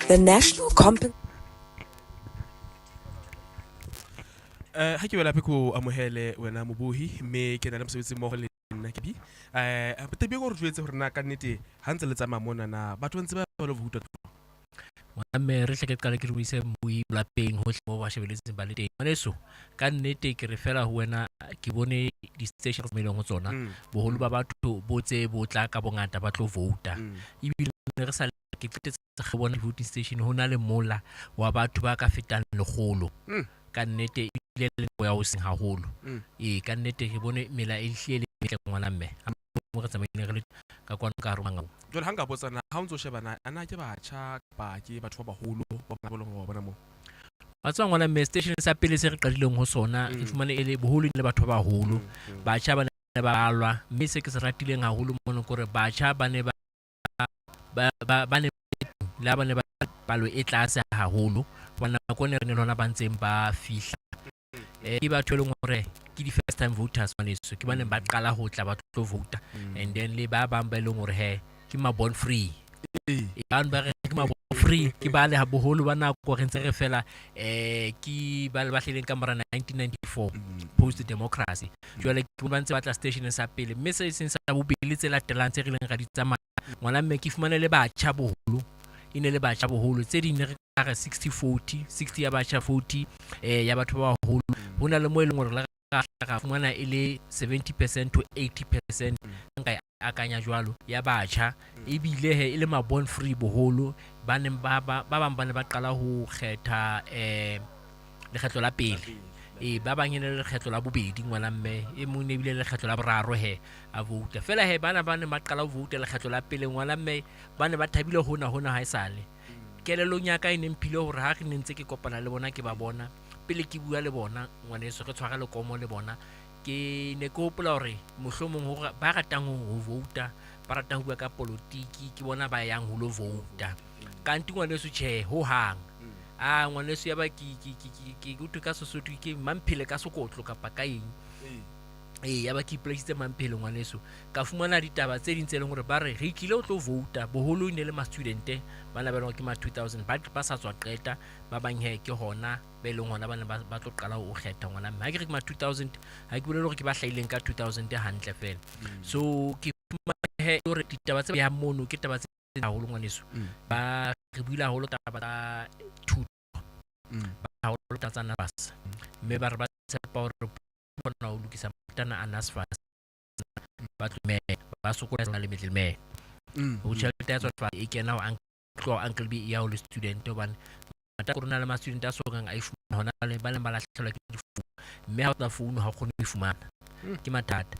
The National ha ke wela pe ko amohele wena mobuhi me ke na le mosebetsi mmogo le nna ke bi tebi go re jwetse gore na ka nnete ha ntse le tsamaya mona na batho ntse ba lo vuta mme re tle ke qala ke re buise mbui lapeng ho hle mo ba shebeletseng ba le teng maneso ka nnete ke re fela ho wena ke bone di stations me leng ho tsona boholo ba batho botse botla ka bongata ba tlo vota ibile re sa ke fetetse go bona voting station ho na le mola wa batho ba ka fetang legolo ka nnete ile le ya ho seng haholo ka nnete ke bone mela e hlele metle ngwana mme mo re tsamaile re le ka kwana ka roma jole hanga botsana ha o ntso shebana ana ke batjha ba ke batho ba baholo ba bona go bona mo batsa ngwana mme station sa pele se re qadileng ho sona ke fumane ele boholo le batho ba baholo batjha ba ne ba alwa mme se ke se ratileng haholo mona gore batjha ba ne ba ba ne la ba ne ba palo e tlase haholo bona ko ne re ne lona ba ntseng ba fihla ke batho le ngore ke di first time voters maneso ke bane ba qala ho tla ba tlo vota and then le ba bang ba le ngore he ke ma born free ban ba re ke ma born free ke ba le ha boholo ba nako re ntse re fela ke ba le ba hleleng ka mora 1994 post democracy jwale ke ba ntse ba tla station sa pele mme se seng sa bobedi tse latelang tse re leng ra di tsamaya ngwana mme ke fumana le batjha boholo ine le batjha boholo tse ding re ka 60-40 60 ya batjha 40 ya batho ba baholo hona le mo e leng hore la ra fumana ile 70% to 80% nka akanya jwalo ya batjha ebile he ile ma born free boholo ba ne ba bang ba ne ba qala ho kgetha lekgetlo la pele ba bang ene lekgetlo la bobedi ngwana mme e mong ne bile lekgetlo la boraro he a vote fela he bana ba ne ba qala ho vote lekgetlo la pele ngwana mme ba ne ba thabile hona ha esale kelelong ya ka ene mphile hore ha re nentse ke kopana le bona ke ba bona pele ke bua le bona ngwaneso re tshwara le komo le bona ke ne ke hopola hore mohlomong hore ba ratang ho vouta ba ratang ho bua ka politiki ke bona ba yang ho lo vouta kanti ngwaneso tjhe ho hang ngwaneso ya ba ke utlwe ka Sesotho ke mamphele ka sekotlo kapa ka eng ya ba ke place mamphele ngwaneso ka fumana ditaba tse ding tse leng hore ba re re tlile o tlo vouta boholo ine le ma student bana ba leng ke ma 2000 ba sa tswa qeta ba bang he ke hona be leng hona bana ba tlo qala ho kgetha ngwana mme ha ke re ke ma 2000 ha ke bolele hore ke ba hlaileng ka 2000 hantle fela so ke he hore ditaba tse ya mono ke taba tse haholo ngwaneso ba re buile haholo taba tsa thuto ba haholo tsa NSFAS mme ba re ba tshepa hore bona ho lokisa matana a NSFAS ba tlume ba sokola le middleman ho tjhelete ya tswa e kena ho uncle B ya ho le student hobane mata korona le ma student a sokang a ifumana hona le ba le malahlelwa ke difounu mme ha o tla founu ha o kgone ho ifumana ke mathata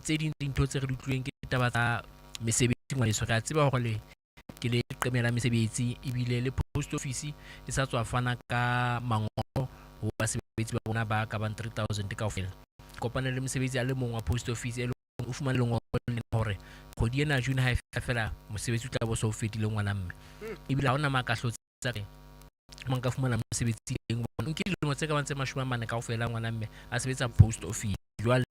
tse ding dintho tse re di tlweng ke taba tsa mesebetsi ngwaneso re a tseba hore le ke le qemela mesebetsi ebile le post office e sa tswa fana ka mangolo ho basebetsi ba bona ba ka ba 3000 kaofela kopana le mesebetsi a le mong wa post office e o fumana lengolo le hore kgodi ena June ha e fela mosebetsi o tla bo so fedile ngwana mme ebile ha ona makahlo tsa ke mang ka fumana mosebetsi eng bona ke dilemo tse ka bantse mashome kaofela ngwana mme a sebetsa post office jwale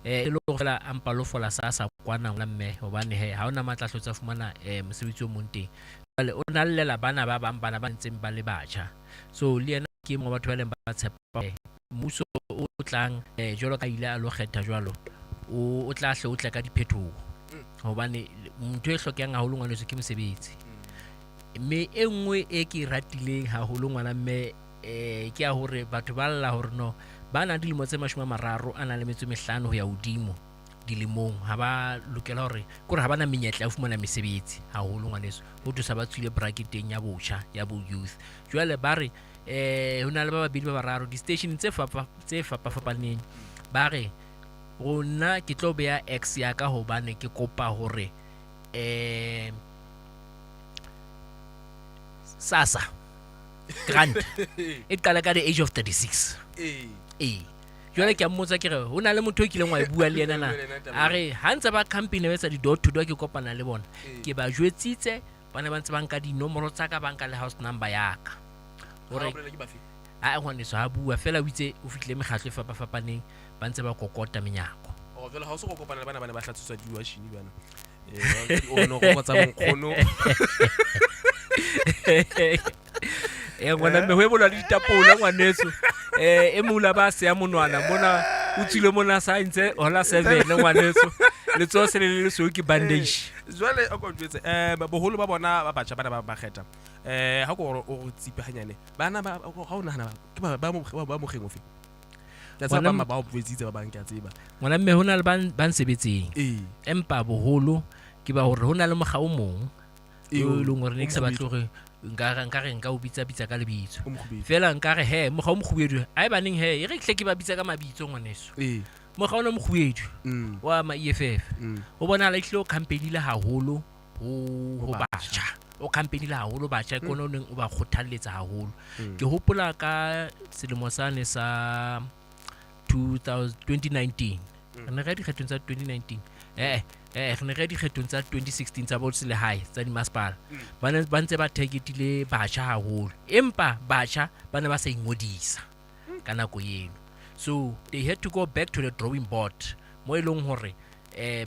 e lo fela ampa lo fola sa kwana ngwana mme hobane he ha ona matlahlo tsa fumana mosebetsi o mong teng jwale o na llela bana ba bang bana ba ntseng ba le batjha so le yena ke mo batho ba leng ba tshepa mmuso o tlang jwalo ka ile a lo kgetha jwalo o tla hle o tla ka diphethoho hobane motho e hlokang haholo ngwaneso ke mosebetsi mme e nngwe e ke ratileng haholo ngwana mme ke a hore batho ba lla hore no ba na dilemo tse 30 ana le metso 5 ho ya hodimo dilemong ha ba lokela hore kore ha bana menyetla ya fumana mesebetsi haholo ngwaneso ho thusa ba tswile bracketeng ya botjha ya bo youth jwale ba re hona le ba babedi ba bararo di station tse fapaneng ba re rona ke tlo beya X ya ka hobane ke kopa hore SASSA grant e qala ka the age of 36 jwale ke mmotsa ke re hona le motho o kileng wa e bua le yena na a re ha ntse ba company ba etsa di door to door ke kopana le bona ke ba jwetsitse bana ba ntse ba nka dinomoro tsa ka banka le house number ya ka hore a ngwaneso ha bua fela o itse o fitlile mekgatlo e fapaneng ba ntse ba kokota menyako jwale ha o se go kopana le bana ba ne ba hlatsuswa di-washini bana o no go tsa monkgono ngwana mme ho ebola le ditapola ngwaneso e mula ba se ya monwana mona o tsile mona sa ntse hola 7 ngwaneso le tso se le so ke bandage jwale a kontwetse boholo ba bona ba batjha bana ba kgetha ha go o tsipe hanyane bana ba ha o nahana ke ba mo kgengo fe tsa ba ba o bwetsitse ba bang ke a tseba ngwana mme hona le ba nsebetseng empa boholo ke ba hore hona le mogao mong e lo ngore ne ke sa batlo gore nka o bitsa ka lebitso fela nka re he mogao moghubedu a e baneng he e re tle ke ba bitsa ka mabitso ngwaneso mogao no moghubedu wa ma EFF o bona la itlho campaign ile haholo ho batjha o campaign ile haholo batjha kono neng o ba kgothalletsa haholo ke hopola ka selemo sane sa 2019 ne ga di kgethong tsa 2019 re ne re dikgethong tsa 2016 tsa botselehae tsa dimasepala ba ntse ba targetile batjha haholo empa batjha ba ne ba sa ingodisa ka nako eno. So they had to go back to the drawing board mo eleng hore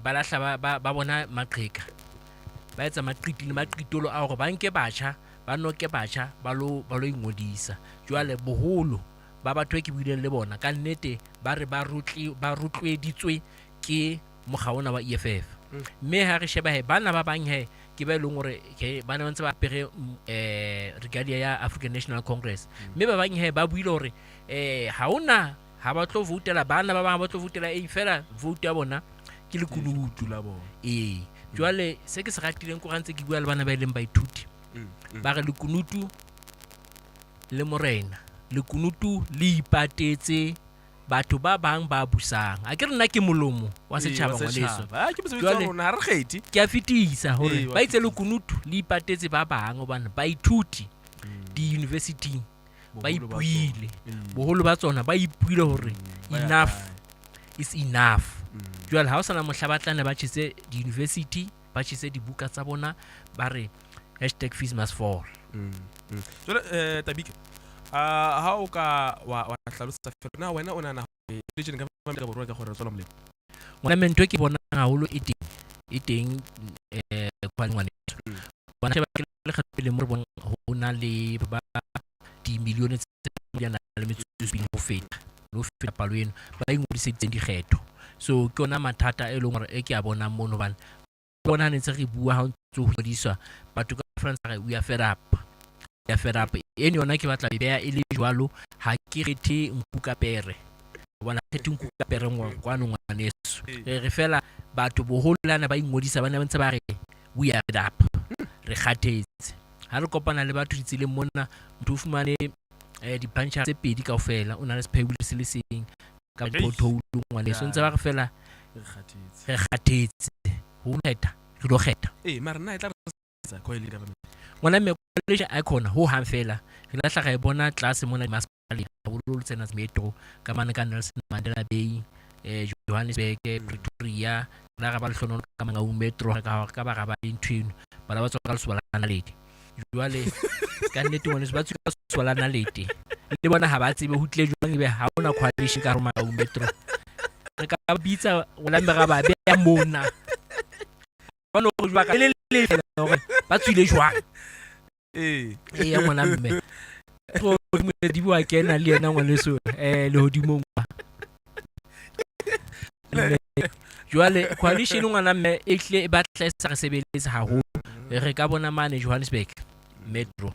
ba lahla ba bona maqheka ba etsa maqitolo a hore ba nke batjha ba noke batjha ba lo ingodisa. Jwale boholo ba batho ke buileng le bona ka nnete ba re ba rutleditswe ke mokgaona wa EFF. Mme ha re sheba bana ba bang ke ba eleng hore bana ba ntse ba apere regalia ya African National Congress, mme ba bang ba buile hore ha ba tlo voutela bana ba bang ba tlo voutela fela vote ya bona ke lekunutu la bona. Jwale se ke se ratileng ko rantse ke bua le bana ba ileng baithuti ba re lekunutu le morena lekunutu le ipatetse batho ba bang ba busang a ke rena ke molomo wa setjhaba ngwaneso. Ke a fetisa hore ba itse lekunutu le ipatetse ba bang hobane baithuti di university ba ipuile boholo ba tsona ba ipuile hore enough is enough. Jwale ha o sana mohlabatlana ba tshitse di university ba tshitse dibuka tsa bona ba re #fees must fall. Jwale Tabike ha o ka wa hlalosa fela na wena o nana region government ka borwa ka gore tswela molemo ngwana mento ke bona haholo e teng kwa ngwaneso bona ba ke le kgapele mo bona ho na le ba di milione tse yana le metsotso ho feta palo eno ba ingodiseditseng dikgetho. So ke ona mathata e leng hore ke a bona mono bana bona ne ntse re bua ha ntse ho hodiswa batho ka France re we are fed up ene yona ke batla beya e le jwalo ha ke rethe nkukapere bona kgethe nkukapere ngwaneso re fela batho boholana ba ingodisa bana ba ntse ba re we are fed up re kgathetse ha re kopana le batho ditseleng mona motho o fumane di puncher tse pedi kaofela o na le sephebule se le seng ka pothole ngwaneso ntse ba re fela re kgathetse ho kgetha re lo kgetha mara nna e tla re coalition government ngwana me coalition icon ho hang fela re la hlaga e bona class mona masepala ha bololo tsena metro ka mane ka Nelson Mandela Bay Johannesburg Pretoria la ga ba lehlono ka manga o metro ka ba ga ba intwino bala ba tswa ka leswalana ledi. Jwale ka nnete ngwana ba tswa ka leswalana ledi le bona ha ba tsebe ho tle jwang ebe ha ona coalition ka roma o metro re ka bitsa ngwana me ga ba be ya mona bano go jwa ka le hore ba tswile jwang ya ngwana mme go di bua kena le yena ngwaneso le hodimong jwale coalition ngwana mme e tle e batla sa re sebeletse haholo re ka bona mane Johannesburg metro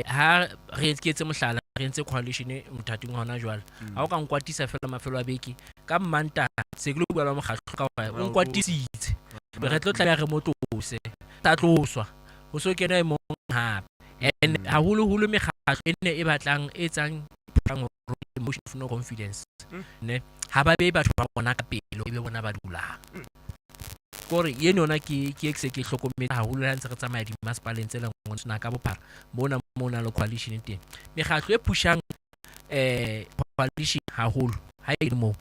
ha re etse mohlala re ntse coalition mothating hona jwale ha o ka nkwatisa fela mafelo a beke ka mmanta se ke lo bua la mokgatlo ka hore o nkwatisitse re tlo tla re motlose ta tloswa ho so kena e mong hape and haholo mekgatlo ene e batlang e tsang emotion of no confidence ne ha ba be batho ba bona ka pelo e be bona ba dula kore yene yona ke ekse ke hlokometse haholo ha ntse re tsamaya di masepaleng tse leng ngwana tsena ka bophara mona le coalition teng mekgatlo e pushang coalition haholo ha e mo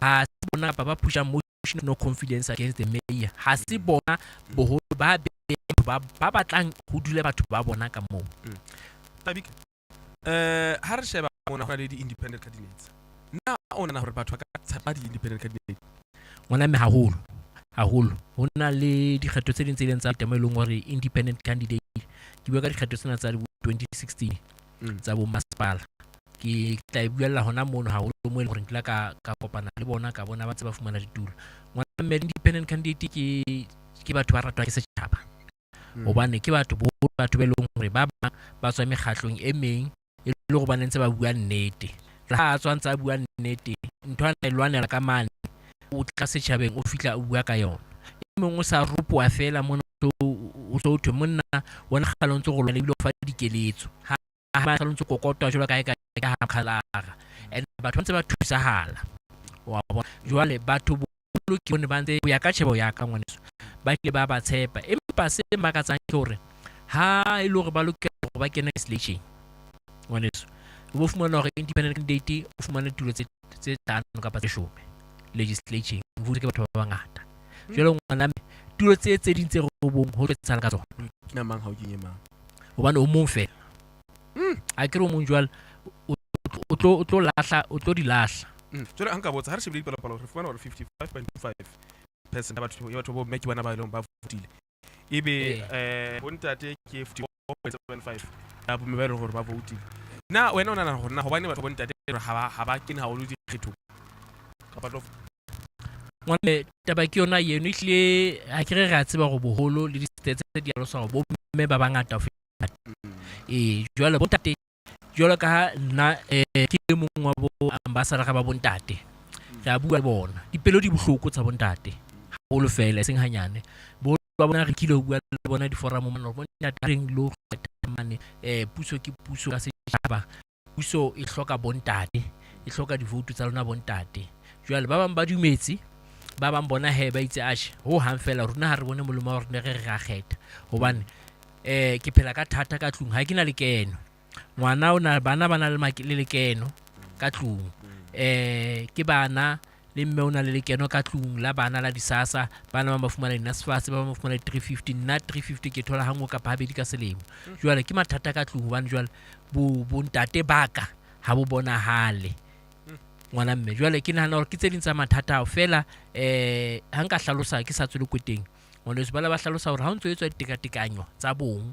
ha se bona ba pushang motion no confidence against the mayor ha se bona boholo ba batlang ho dule batho ba bona ka moo. Tabike ha re sheba mona ho le di independent candidates na ona na hore batho ka tsapa di independent candidates ngwana me haholo ho na le dikgetho tse ding tse leng tsa temo e leng hore independent candidate ke bua ka dikgetho tsena tsa 2016 tsa bo masepala ke tla buella hona mono haholo mo e leng hore ke la ka kopana le bona ka bona ba tse ba fumana ditulo ngwana me independent candidate ke batho ba ratwa ke setjhaba hobane ke batho be leng hore ba tswa mekgatlong e meng e le go ba ntse ba bua nnete la tswa ntse ba bua nnete ntho a lwanela ka mane o tla setjhabeng o fitla o bua ka yona e mongwe sa rupo a fela mona o so thwe monna wona kgalong tse go lwana le fa dikeletso ha ba kgalong tse kokotwa jwa ka ha khalara and batho ntse ba thusahala wa bona jwale batho bolo ke bone ba ntse ya ka tshebo ya ka ngwaneso ba ke ba tshepa empa se makatsang ke hore ha e le hore ba lokela go ba kena selection ngwaneso o fumana hore independent candidate o fumana tulo tse 5 kapa tse 10 legislature vote ke batho ba bangata jwale ngwana me tulo tse ding tse robong ho tsala ka tsona na mang ha o kenye mang hobane o mong fela a ke re o mong jwale o tlo lahla o tlo di lahla jwale anka botsa ha re shebile dipalopalo re fumana hore 55.25% ya batho bo mme ke bona ba ileng ba votile ebe bontate ke 54.75 ya bomme ba ileng hore ba votile na wena o nana hore na hobane batho bontate ha ba kene haholo dikgethong kapa tlo ngwane taba ke yona yeno ihlile ha ke re ra tseba go boholo le di-stats tse di alosa go bomme ba bangata ho feta jwale bontate jwalo ka ha nna ke le mong wa bo ambassador ka ba bontate re a bua le bona dipelo di bohloko tsa bontate haholo fela seng hanyane bo ba bona re kile ho bua le bona di-forum mona bontate reng lo mane puso ke puso ka setjhaba puso e hloka bontate e hloka di-vote tsa lona bontate jwale ba bang ba dumetse ba bang bona he ba itse ashe ho hang fela rona ha re bone molemo wa rona re ra kgetha hobane ke phela ka thata ka tlung ha ke na le keno ngwana ona bana le lekeno ka tlung ke bana le mme ona le lekeno ka tlung la bana la disasa bana ba fumana NSFAS ba fumana 350 na 350 ke thola hangwe ka habedi ka selemo jwale ke mathata ka tlung hobane jwale bo ntate baka ha bo bona hale ngwana mme jwale ke nahana hore ke tse ding tsa mathata ao fela ha nka hlalosa ke sa tswele kweteng ngwana se bala ba hlalosa hore ha o ntso etswa ditekatekanyo tsa bong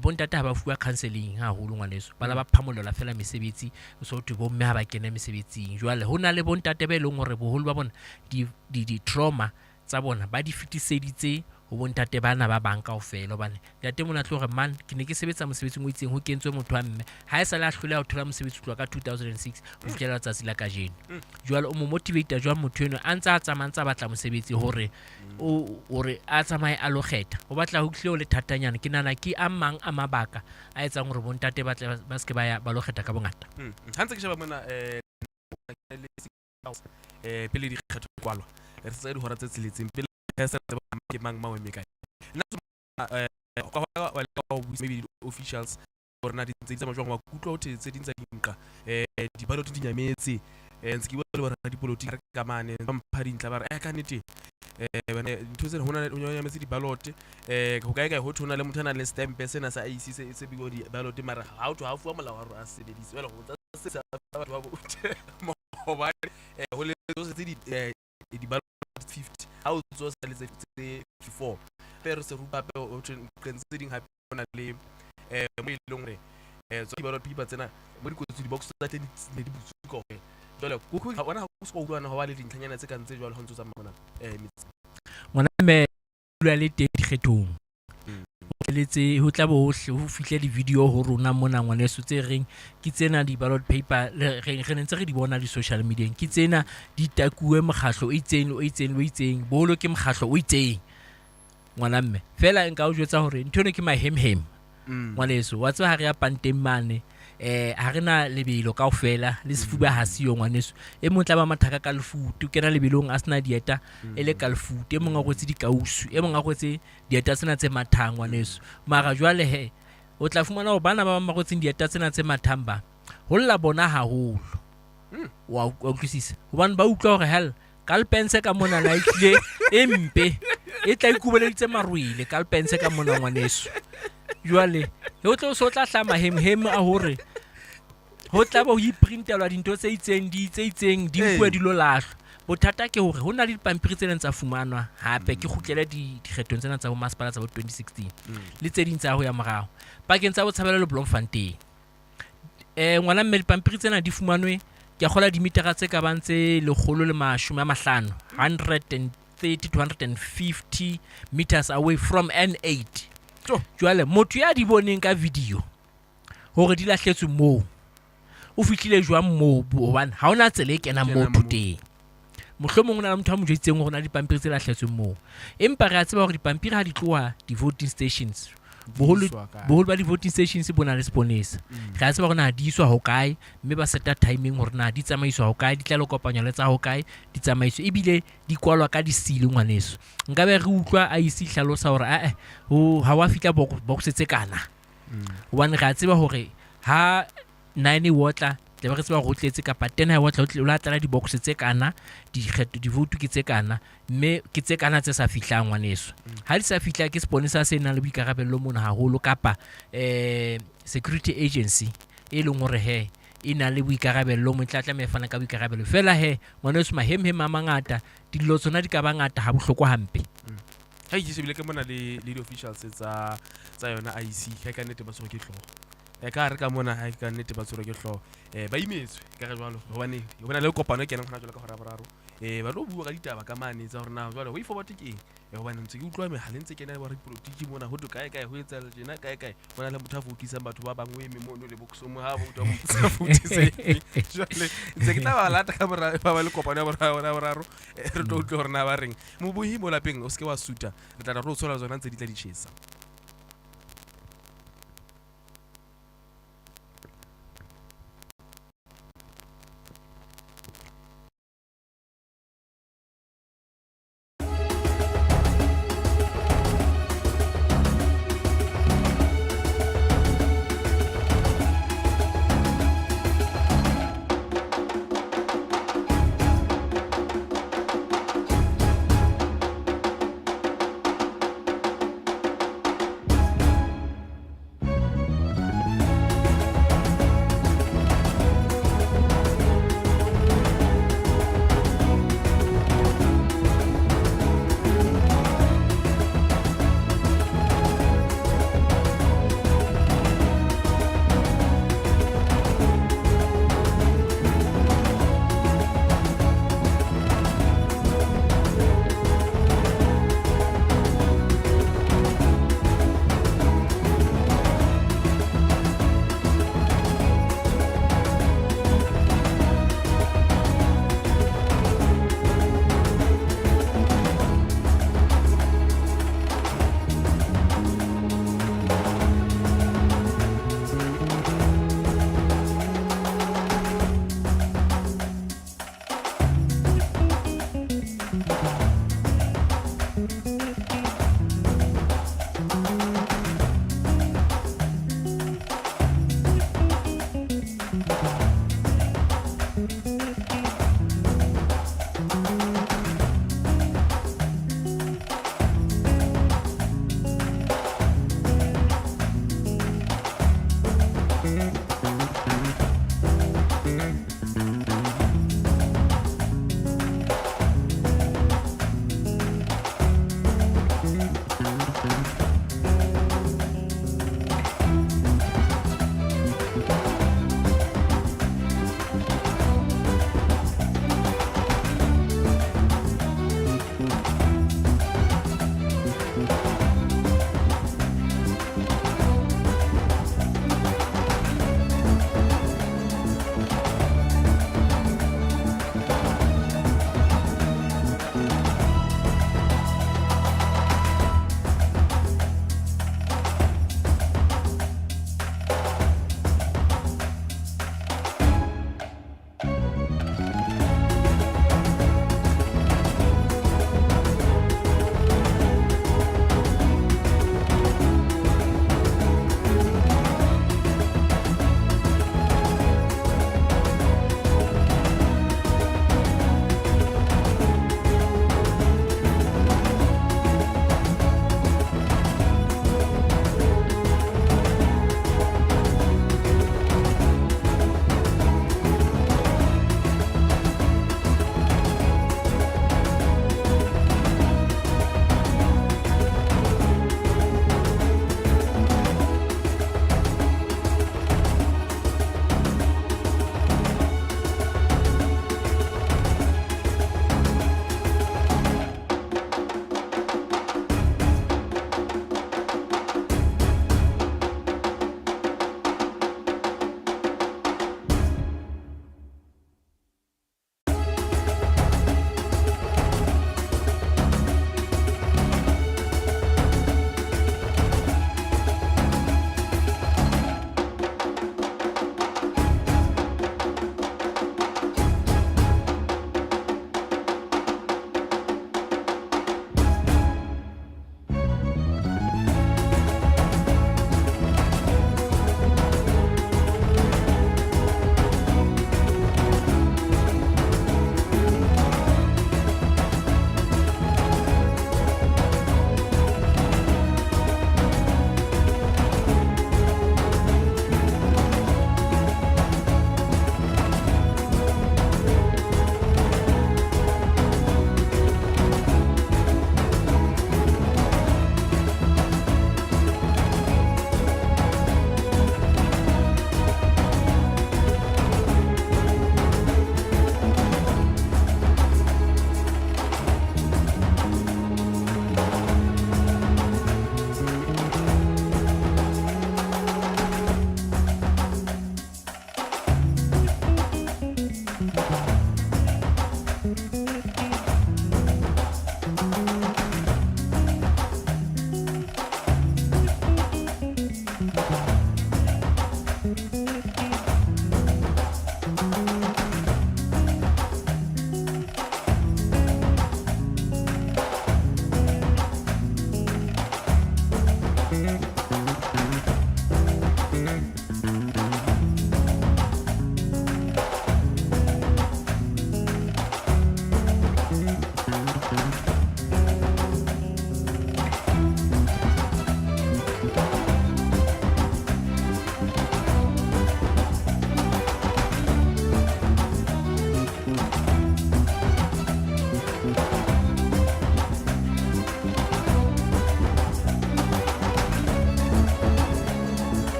bontate ha ba fuwa counselling haholo ngwaneso bala ba phamolela fela mesebetsi o so thwe bomme ha ba kena mesebetsing jwale ho na le bontate ba eleng hore boholo ba bona di trauma tsa bona ba di fetiseditse ho bontate bana ba bang kaofela hobane ntate mona tlo hore man ke ne ke sebetsa mosebetsing o itseng ho kentswe motho wa mme ha e sa le a hloleha ho thola mosebetsi tloa ka 2006 ho fihlela tsatsi la kajeno jwale o mo motivate jwa motho eno a ntse a tsamantsa batla mosebetsi hore a tsamaye a lo kgetha o batla ho tlile o le thatanyana ke nana ke a mang a mabaka a etsang hore bontate ba se ke ba lo kgetha ka bongata ha ntse ke sheba mona pele di kgetho kwalwa re tsa di hora tse tsiletseng pele ke mang mawe me kae nna maybe officials or na di tsa majwang wa kutlwa o tse dintsa dinqa di balot di nyametse ntse ke bua le bona dipolotiki ka mane ba mpha dintla ba re ka nete bane ntho tse hona le nyametse di balot go kae ho thona le motho ana le stamp sena sa IC se bigo di balot mara ha o tho ha fuwa molao wa a sebedise wela go tsa se batho ba botse mo ba ho le tse di balot 50 how so sa le 54 pero se rupa pe o tse ding hape ona le mo ilong re so di balot pipa tsena mo dikotsi di box tsa teng di butsuko jwale go bona go se go utlwana ho ba le dintlhanyana tse ka ntse jwale ho ntse tsa mona ngwana me lwa le teng dikgethong letse ho tla bo ho fihla di video ho rona mona ngwaneso tse reng ke tsena di ballot paper re ntse re di bona di social media ke tsena di takuwe mokgahlo o itseng bolo ke mokgahlo o itseng ngwana mme fela nka o jwetsa hore ntho eno ke mahemhem ngwaneso wa tswa ha re ya panteng mane ha re na lebelo kaofela le sefuba ha siyo ngwaneso e mong tla ba mathaka ka lefutu ke na lebelong a sena dieta e le ka lefutu e mong a kwetse dikausu e mong a kwetse dieta tsena tse mathang ngwaneso mara jwale he o tla fumana ho bana ba makwetseng dieta tsena tse mathang ba ho lla bona haholo wa utlwisisa hobane ba utlwa hore hell kalpense ka mona na itle empe e tla ikubeleditse marwile kalpense ka mona ngwaneso jwale ho tlo so tla hlama hem a hore ho tla ba ho iprintelwa dintho tse itseng di nkwe di lo lahlwa bothata ke hore ho na le dipampiri tse neng tsa fumanwa hape ke khukela dikgethong tsena tsa bo masepala tsa bo 2016 le tse ding tsa ho ya morao pakeng tsa Botshabelo le Bloemfontein ngwana mme dipampiri tsena di fumanwe ke a khola dimetera tse ka bantse 150 130 to 150 meters away from N8 jwale motho ya di boneng ka video hore di lahletswe moo o fihlile jwang moo hobane ha ona tsela e kena moo teng mohlomong ona motho a mo jetseng hore na dipampiri tse lahletsweng moo empa re a tseba hore dipampiri ha di tloa di voting stations boholo ba di voting stations bona le sponesa re a tseba hore na di iswa ho kae mme ba seta timing hore na di tsamaiswa ho kae di tla le kopanya le tsa ho kae di tsamaiswa ebile di kwalwa ka disile ngwaneso nka be re utlwa a isi hlalosa hore ha wa fitla box tse kana hobane re a tseba hore ha 9 wotla tla be re tseba gore o tletse kapa 10 ha wa tla o latela di-box tse kana di-vote ke tse kana mme ke tse kana tse sa fihlang ngwaneso ha di sa fihla ke seponesa se nang le boikarabello mona haholo kapa security agency e leng gore he e na le boikarabello mo tla tlameha fana ka boikarabello fela he ngwaneso mahemhem a mangata dilo tsona di ka ba ngata ha bohlokwa hampe ha ke shebile ke mona le di-officials tsa yona IEC ka ka nnete ba tshwere ke hlooho ka re ka mona ha ka nnete ba tshwere ke hlooho ba imetswe ka re jwalo hobane ho na le kopano e kenang hona jwale ka hora boraro ba tlo bua ka ditaba ka mane tsa hore na jwale way forward ke eng hobane ntse ke utlwa mehaleng tse kena ba re politiki mona ho to kae ho etsa jena kae hona le motho a votisang batho ba bangwe memono le boksomo ha bo tsa votisa jwale ntse ke tla ba lata ka ba ba le kopano ya boraro re tlo utlwa hore na ba reng mo bohi mo lapeng o ske wa suta re tla re tsola zona ntse di tla di tshesa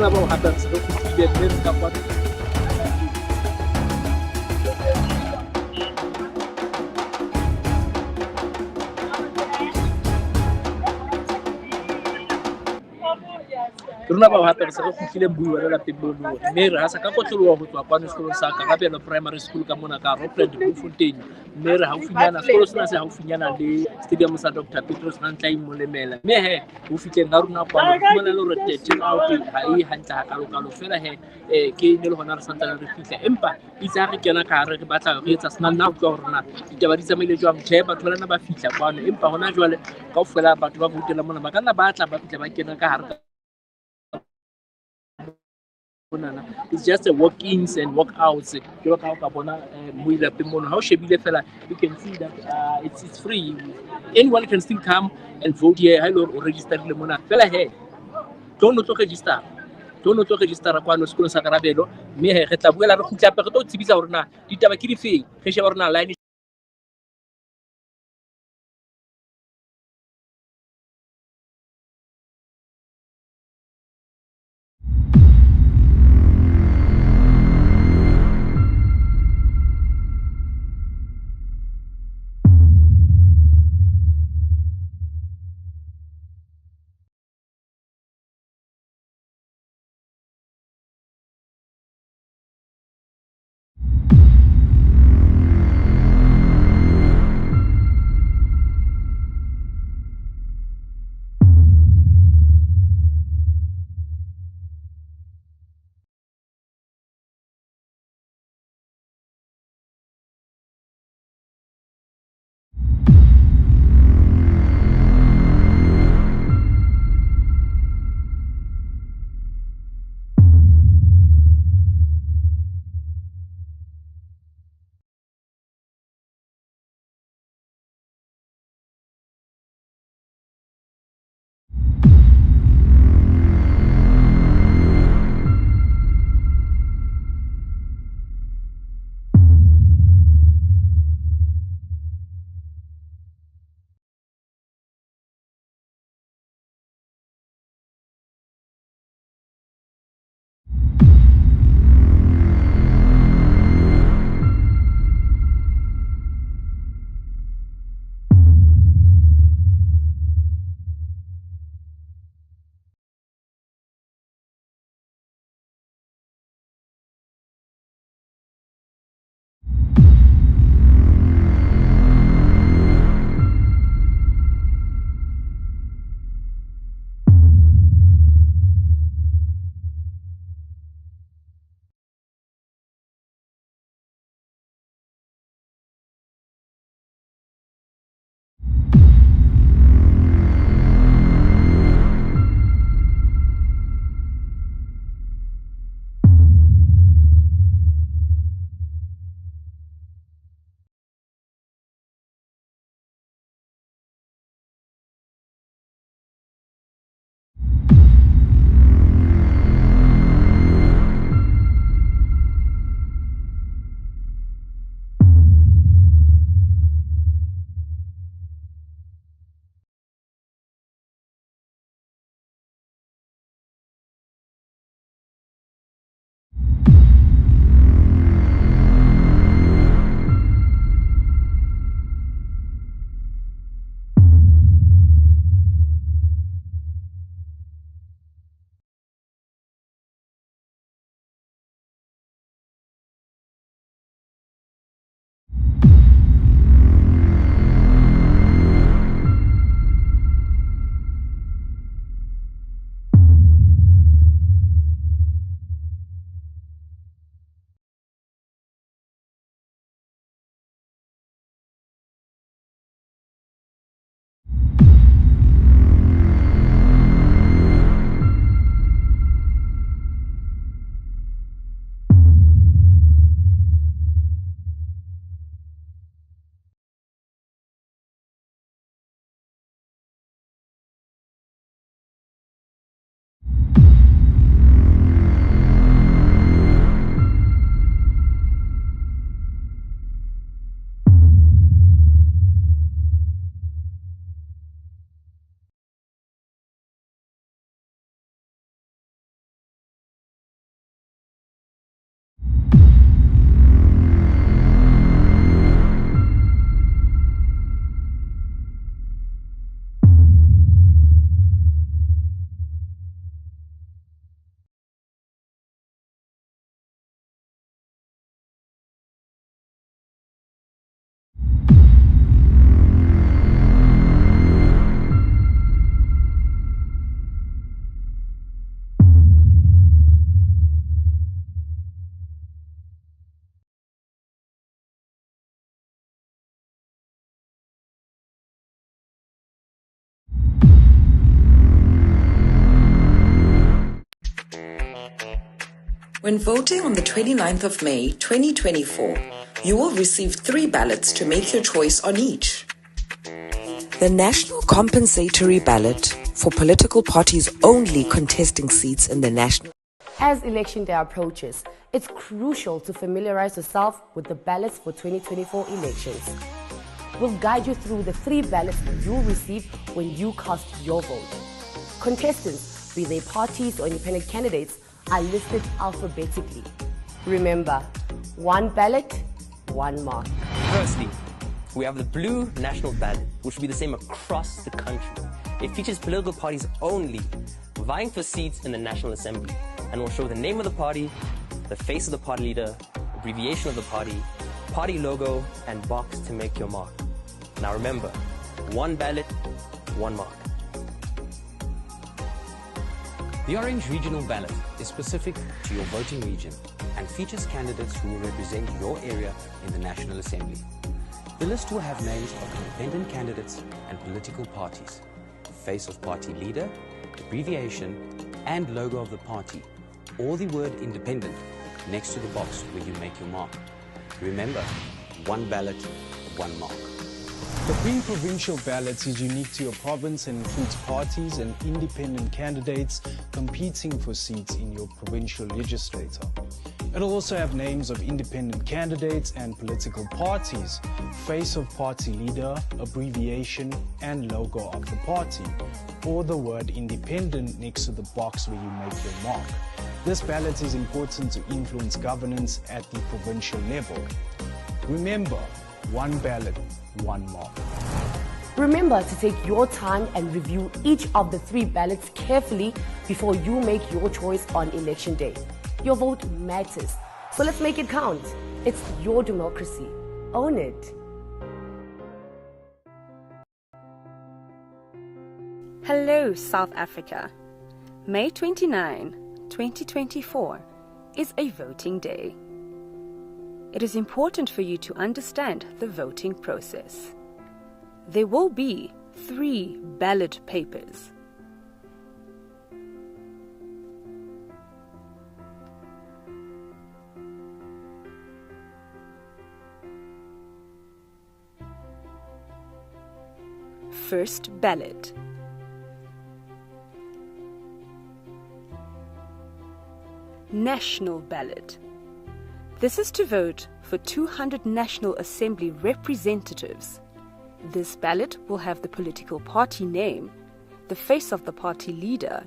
rona ba ho hapa se re fitile mme re ka kwano rona ba ho hapa se re fihlile mbui wa lapeng bono mme re ha sa ka kotloloha ho tswa kwano sekolong sa Karabelo Primary School ka mona ka Rockland Bloemfontein mme re haufinyana sekolo sena se haufinyana le stadium sa Dr Petrus Rantlein Molemela mme he ho fitleng ga rona kwano re fumana le hore turn out ha e hantle ha kalo fela he ke ne le hona re santsana re fihla empa itse re kena ka hare re batla re etsa sena nna utlwa hore na ditaba di tsamaile jwang batho bana ba fihla kwano empa hona jwale kaofela batho ba votela mona ba ka nna ba tla ba fihla ba kena ka hare it's just a walk-ins and walk-outs. You can see that it's free. Anyone can still come and vote here. Hello, register le mona. Fela he. Don't register. Don't register kwano sekolo sa Karabelo. Me he re tla buela re khutla pe re tlo tsebisa hore na ditaba ke di feng. Re sheba hore na line When voting on the 29th of May 2024, you will receive 3 ballots to make your choice on each. The National Compensatory Ballot for political parties only contesting seats in the national. As election day approaches, it's crucial to familiarize yourself with the ballots for 2024 elections. We'll guide you through the 3 ballots you'll receive when you cast your vote. Contestants, be they parties or independent candidates, are listed alphabetically. Remember, 1 ballot, 1 mark. Firstly, we have the blue national ballot, which will be the same across the country. It features political parties only vying for seats in the National Assembly and will show the name of the party, the face of the party leader, abbreviation of the party logo, and box to make your mark. Now remember, 1 ballot, 1 mark. The Orange Regional Ballot is specific to your voting region and features candidates who will represent your area in the National Assembly. The list will have names of independent candidates and political parties, face of party leader, abbreviation, and logo of the party, or the word independent next to the box where you make your mark. Remember, 1 ballot, 1 mark. The pre-provincial ballot is unique to your province and includes parties and independent candidates competing for seats in your provincial legislature. It'll also have names of independent candidates and political parties, face of party leader, abbreviation, and logo of the party, or the word independent next to the box where you make your mark. This ballot is important to influence governance at the provincial level. Remember, 1 ballot, 1 mark. Remember to take your time and review each of the 3 ballots carefully before you make your choice on election day. Your vote matters, so let's make it count. It's your democracy. Own it. Hello, South Africa. May 29, 2024 is a voting day. It is important for you to understand the voting process. There will be 3 ballot papers. First ballot. National ballot. This is to vote for 200 National Assembly representatives. This ballot will have the political party name, the face of the party leader,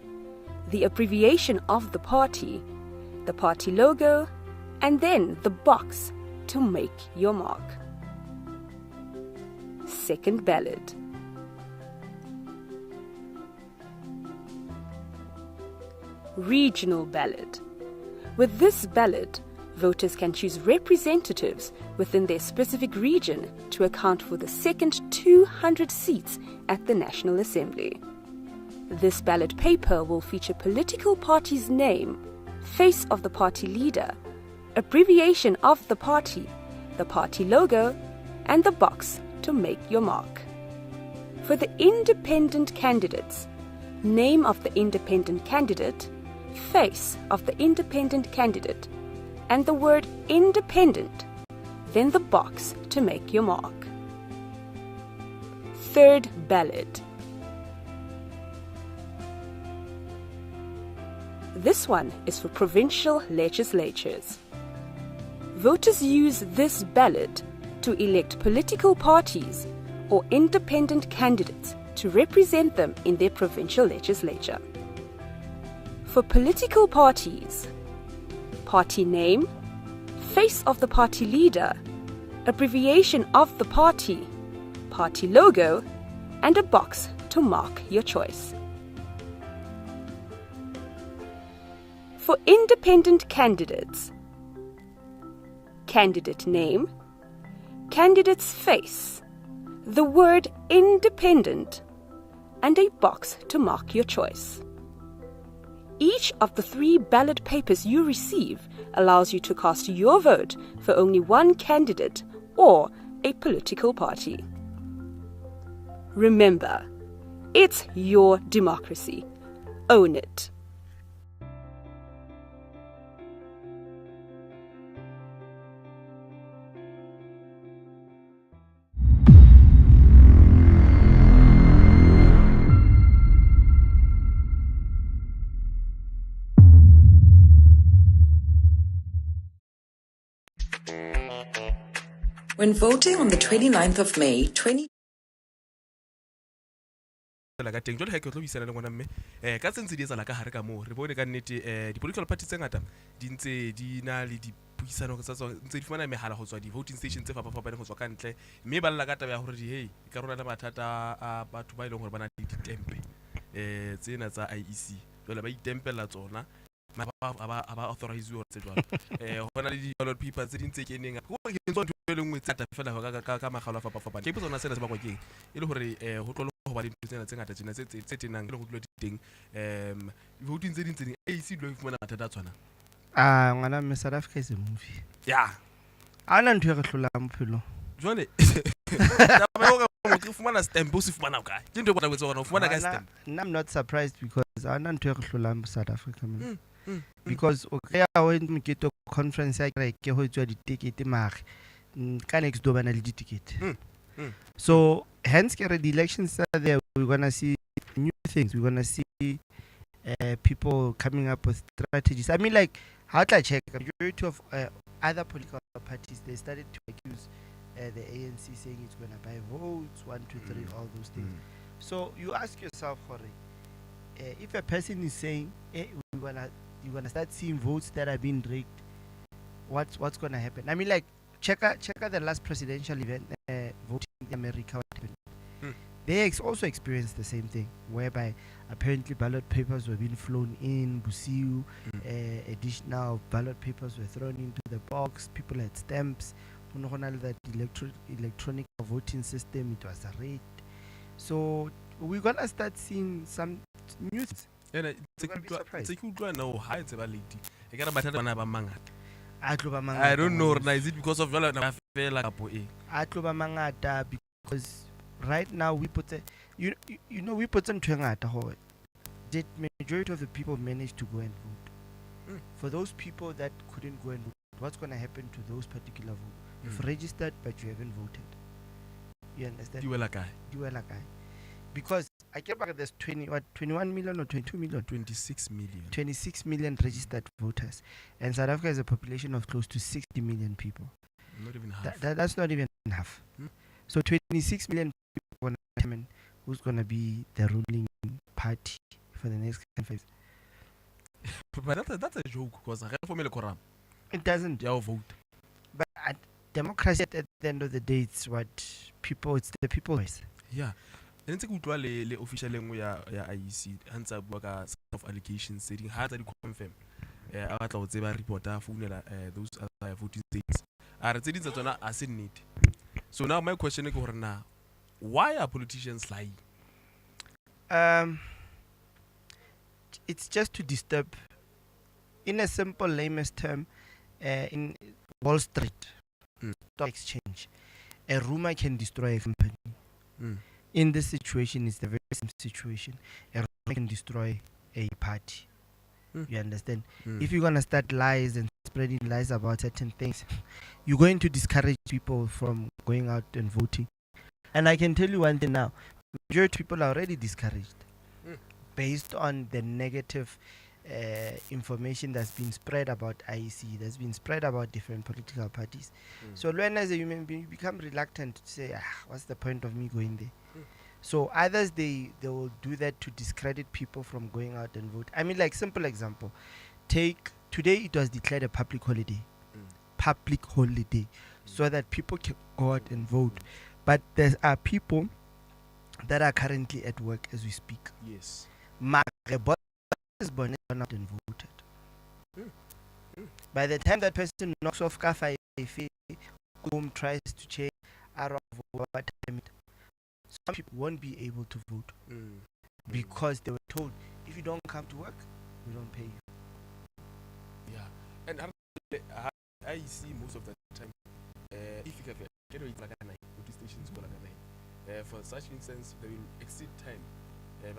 the abbreviation of the party logo, and then the box to make your mark. Second ballot. Regional ballot. With this ballot, voters can choose representatives within their specific region to account for the second 200 seats at the National Assembly. This ballot paper will feature political party's name, face of the party leader, abbreviation of the party logo, and the box to make your mark. For the independent candidates, name of the independent candidate, face of the independent candidate, and the word independent, then the box to make your mark. Third ballot. This one is for provincial legislatures. Voters use this ballot to elect political parties or independent candidates to represent them in their provincial legislature. For political parties, party name, face of the party leader, abbreviation of the party logo, and a box to mark your choice. For independent candidates, candidate name, candidate's face, the word independent, and a box to mark your choice. Each of the 3 ballot papers you receive allows you to cast your vote for only one candidate or a political party. Remember, it's your democracy. Own it. When voting on the 29th of May 20... la ka teng jole ha ke tlo buisana le ngwana mme ka tsentse di etsa la ka hare ka mo re bone ka nnete di political parties tse ngata di ntse di na le dipuisano tsa tsona ntse di fumana mehala go tswa di voting stations tse fapafapaneng go tswa ka ntle mme ba lla ka taba ya hore di hey ka rona le mathata a batho ba ile hore bana le ditempe tsena tsa IEC jole ba itempela tsona aba authorize hore tse jwalo hona le di-ballot papers tse dintse keneng go ke ntse ntho e le nngwe tsa fela ka magalo a fapafapane ke tsona sena se ba kwa keng e le hore ho tlo go ba dintho tsena tse ngata tsena tse tenang le go dula diteng voting tse dintse ding AC dilo fumana mathata a tshwana ngwana mme South Africa is a movie ya a na ntho e re hlolang bophelo jwale taba yo ka fumana stamp o se fumana ka ke ntho e bona go fumana ka stamp I'm not surprised because a na ntho e re hlolang South Africa man because okay when we get to conference I ke ho tswa di-ticket mare ka next do bana le di-ticket so hence the elections are there we're going to see new things we're going to see people coming up with strategies. I mean like how to check majority of other political parties they started to accuse the ANC saying it's going to buy votes 1 2 3 all those things so you ask yourself if a person is saying you're gonna start seeing votes that are being rigged what's gonna happen I mean like check out the last presidential event voting in America what happened they also experienced the same thing whereby apparently ballot papers were being flown in Busiu additional ballot papers were thrown into the box people had stamps that electronic voting system it was rigged so we're gonna start seeing some news I don't know is it because of because right now we put you know we put on did majority of the people manage to go and vote for those people that couldn't go and vote what's going to happen to those particular votes you've registered but you haven't voted you understand you were like because I get back there's 21 million or 22 million 26 million registered voters and South Africa has a population of close to 60 million people not even half that's not even half so 26 million people going to determine who's going to be the ruling party for the next 5 years but that's a joke because it doesn't vote but democracy at the end of the day it's the people voice yeah ntse ke utlwa le official engwe ya IEC hantsa bua ka of allegations setting ha tsa di confirm a batla go tseba report a founela those other voting states are tse ditsa tsona a se nnete so now my question is gore na why are politicians lying it's just to disturb in a simple layman's term in Wall Street stock exchange a rumor can destroy a company in this situation, it's the very same situation. A rumor can destroy a party. You understand? If you're going to start lies and spreading lies about certain things, you're going to discourage people from going out and voting. And I can tell you one thing now. Majority of people are already discouraged based on the negative information that's been spread about IEC, that's been spread about different political parties. So when as a human being, you become reluctant to say, what's the point of me going there? So others, they will do that to discredit people from going out and vote. I mean, like simple example, take today it was declared a public holiday, so that people can go out and vote. But there are people that are currently at work as we speak. Yes. Is born out and voted. By the time that person knocks off Kafa, home tries to change time, some people won't be able to vote because they were told if you don't come to work, we don't pay you. Yeah, and I see most of the time if you have a stations for such instance they will exceed time. I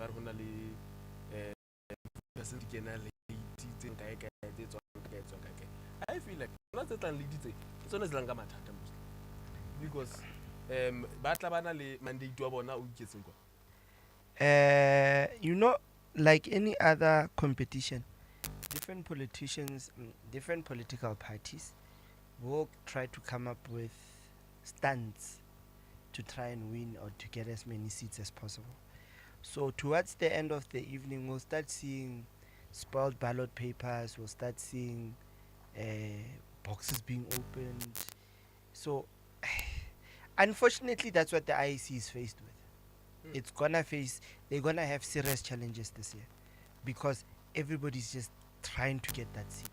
feel like not that it's only because you know, like any other competition, different politicians, different political parties will try to come up with stunts to try and win or to get as many seats as possible. So towards the end of the evening, we'll start seeing spoiled ballot papers, we'll start seeing boxes being opened. So unfortunately, that's what the IEC is faced with. They're gonna have serious challenges this year because everybody's just trying to get that seat.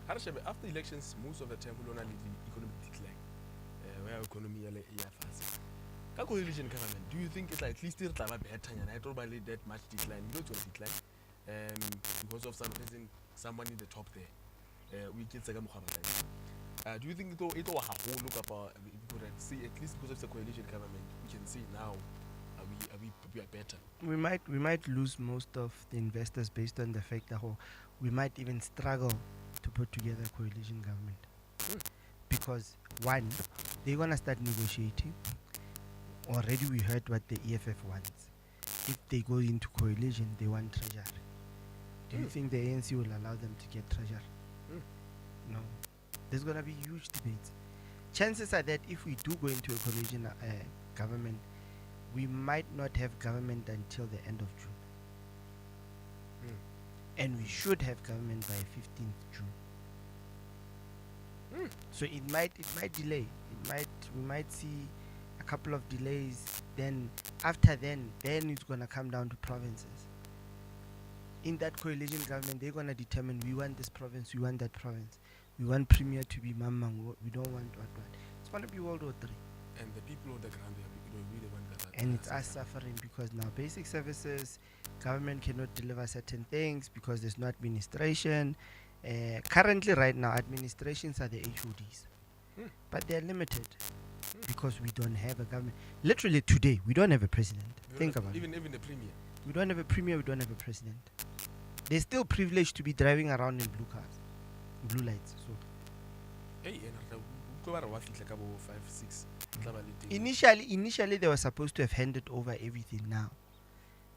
After elections, most of the time we don't have the economic decline. Where economy is fast. Coalition government, do you think it's at least still better? I don't believe that much decline. You know, to decline because of some reason, someone in the top there. We kids do you think it will look about see at least because of the coalition government, we can see now we are better. We might lose most of the investors based on the fact that we might even struggle to put together a coalition government because one, they're gonna start negotiating. Already we heard what the EFF wants. If they go into coalition, they want treasury. Do you think the ANC will allow them to get treasury? No. There's going to be huge debates. Chances are that if we do go into a coalition government, we might not have government until the end of June. And we should have government by 15th June. So it might delay. We might see a couple of delays. Then after then it's gonna come down to provinces. In that coalition government, they're gonna determine we want this province, we want that province, we want Premier to be Mamang, we don't want what. It's gonna be World War III. And the people on the ground, they don't really want that. And it's us suffering because now basic services, government cannot deliver certain things because there's no administration. Currently, right now, administrations are the HODs, but they're limited because we don't have a government. Literally today, we don't have a president. Think about it. Even the premier. We don't have a premier. We don't have a president. They're still privileged to be driving around in blue cars, blue lights. So. Initially, they were supposed to have handed over everything now.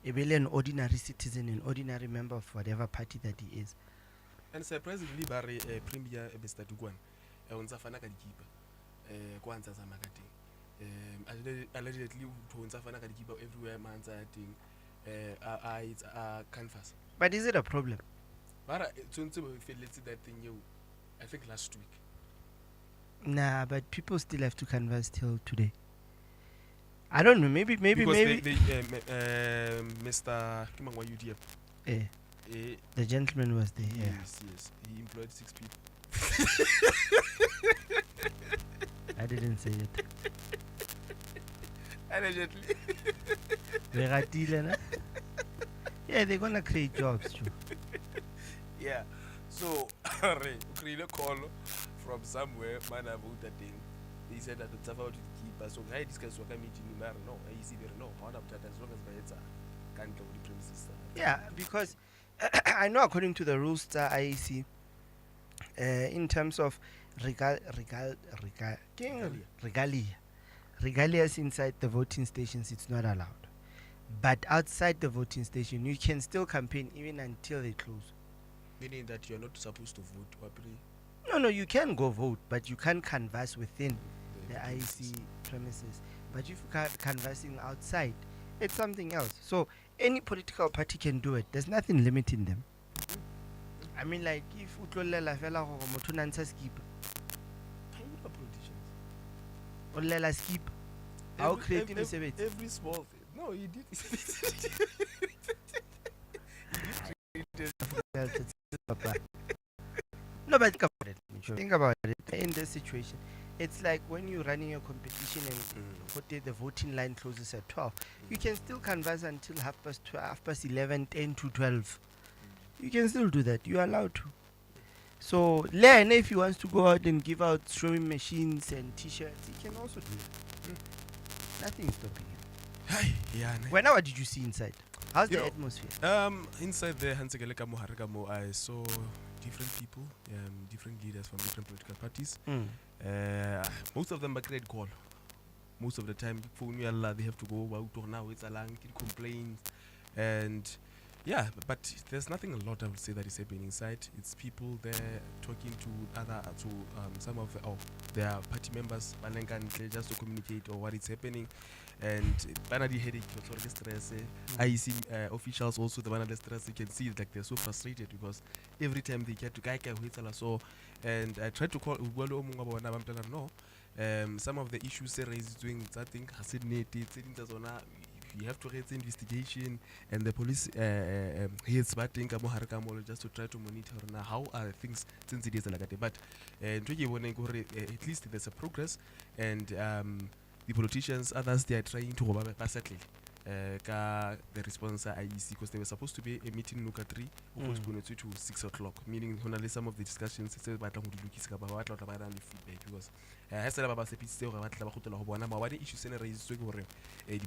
An ordinary citizen, an ordinary member of whatever party that he is. And surprisingly, Barry Premier Mr. Dugwan, Unsafana Kadikiba, Kwanza Zamakati, allegedly Unsafana Kadikiba everywhere, man's thing, eyes canvas. But is it a problem? Bara, let's see that thing you, I think last week. Nah, but people still have to canvas till today. I don't know. Maybe. Mr. Kimangwa UDF. The gentleman was there. Yeah. Yes. He employed 6 people. I didn't say it. Allegedly. Yeah, they're gonna create jobs too. Yeah. So, create a call from somewhere, man, about that thing. They said that it's about to keep us. So, I discuss what I mean in the no, I see there no. How about that as long as my heads can't go the premises. Yeah, because I know according to the rules, the IEC, in terms of regalias inside the voting stations, it's not allowed. But outside the voting station, you can still campaign even until they close. Meaning that you're not supposed to vote? No, you can go vote, but you can't canvass within the IEC premises. But if you're canvassing outside, it's something else. So any political party can do it. There's nothing limiting them. I mean, like if Utlolela fela go motho ntsha skip. Olela skip. How creating a service. Every small thing. No, he did. No, but think about it. In this situation, it's like when you're running a competition and the voting line closes at 12. You can still canvass until 11, 10 to 12. You can still do that. You're allowed to. So, if he wants to go out and give out sewing machines and t-shirts, he can also do it. Nothing is stopping him. What did you see inside? How's the atmosphere? Inside there, I saw different people, different leaders from different political parties. Most of them are great call. Most of the time, they have to go out now. It's a long complaints, and Yeah, but there's nothing a lot I would say that is happening inside. It's people there talking to some of their party members, just to communicate or what is happening, and banally headache, stress. IEC officials also the banal stress. You can see like they're so frustrated because every time they get to so, and I tried to call no. Some of the issues they raised doing that thing has you have to raise investigation, and the police heads just to try to monitor now how are things since it is like that. But at least there's a progress, and the politicians, others, they are trying to settle the response IEC, because there was supposed to be a meeting in Nuka 3 postponed to 6 o'clock, meaning only some of the discussions about feedback, because issues the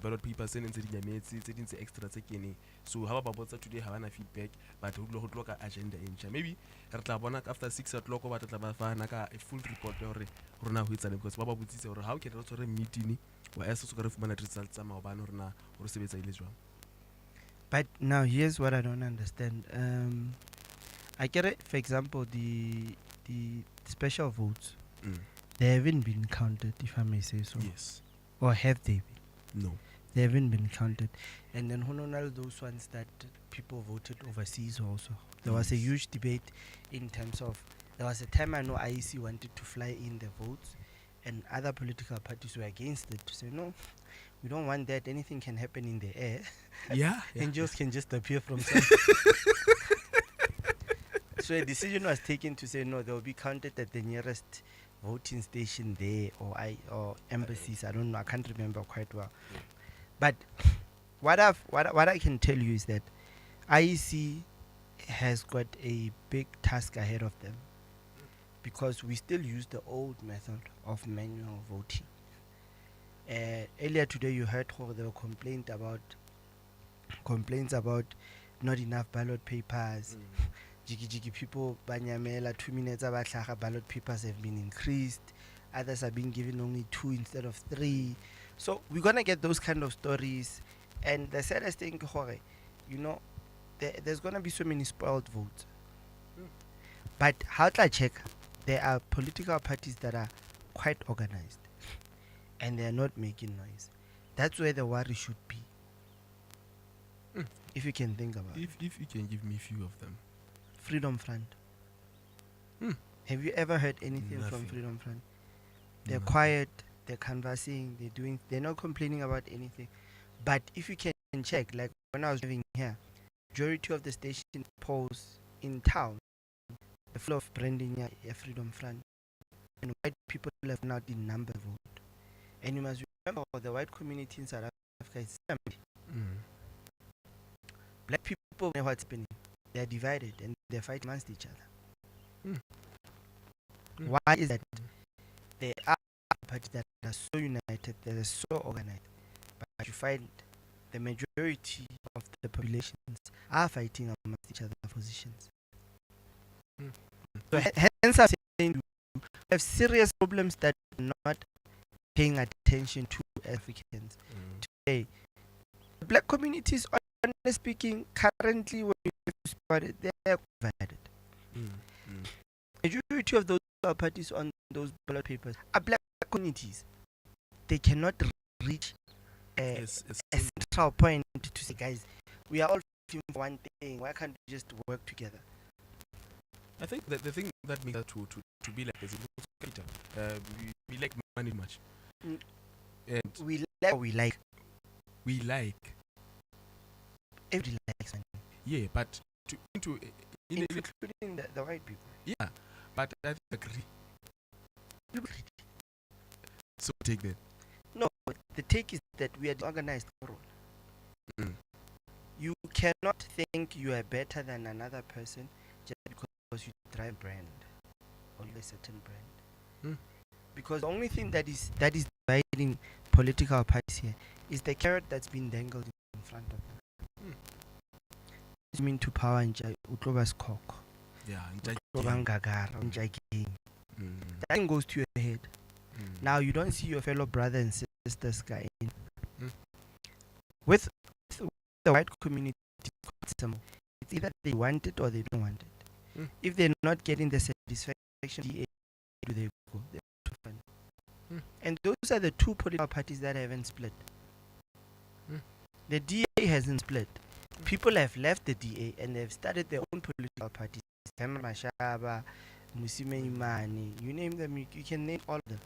ballot papers the extra so how about today have feedback, but agenda maybe after 6 o'clock a full report because how can also a meeting results But now here's what I don't understand. I get it, for example, the special votes. They haven't been counted, if I may say so. Yes. Or have they been? No. They haven't been counted. And then those ones that people voted overseas also. There was a huge debate in terms of, there was a time I know IEC wanted to fly in the votes, and other political parties were against it, to say no, we don't want that, anything can happen in the air. Yeah. Angels can just appear from somewhere. So a decision was taken to say no, they will be counted at the nearest voting station there, or embassies. I don't know, I can't remember quite well. But what I can tell you is that IEC has got a big task ahead of them, because we still use the old method of manual voting. Earlier today you heard how there were complaints about not enough ballot papers. Jiggy people banyamela 2 minutes ballot papers have been increased. Others are being given only 2 instead of 3. So we're gonna get those kind of stories. And the saddest thing, there's gonna be so many spoiled votes. But how do I check? There are political parties that are quite organized, and they are not making noise. That's where the worry should be. If you can think about it. If you can give me a few of them. Freedom Front. Have you ever heard anything from Nothing. Freedom Front? They're quiet, they're conversing, they're not complaining about anything. But if you can check, like when I was living here, majority of the station polls in town, the flow of branding a Freedom Front, and white people have not in number vote. And you must remember, the white community in South Africa is black people know what's happening. They are divided and they fight against each other. Why is that? There are parties that are so united, that are so organized, but you find the majority of the populations are fighting amongst each other positions. So hence I'm saying we have serious problems that we're not paying attention to Africans today. The black communities, honestly speaking, currently when you speak about it, they are divided. Majority of those parties on those ballot papers are black communities. They cannot reach a central point to say, guys, we are all fighting for one thing. Why can't we just work together? I think that the thing that makes that to be like this is we like money much. And we like what we like. We like. Everybody likes money. Yeah, but including the white people. Yeah, but I agree. So take that. No, the take is that we are organized. You cannot think you are better than another person just because you drive a brand or a certain brand. Because the only thing that is dividing political parties here is the carrot that's been dangled in front of them. It's mean to power and Utloba's cock. Yeah, that thing goes to your head. Now you don't see your fellow brothers and sisters guy in. With the white community, It's either they want it or they don't want it. If they're not getting the satisfaction, DA, do they go? They go to fund. And those are the two political parties that haven't split. The DA hasn't split. People have left the DA and they've started their own political parties. Mashaba, Musime Imani, you name them, you can name all of them.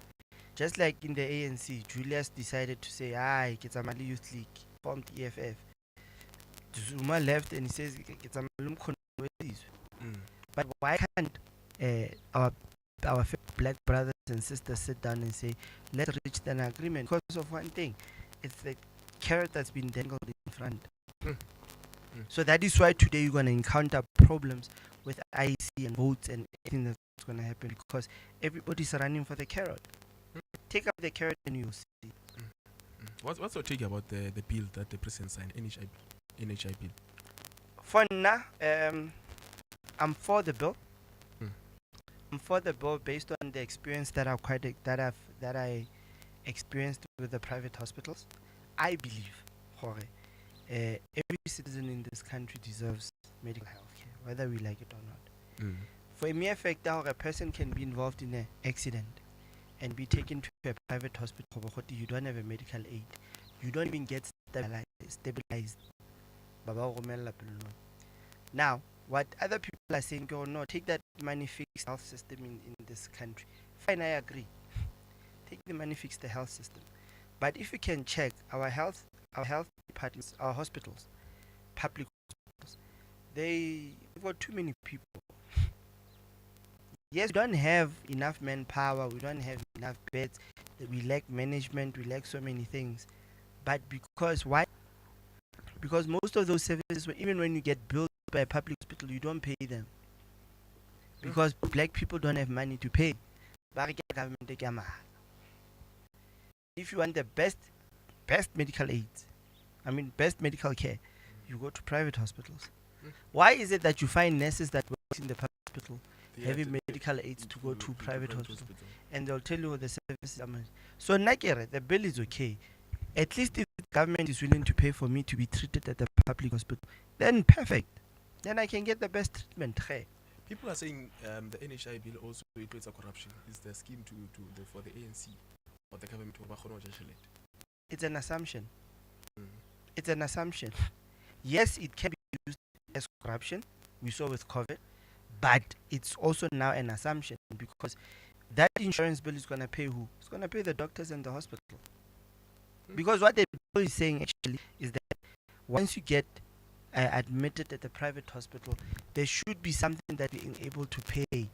Just like in the ANC, Julius decided to say, Ketsamali Youth League, formed EFF. Zuma left and he says, but why can't our black brothers and sisters sit down and say, let's reach an agreement? Because of one thing, it's the carrot that's been dangled in front. So that is why today you're going to encounter problems with IEC and votes and everything that's going to happen, because everybody's running for the carrot. Take up the carrot and you'll see. What's your take about the bill that the president signed, NHI bill? For now, I'm for the bill. I'm for the bill based on the experience that I experienced with the private hospitals. I believe, every citizen in this country deserves medical health care, whether we like it or not. For a mere fact that a person can be involved in an accident and be taken to a private hospital, you don't have a medical aid. You don't even get stabilized. Now, what other people are saying, oh no, take that money, fix the health system in this country. Fine, I agree. Take the money, fix the health system. But if you can check our health departments, our hospitals, public hospitals, they've got too many people. Yes, we don't have enough manpower, we don't have enough beds, we lack management, we lack so many things. But because why? Because most of those services, even when you get billed by a public hospital, you don't pay them. Because black people don't have money to pay. If you want the best medical aids, best medical care, you go to private hospitals. Why is it that you find nurses that work in the hospital having medical aids to go to private hospital, and they'll tell you the services are much. So Nakere, the bill is okay. At least if the government is willing to pay for me to be treated at the public hospital, then perfect. Then I can get the best treatment. People are saying the NHI bill also equates a corruption. Is the scheme for the ANC or the government? It's an assumption. It's an assumption. Yes, it can be used as corruption. We saw with COVID. But it's also now an assumption, because that insurance bill is going to pay who? It's going to pay the doctors and the hospital. Because what the bill is saying actually is that once you get admitted at the private hospital, there should be something that is able to pay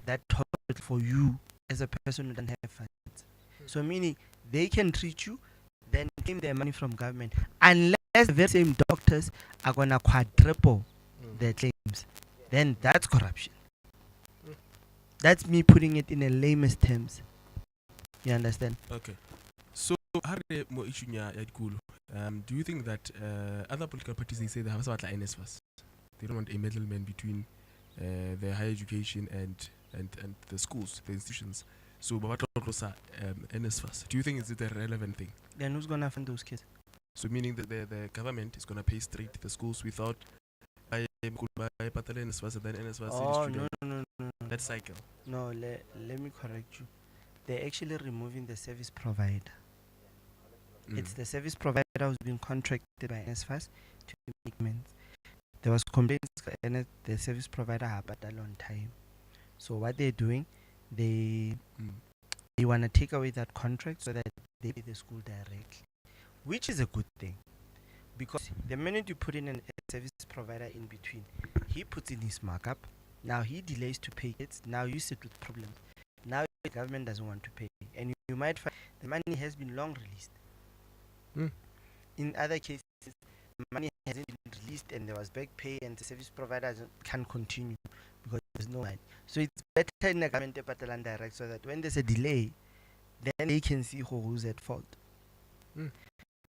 that hospital for you as a person who doesn't have funds. So meaning they can treat you, then claim their money from government, unless the very same doctors are going to quadruple their claims. Then that's corruption. That's me putting it in a lamest terms. You understand? Okay. So, do you think that other political parties, they say they have about NSFAS? They don't want a middleman between the higher education and the schools, the institutions. So, NSFAS. Do you think is it a relevant thing? Then who's gonna fund those kids? So, meaning that the government is gonna pay straight to the schools without no. That cycle. No, let me correct you. They're actually removing the service provider. It's the service provider who's been contracted by NSFAS to make payments. There was complaints and the service provider had a long time. So what they're doing, they want to take away that contract so that they pay the school directly, which is a good thing. Because the minute you put in a service provider in between, he puts in his markup. Now he delays to pay it. Now you sit with problems. Now the government doesn't want to pay. And you might find the money has been long released. In other cases, the money hasn't been released and there was back pay and the service provider can't continue because there's no money. So it's better in the government to direct so that when there's a delay, then they can see who's at fault.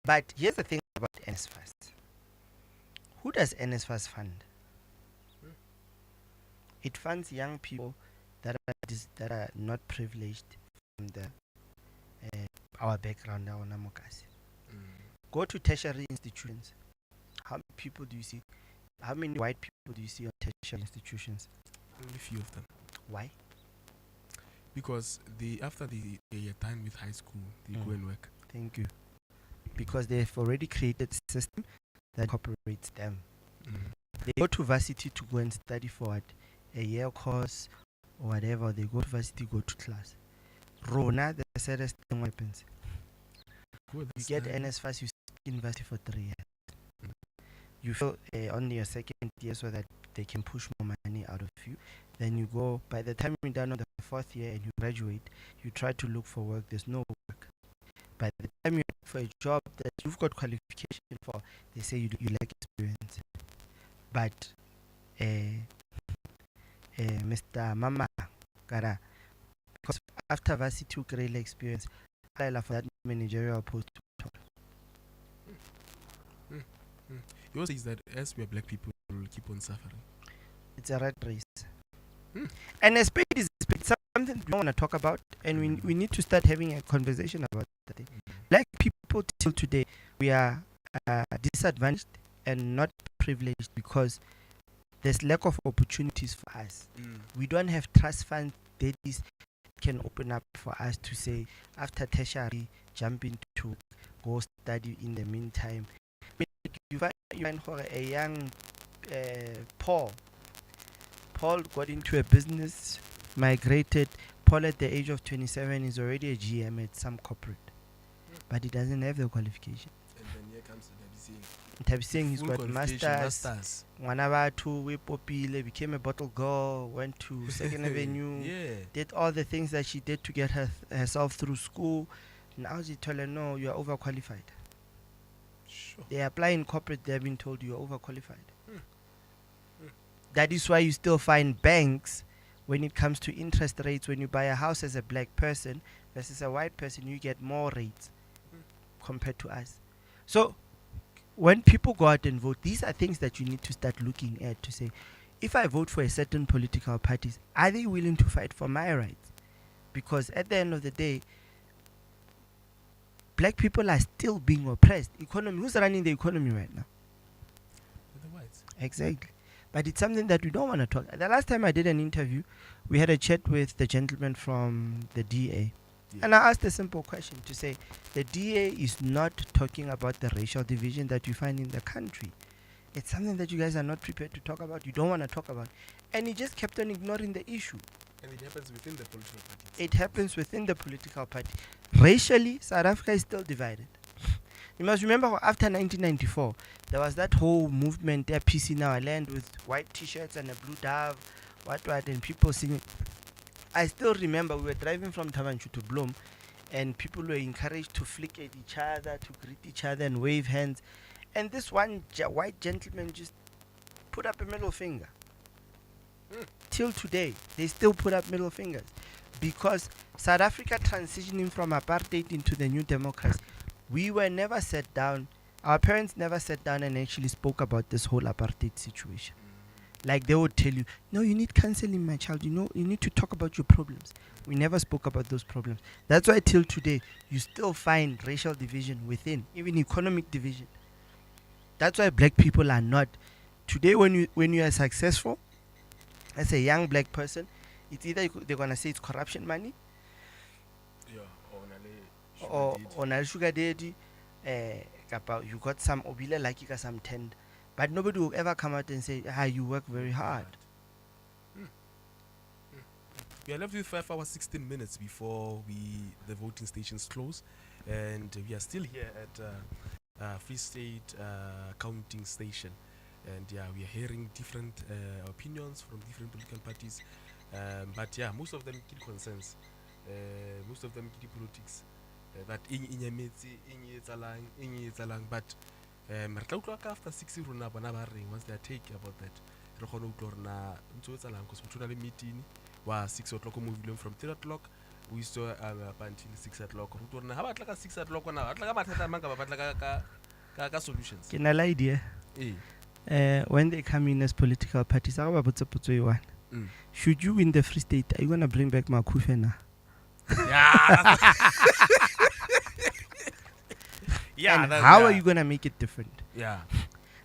But here's the thing about NSFAS. Who does NSFAS fund? It funds young people that are not privileged from our background. Go to tertiary institutions. How many people do you see? How many white people do you see on tertiary institutions? Only few of them. Why? Because after they are done with high school, they go and work. Thank you. Because they've already created a system that incorporates them. They go to varsity to go and study for what? A year course or whatever. They go to varsity, go to class. Rona, the saddest thing happens. You get NSFAS, you stay in university for 3 years. You feel on your second year so that they can push more money out of you. Then you go, by the time you're done on the 4th year and you graduate, you try to look for work, there's no work. By the time you look for a job that you've got qualification for, they say you lack experience. But Mr. Mama Gara, because after varsity you create experience, I love for that managerial post. He also says that as we are black people, we will keep on suffering. It's a rat race. And a spade is a spade, something we don't want to talk about, and we need to start having a conversation about that. Black people till today, we are disadvantaged and not privileged because there's lack of opportunities for us. We don't have trust funds that can open up for us to say, after tertiary, jump into go study in the meantime. You find a young Paul got into a business, migrated. Paul at the age of 27 is already a GM at some corporate, but he doesn't have the qualification. And then here comes Tabi Singh, he's got masters. Wanabatu, Wipopile, became a bottle girl, went to Second Avenue, did all the things that she did to get herself through school. Now she told her, no, you are overqualified. Sure. They apply in corporate, they've been told you are overqualified. That is why you still find banks, when it comes to interest rates, when you buy a house as a black person versus a white person, you get more rates compared to us. So when people go out and vote, these are things that you need to start looking at to say, if I vote for a certain political parties, are they willing to fight for my rights? Because at the end of the day, black people are still being oppressed. Who's running the economy right now? The whites. Exactly. But it's something that we don't want to talk. The last time I did an interview, we had a chat with the gentleman from the DA. And I asked a simple question to say, the DA is not talking about the racial division that you find in the country. It's something that you guys are not prepared to talk about. You don't want to talk about. And he just kept on ignoring the issue. And it happens within the political party. It happens within the political party. Racially, South Africa is still divided. You must remember after 1994, there was that whole movement, peace in our land, with white t-shirts and a blue dove, what, and people singing. I still remember we were driving from Tavanchu to Bloem, and people were encouraged to flick at each other, to greet each other and wave hands. And this one white gentleman just put up a middle finger. Till today, they still put up middle fingers. Because South Africa transitioning from apartheid into the new democracy, we were never sat down, our parents never sat down and actually spoke about this whole apartheid situation. Like they would tell you, no, you need counseling, my child. You need to talk about your problems. We never spoke about those problems. That's why till today, you still find racial division within, even economic division. That's why black people are not. Today, when you are successful, as a young black person, it's either they're going to say it's corruption money, or on sugar daddy, you got some obile like you got some tend. But nobody will ever come out and say, you work very hard. We are left with 5 hours, 16 minutes before the voting stations close. And we are still here at Free State counting station. And we are hearing different opinions from different political parties. But most of them get consensus. Most of them get politics. That but after 6 once they take about that, meeting was 6 o'clock moving from 3 o'clock. We saw up until 6 o'clock. How about 6 o'clock solutions? Can I idea? When they come in as political parties, should you win the Free State, are you gonna bring back Makufena? Yeah. And how are you gonna make it different? Yeah.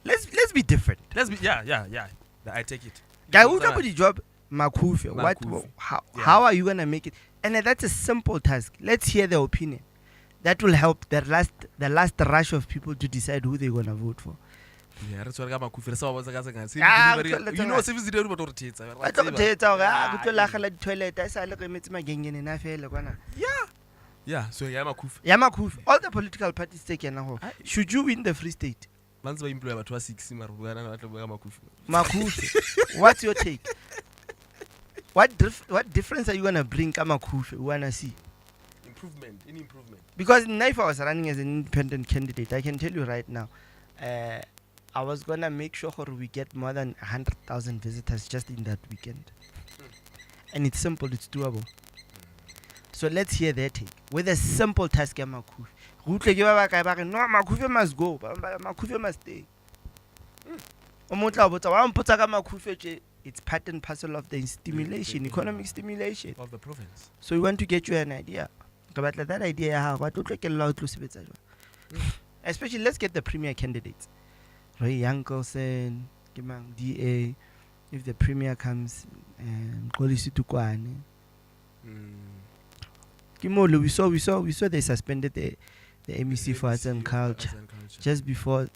Let's let's be different. Yeah. I take it. Guy, who got the job? Makufe. What? Makufe. How are you gonna make it? And that's a simple task. Let's hear their opinion. That will help the last rush of people to decide who they're gonna vote for. Yeah, that's what Makufe. You know, service did what Yeah, so Makufe. Makufe. All the political parties taken now. Should you win the Free State? Makufe. What's your take? What difference are you gonna bring Makufe? We wanna see improvement. Because if I was running as an independent candidate, I can tell you right now, I was gonna make sure we get more than 100,000 visitors just in that weekend. And it's simple, it's doable. So let's hear their take with a simple task. Makufe. No, Makufe must go. Makufe must stay. It's part and parcel of the stimulation, economic stimulation of the province. So we want to get you an idea. But that idea, especially let's get the premier candidates. Roy Yankelson, DA. If the premier comes, Kolisi Tukwane. Kimolo, we saw they suspended the MEC for Arts and Culture just before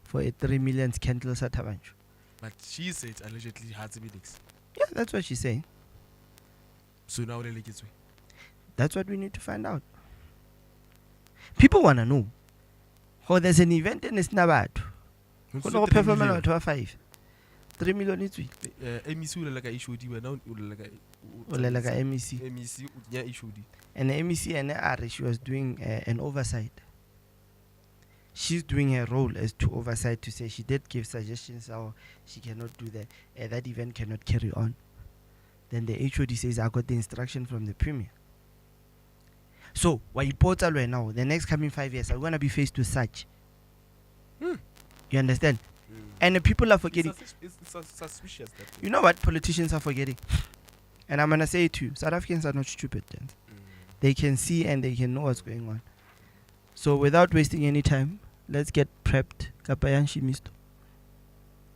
for a 3 million scandal at Tabancho. But she said allegedly had some meetings. Yeah, that's what she's saying. So now they like it. That's what we need to find out. People wanna know. Oh, there's an event in Snabat. Who know performance to 5. 3 million it's we. MEC like issued you now like a MEC. MEC yeah issued. And the MEC and the she was doing an oversight. She's doing her role as to oversight to say she did give suggestions how she cannot do that. That event cannot carry on. Then the HOD says I got the instruction from the premier. So what you put right now, the next coming 5 years are gonna be faced with such. You understand? And the people are forgetting. It's suspicious that you know what politicians are forgetting? And I'm gonna say it to you, South Africans are not stupid then. They can see and they can know what's going on. So without wasting any time, let's get prepped.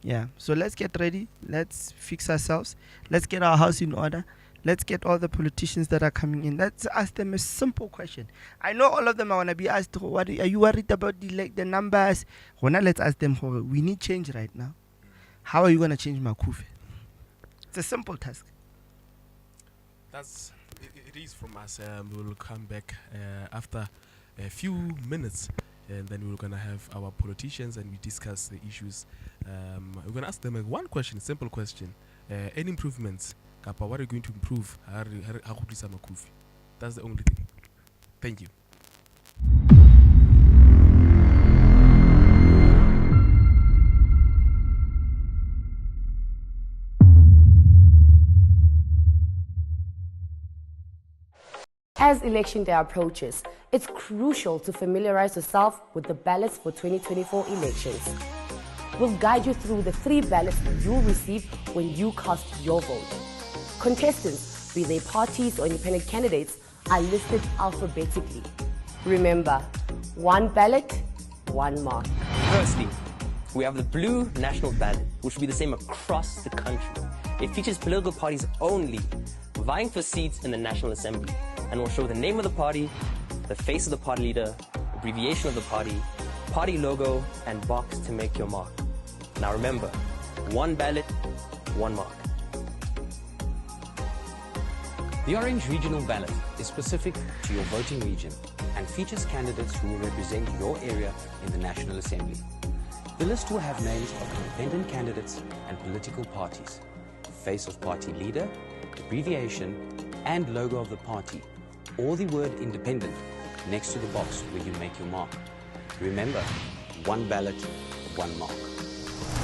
Yeah. So let's get ready. Let's fix ourselves. Let's get our house in order. Let's get all the politicians that are coming in. Let's ask them a simple question. I know all of them are going to be asked, what are you worried about the numbers? Well, now let's ask them, we need change right now. How are you going to change Makufe? It's a simple task. It is from us. We will come back after a few minutes, and then we're going to have our politicians and we discuss the issues. We're going to ask them one question, simple question. Any improvements? Kapa, what are you going to improve? That's the only thing. Thank you. As election day approaches, it's crucial to familiarize yourself with the ballots for 2024 elections. We'll guide you through the 3 ballots you'll receive when you cast your vote. Contestants, be they parties or independent candidates, are listed alphabetically. Remember, 1 ballot, 1 mark. Firstly, we have the blue national ballot, which will be the same across the country. It features political parties only, vying for seats in the National Assembly, and will show the name of the party, the face of the party leader, abbreviation of the party logo, and box to make your mark. Now remember, 1 ballot, 1 mark. The Orange Regional Ballot is specific to your voting region and features candidates who will represent your area in the National Assembly. The list will have names of independent candidates and political parties, face of party leader, abbreviation, and logo of the party, or the word independent next to the box where you make your mark. Remember, 1 ballot, 1 mark.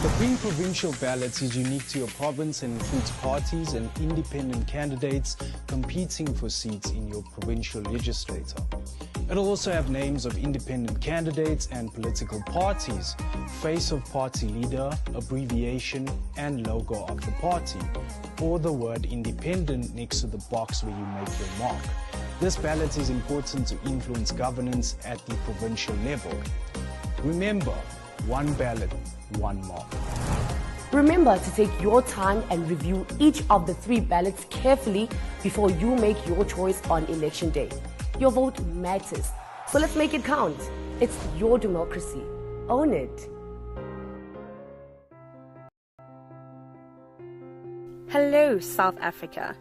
The Green Provincial Ballot is unique to your province and includes parties and independent candidates competing for seats in your provincial legislature. It'll also have names of independent candidates and political parties, face of party leader, abbreviation, and logo of the party, or the word independent next to the box where you make your mark. This ballot is important to influence governance at the provincial level. Remember, 1 ballot, one mark. Remember to take your time and review each of the 3 ballots carefully before you make your choice on election day. Your vote matters, so let's make it count. It's your democracy. Own it. Hello, South Africa.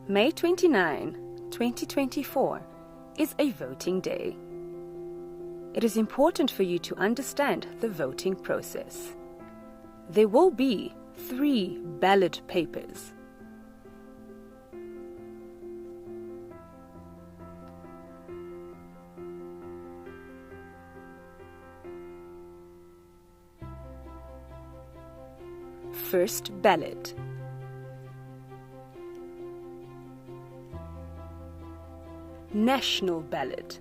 May 29, 2024 is a voting day. It is important for you to understand the voting process. There will be 3 ballot papers. First ballot. National ballot.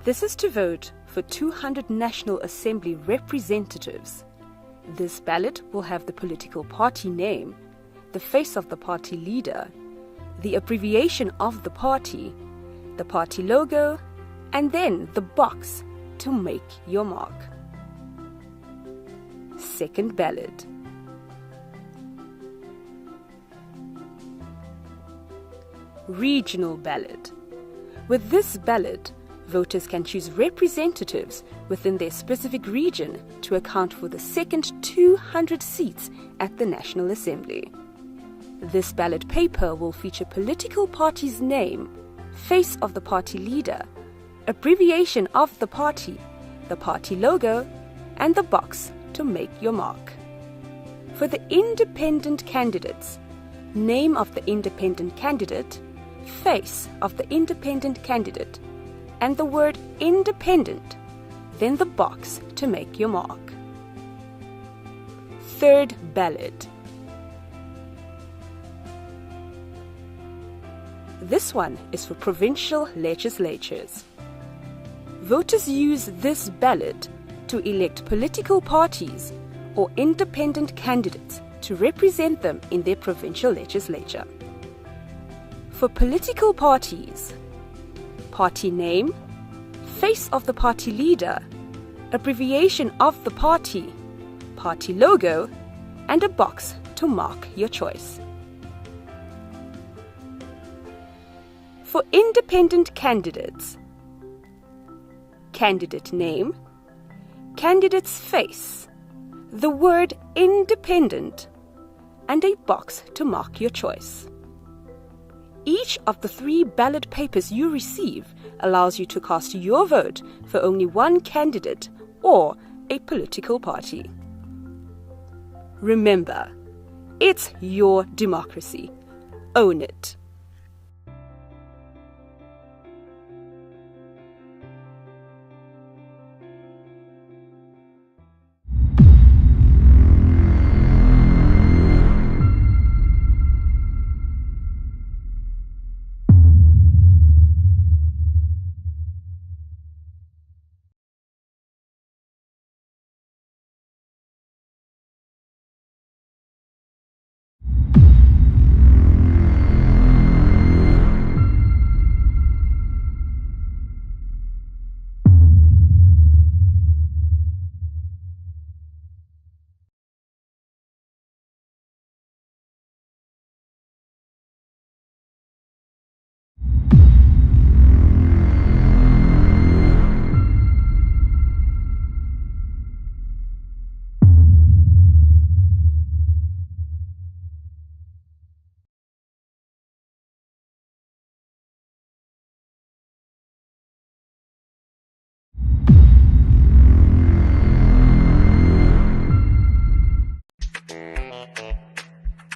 This is to vote for 200 National Assembly representatives. This ballot will have the political party name, the face of the party leader, the abbreviation of the party logo, and then the box to make your mark. Second ballot. Regional ballot. With this ballot, voters can choose representatives within their specific region to account for the second 200 seats at the National Assembly. This ballot paper will feature political party's name, face of the party leader, abbreviation of the party logo, and the box to make your mark. For the independent candidates, name of the independent candidate, face of the independent candidate, and the word independent, then the box to make your mark. Third ballot. This one is for provincial legislatures. Voters use this ballot to elect political parties or independent candidates to represent them in their provincial legislature. For political parties, party name, face of the party leader, abbreviation of the party logo, and a box to mark your choice. For independent candidates, candidate name, candidate's face, the word independent, and a box to mark your choice. Each of the 3 ballot papers you receive allows you to cast your vote for only one candidate or a political party. Remember, it's your democracy. Own it.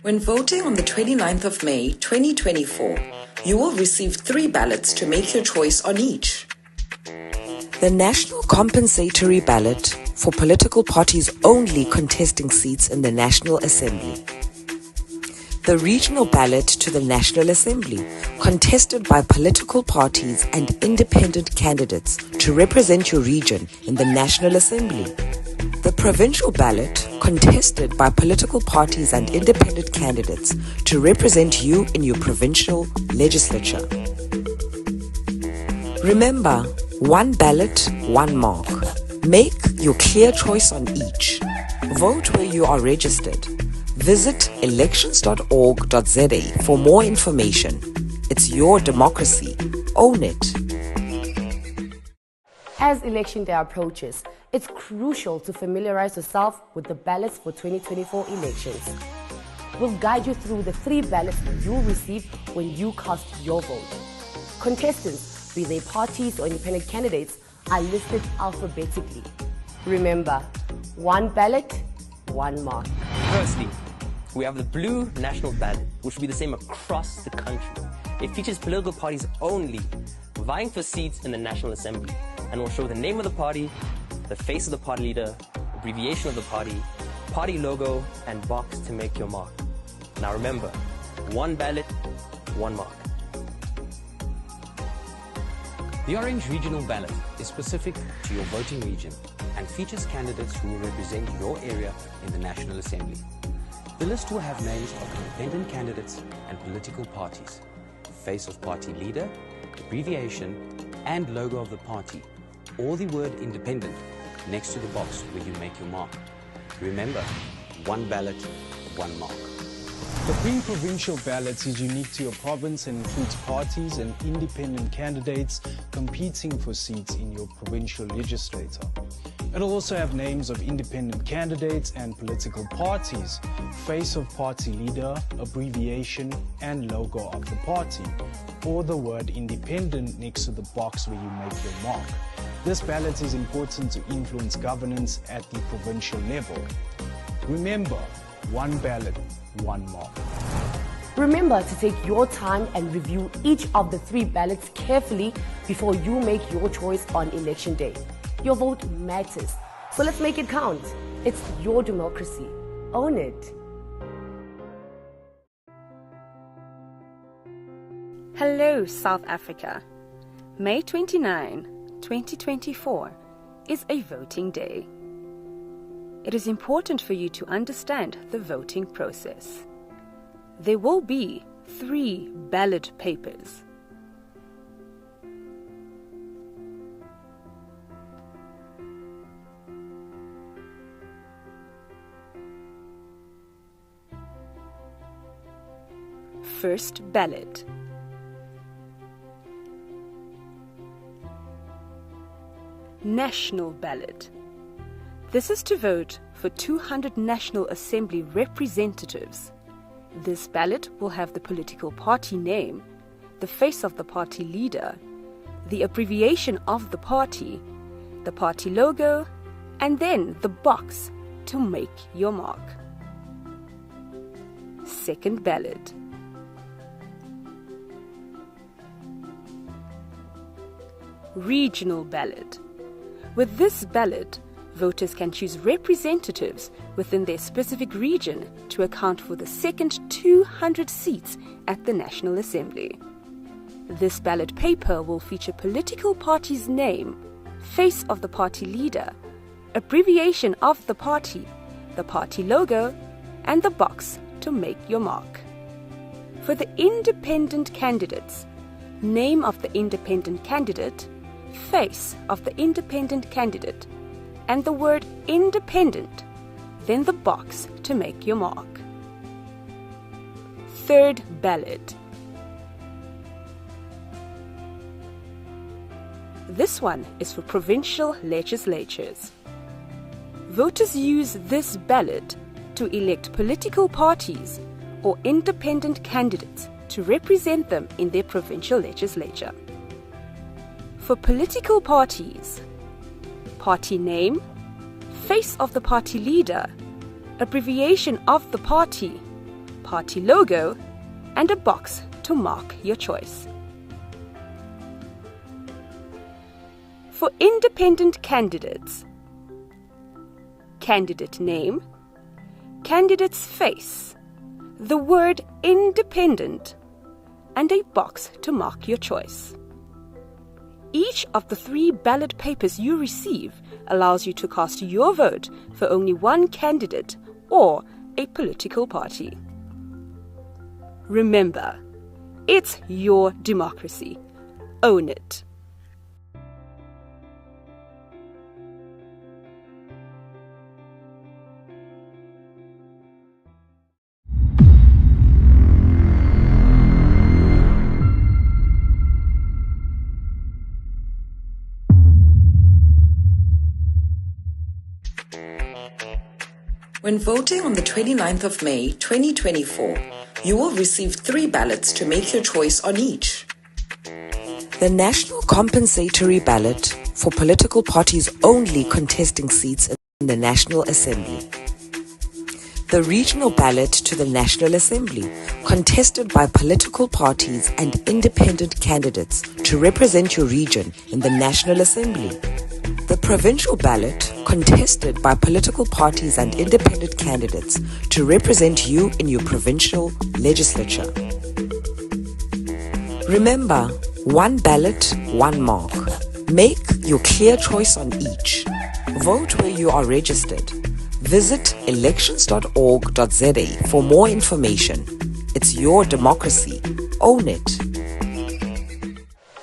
When voting on the 29th of May 2024, you will receive 3 ballots to make your choice on each. The National Compensatory Ballot for political parties only contesting seats in the National Assembly. The Regional Ballot to the National Assembly, contested by political parties and independent candidates to represent your region in the National Assembly. The Provincial Ballot, contested by political parties and independent candidates to represent you in your provincial legislature. Remember, one ballot, one mark. Make your clear choice on each. Vote where you are registered. Visit elections.org.za for more information. It's your democracy. Own it. As election day approaches, it's crucial to familiarize yourself with the ballots for 2024 elections. We'll guide you through the 3 ballots you'll receive when you cast your vote. Contestants, be they parties or independent candidates, are listed alphabetically. Remember, 1 ballot, 1 mark. Firstly, we have the blue national ballot, which will be the same across the country. It features political parties only vying for seats in the National Assembly and will show the name of the party, the face of the party leader, abbreviation of the party logo, and box to make your mark. Now remember, 1 ballot, 1 mark. The Orange Regional Ballot is specific to your voting region and features candidates who will represent your area in the National Assembly. The list will have names of independent candidates and political parties, face of party leader, abbreviation, and logo of the party, or the word independent next to the box where you make your mark. Remember, 1 ballot, 1 mark. The pre-provincial ballot is unique to your province and includes parties and independent candidates competing for seats in your provincial legislature. It'll also have names of independent candidates and political parties, face of party leader, abbreviation, and logo of the party, or the word independent next to the box where you make your mark. This ballot is important to influence governance at the provincial level. Remember, 1 ballot, 1 mark. Remember to take your time and review each of the 3 ballots carefully before you make your choice on election day. Your vote matters, so let's make it count. It's your democracy. Own it. Hello, South Africa. May 29, 2024 is a voting day. It is important for you to understand the voting process. There will be 3 ballot papers. First ballot. National ballot. This is to vote for 200 National Assembly representatives. This ballot will have the political party name, the face of the party leader, the abbreviation of the party logo, and then the box to make your mark. Second ballot. Regional ballot. With this ballot, voters can choose representatives within their specific region to account for the second 200 seats at the National Assembly. This ballot paper will feature political party's name, face of the party leader, abbreviation of the party logo, and the box to make your mark. For the independent candidates, name of the independent candidate, face of the independent candidate, and the word independent, then the box to make your mark. Third ballot. This one is for provincial legislatures. Voters use this ballot to elect political parties or independent candidates to represent them in their provincial legislature. For political parties, party name, face of the party leader, abbreviation of the party logo, and a box to mark your choice. For independent candidates, candidate name, candidate's face, the word independent, and a box to mark your choice. Each of the 3 ballot papers you receive allows you to cast your vote for only 1 candidate or a political party. Remember, it's your democracy. Own it. When voting on the 29th of May 2024, you will receive 3 ballots to make your choice on each. The National Compensatory Ballot for political parties only contesting seats in the National Assembly. The Regional Ballot to the National Assembly, contested by political parties and independent candidates to represent your region in the National Assembly. The Provincial Ballot, contested by political parties and independent candidates to represent you in your provincial legislature. Remember, 1 ballot, 1 mark. Make your clear choice on each. Vote where you are registered. Visit elections.org.za for more information. It's your democracy. Own it.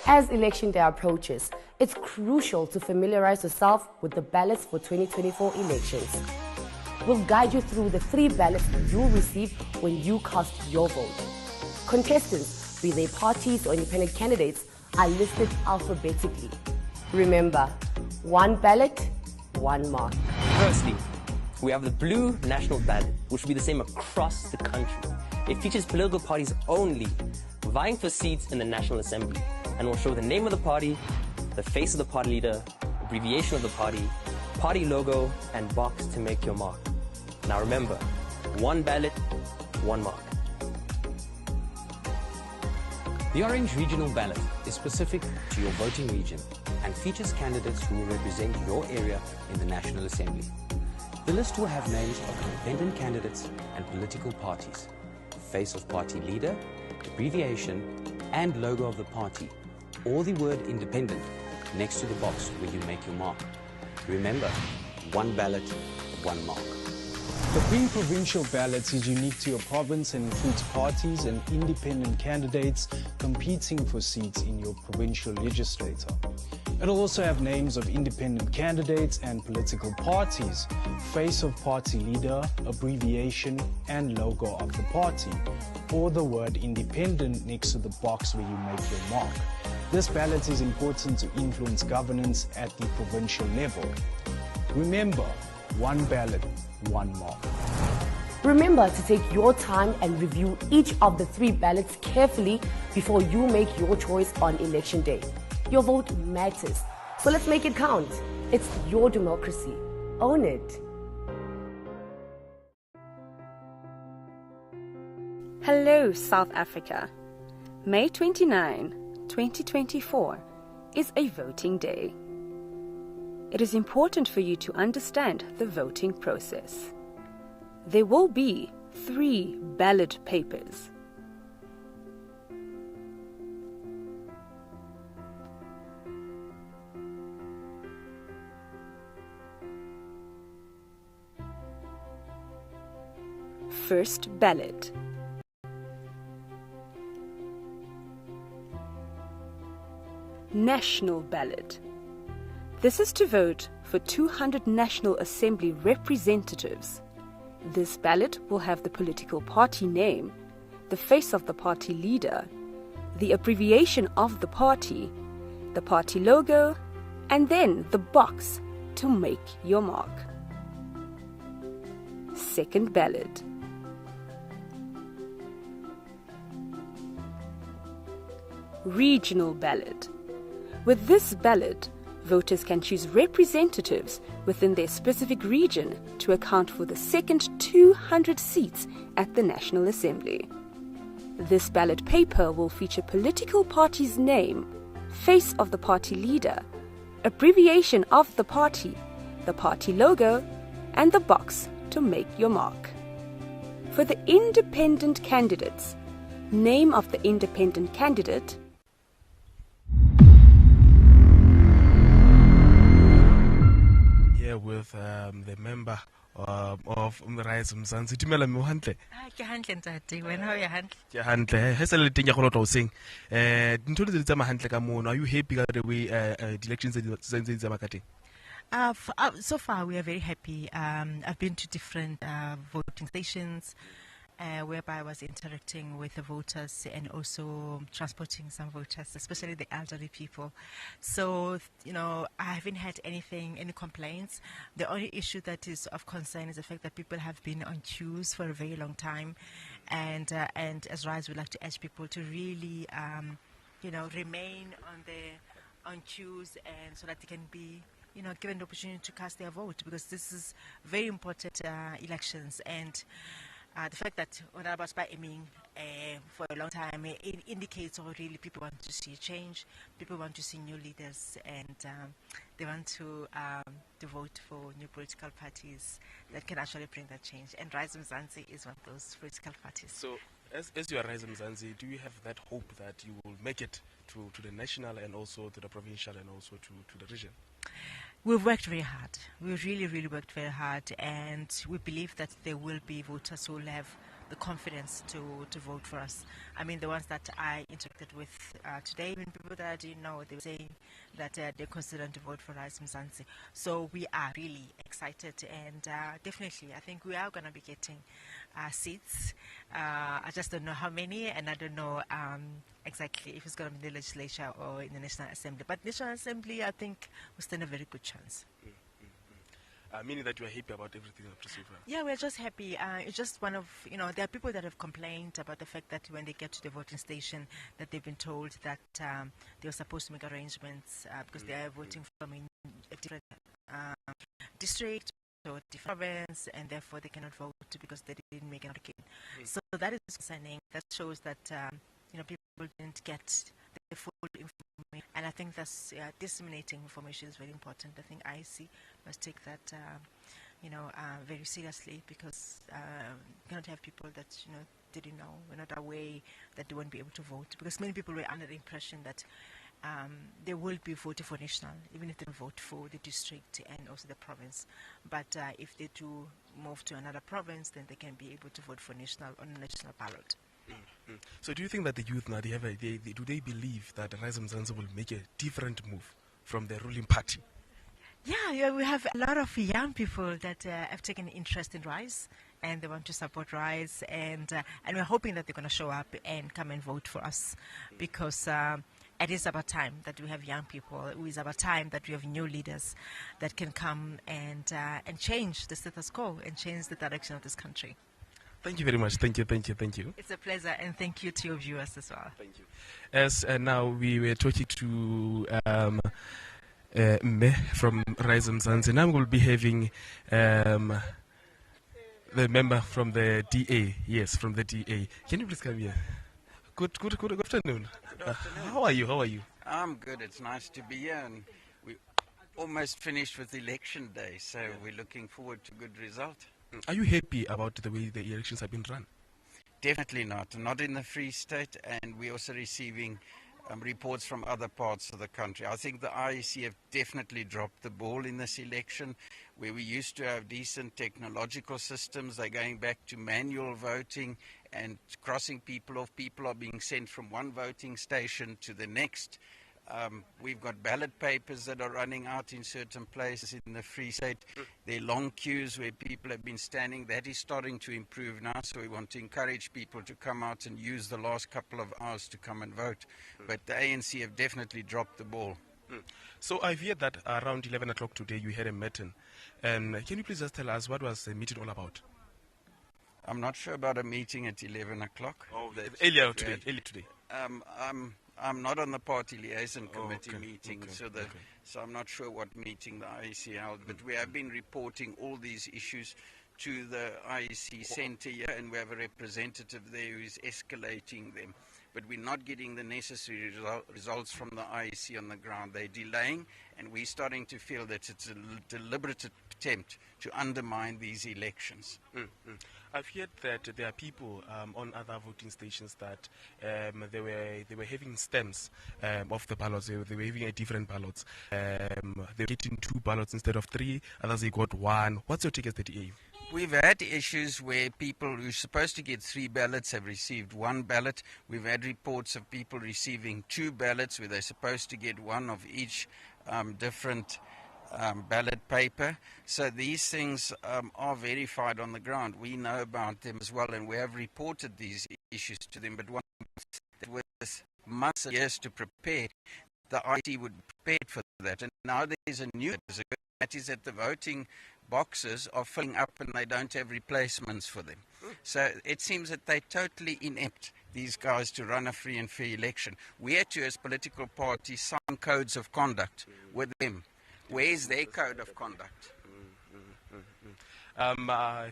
As election day approaches, it's crucial to familiarize yourself with the ballots for 2024 elections. We'll guide you through the 3 ballots you'll receive when you cast your vote. Contestants, be they parties or independent candidates, are listed alphabetically. Remember, 1 ballot, 1 mark. Firstly, we have the blue national ballot, which will be the same across the country. It features political parties only vying for seats in the National Assembly and will show the name of the party, the face of the party leader, abbreviation of the party logo, and box to make your mark. Now remember, 1 ballot, 1 mark. The Orange Regional Ballot is specific to your voting region and features candidates who will represent your area in the National Assembly. The list will have names of independent candidates and political parties, face of party leader, abbreviation, and logo of the party, or the word independent next to the box where you make your mark. Remember, 1 ballot, 1 mark. The pre-provincial ballot is unique to your province and includes parties and independent candidates competing for seats in your provincial legislature. It'll also have names of independent candidates and political parties, face of party leader, abbreviation, and logo of the party, or the word independent next to the box where you make your mark. This ballot is important to influence governance at the provincial level. Remember, 1 ballot, 1 mark. Remember to take your time and review each of the 3 ballots carefully before you make your choice on election day. Your vote matters, so let's make it count. It's your democracy. Own it. Hello, South Africa. May 29, 2024 is a voting day. It is important for you to understand the voting process. There will be 3 ballot papers. First ballot. National ballot. This is to vote for 200 National Assembly representatives. This ballot will have the political party name, the face of the party leader, the abbreviation of the party logo, and then the box to make your mark. Second ballot. Regional ballot. With this ballot, voters can choose representatives within their specific region to account for the second 200 seats at the National Assembly. This ballot paper will feature political party's name, face of the party leader, abbreviation of the party logo, and the box to make your mark. For the independent candidates, name of the independent candidate, with the member of Rise Mzansi. Timela mo hantle. Ke hantle ntate, wena ho ya hantle. Ke hantle. He se le teng ya go lotla o seng. Dintho di tsama hantle ka mono. Are you happy ka the way the elections tse tsama ka teng? So far we are very happy. I've been to different voting stations whereby I was interacting with the voters and also transporting some voters, especially the elderly people. So, you know, I haven't had any complaints. The only issue that is of concern is the fact that people have been on queues for a very long time. And as RISE, we'd like to urge people to really, you know, remain on queues, and so that they can be, you know, given the opportunity to cast their vote, because this is very important elections. And the fact that Honorable Spa Eming for a long time, it indicates really people want to see change, people want to see new leaders, and they want to vote for new political parties that can actually bring that change. And RISE Mzansi is one of those political parties. So, as you are RISE Mzansi, do you have that hope that you will make it to the national and also to the provincial and also to the region? We've worked very hard. We really worked very hard, and we believe that there will be voters who will have the confidence to vote for us. I mean, the ones that I interacted with today, even people that I didn't know, they were saying that they're considering to vote for RISE Mzansi. So we are really excited, and definitely, I think we are going to be getting seats. I just don't know how many, and I don't know exactly if it's going to be in the legislature or in the National Assembly. But National Assembly, I think, we stand a very good chance. Meaning that you are happy about everything up to so far? Yeah, we're just happy. It's just one of, you know, there are people that have complained about the fact that when they get to the voting station, that they've been told that they were supposed to make arrangements because they are voting from a different district or different province, and therefore they cannot vote because they didn't make an application. So that is concerning. That shows that you know, people didn't get the full information, and I think that's disseminating information is very important. I think IEC must take that you know, very seriously, because you cannot have people that, you know, didn't know, were not aware that they won't be able to vote, because many people were under the impression that they will be voting for national, even if they don't vote for the district and also the province. But if they do move to another province, then they can be able to vote for national on a national ballot. So do you think that the youth now, do they believe that RISE Mzansi will make a different move from the ruling party? Yeah, we have a lot of young people that have taken interest in RISE, and they want to support RISE, and we're hoping that they're going to show up and come and vote for us, because it is about time that we have young people. It is about time that we have new leaders that can come and change the status quo and change the direction of this country. Thank you very much. Thank you. It's a pleasure, and thank you to your viewers as well. Thank you. As now we were talking to Me from RISE Mzansi. Now we'll be having the member from the DA. Yes, from the DA. Can you please come here? Good afternoon. How are you? I'm good. It's nice to be here, and we almost finished with election day, so we're looking forward to a good result. Are you happy about the way the elections have been run? Definitely not. Not in the Free State, and we're also receiving reports from other parts of the country. I think the IEC have definitely dropped the ball in this election. Where we used to have decent technological systems, they're going back to manual voting and crossing people off. People are being sent from one voting station to the next. We've got ballot papers that are running out in certain places in the Free State. There are long queues where people have been standing. That is starting to improve now, so we want to encourage people to come out and use the last couple of hours to come and vote. But the ANC have definitely dropped the ball. So I've heard that around 11 o'clock today you had a meeting. Can you please just tell us what was the meeting all about? I'm not sure about a meeting at 11 o'clock. Oh, earlier today. I'm not on the party liaison committee meeting, so I'm not sure what meeting the IEC held, but we have been reporting all these issues to the IEC centre here, and we have a representative there who is escalating them. But we're not getting the necessary results from the IEC on the ground. They're delaying, and we're starting to feel that it's a deliberate attempt to undermine these elections. I've heard that there are people on other voting stations that they were having stems of the ballots. They were having different ballots. They were getting 2 ballots instead of 3. Others they got 1. What's your take as the DA? We've had issues where people who are supposed to get 3 ballots have received 1 ballot. We've had reports of people receiving 2 ballots where they're supposed to get 1 of each different ballot paper. So these things are verified on the ground. We know about them as well, and we have reported these issues to them. But one that with months and years to prepare, the IT would be prepared for that. And now there's a new that is that the voting boxes are filling up and they don't have replacements for them. So it seems that they're totally inept, these guys, to run a free and fair election. We had to, as political parties, sign codes of conduct with them. Where's their code of conduct?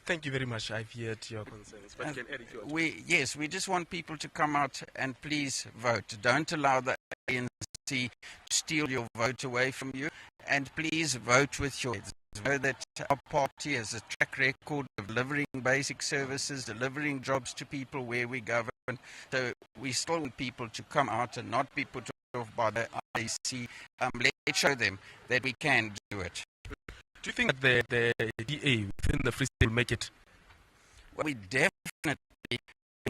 Thank you very much. I've heard your concerns. But you can add if you want. Yes, we just want people to come out and please vote. Don't allow the ANC to steal your vote away from you, and please vote with your heads. Know that our party has a track record of delivering basic services, delivering jobs to people where we govern. So we still want people to come out and not be put off by the IEC. Let's show them that we can do it. Do you think that the DA within the Free State will make it? Well, we definitely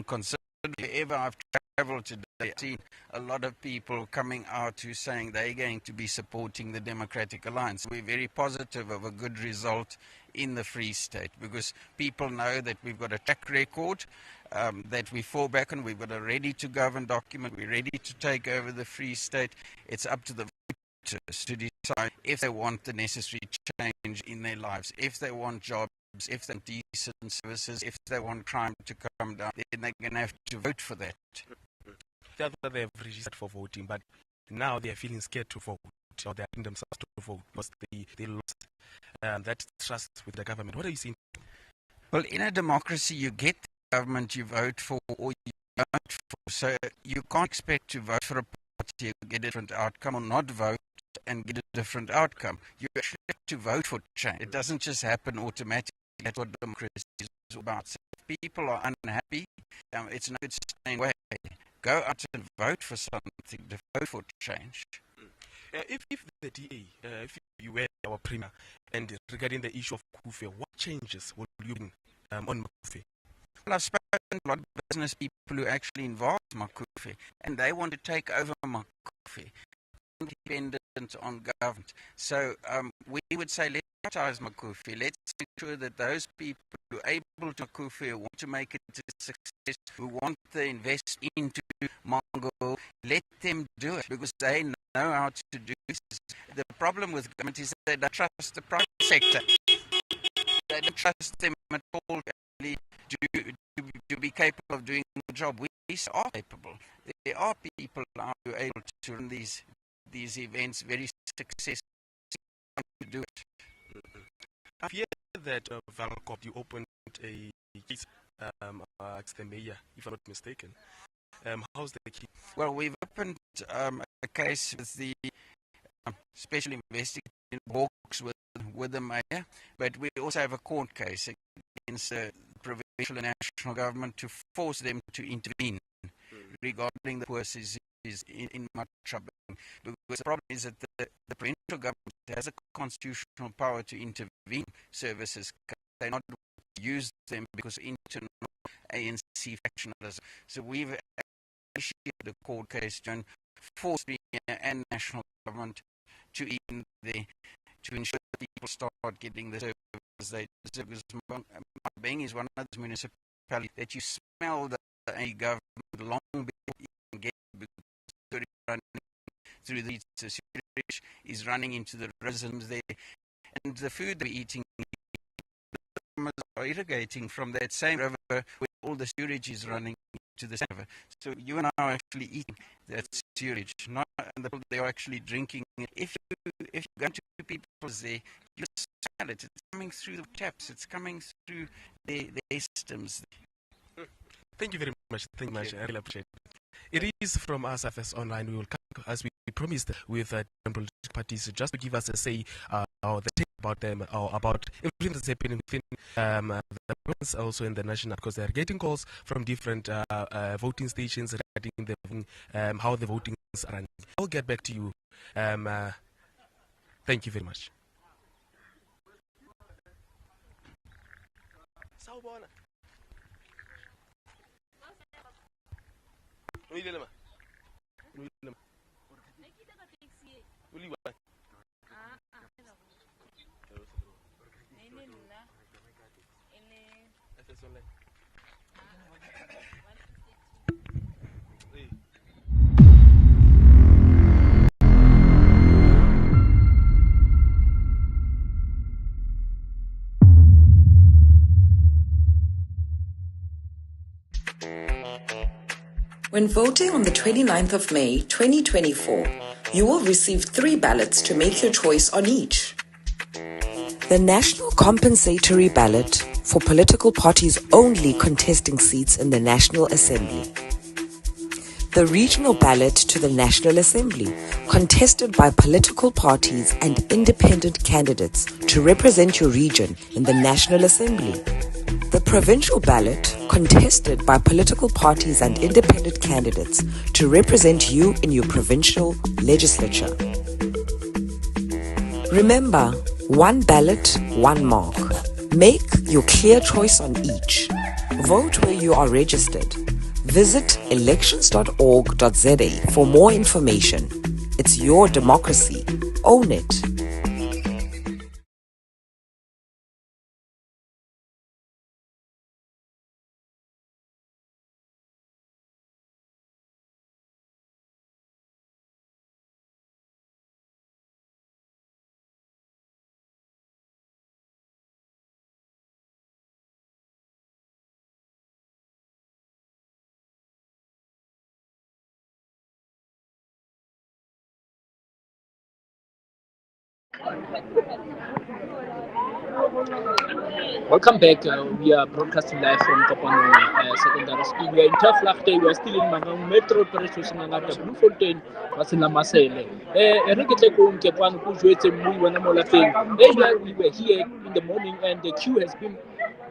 consider. Wherever I've travelled today, I've seen a lot of people coming out who saying they're going to be supporting the Democratic Alliance. We're very positive of a good result in the Free State because people know that we've got a track record that we fall back on. We've got a ready-to-govern document. We're ready to take over the Free State. It's up to the voters to decide if they want the necessary change in their lives, if they want jobs, if they want decent services, if they want crime to come down, then they're going to have to vote for that. They have registered for voting, but now they are feeling scared to vote, or they are in themselves to vote because they lost that trust with the government. What are you seeing? Well, in a democracy, you get the government you vote for or you vote for. So you can't expect to vote for a party and get a different outcome, or not vote and get a different outcome. You actually have to vote for change. It doesn't just happen automatically. That's what democracy is about. So if people are unhappy, it's no good staying away. Go out and vote for something, to vote for change. If the DA, if you were our premier, and regarding the issue of Makufe, what changes will you bring on Makufe? Well, I've spoken to a lot of business people who are actually involved in Makufe, and they want to take over Makufe, independent on government. So we would say, let's privatize Makufe. Let's make sure that those people who are able to Makufe, who want to make it a success, who want to invest into Mongo, let them do it because they know how to do this. The problem with government is that they don't trust the private sector. They don't trust them at all to be capable of doing the job. We are capable. There are people who are able to run these events very successfully to do it. I've heard that Valcop, you opened a case against the mayor, if I'm not mistaken. How's the case? Well, we've opened a case with the special investigating box with the mayor, but we also have a court case against the provincial and national government to force them to intervene regarding the poor citizens in much trouble. Because the problem is that the provincial government has a constitutional power to intervene services. They not use them because internal ANC factionalism. So we've initiated a court case to force the and national government to in there to ensure that people start getting the services they deserve. Because Mabeng is one of those municipalities that you smell the government long before you can get running through the sewage is running into the residents there, and the food they're eating are irrigating from that same river where all the sewage is running to the river. So you and I are actually eating that sewage, not and they are actually drinking it. If you go to people's there, you smell it. It's coming through the taps. It's coming through their systems. Thank you very much. Thank you much. I really appreciate it. It is from us at FS Online. We will come, as we promised, with different political parties just to give us a say or the take about them or about everything that's happening within the province, also in the national, because they are getting calls from different voting stations regarding how the voting is running. I'll get back to you. Thank you very much. When voting on the 29th of May 2024, you will receive 3 ballots to make your choice on each. The National Compensatory Ballot for political parties only contesting seats in the National Assembly. The Regional Ballot to the National Assembly, contested by political parties and independent candidates to represent your region in the National Assembly. The Provincial Ballot, contested by political parties and independent candidates to represent you in your provincial legislature. Remember, 1 ballot, 1 mark. Make your clear choice on each. Vote where you are registered. Visit elections.org.za for more information. It's your democracy. Own it. Welcome back. We are broadcasting live from Kopanong Secondary School. We are in Taflachte. We are still in Mangaung Metro Operations Ngata Bloemfontein. Wasina Masele. Rekete ko nke kwano ku jwetse mui wana mo lapeng. Earlier we were here in the morning and the queue has been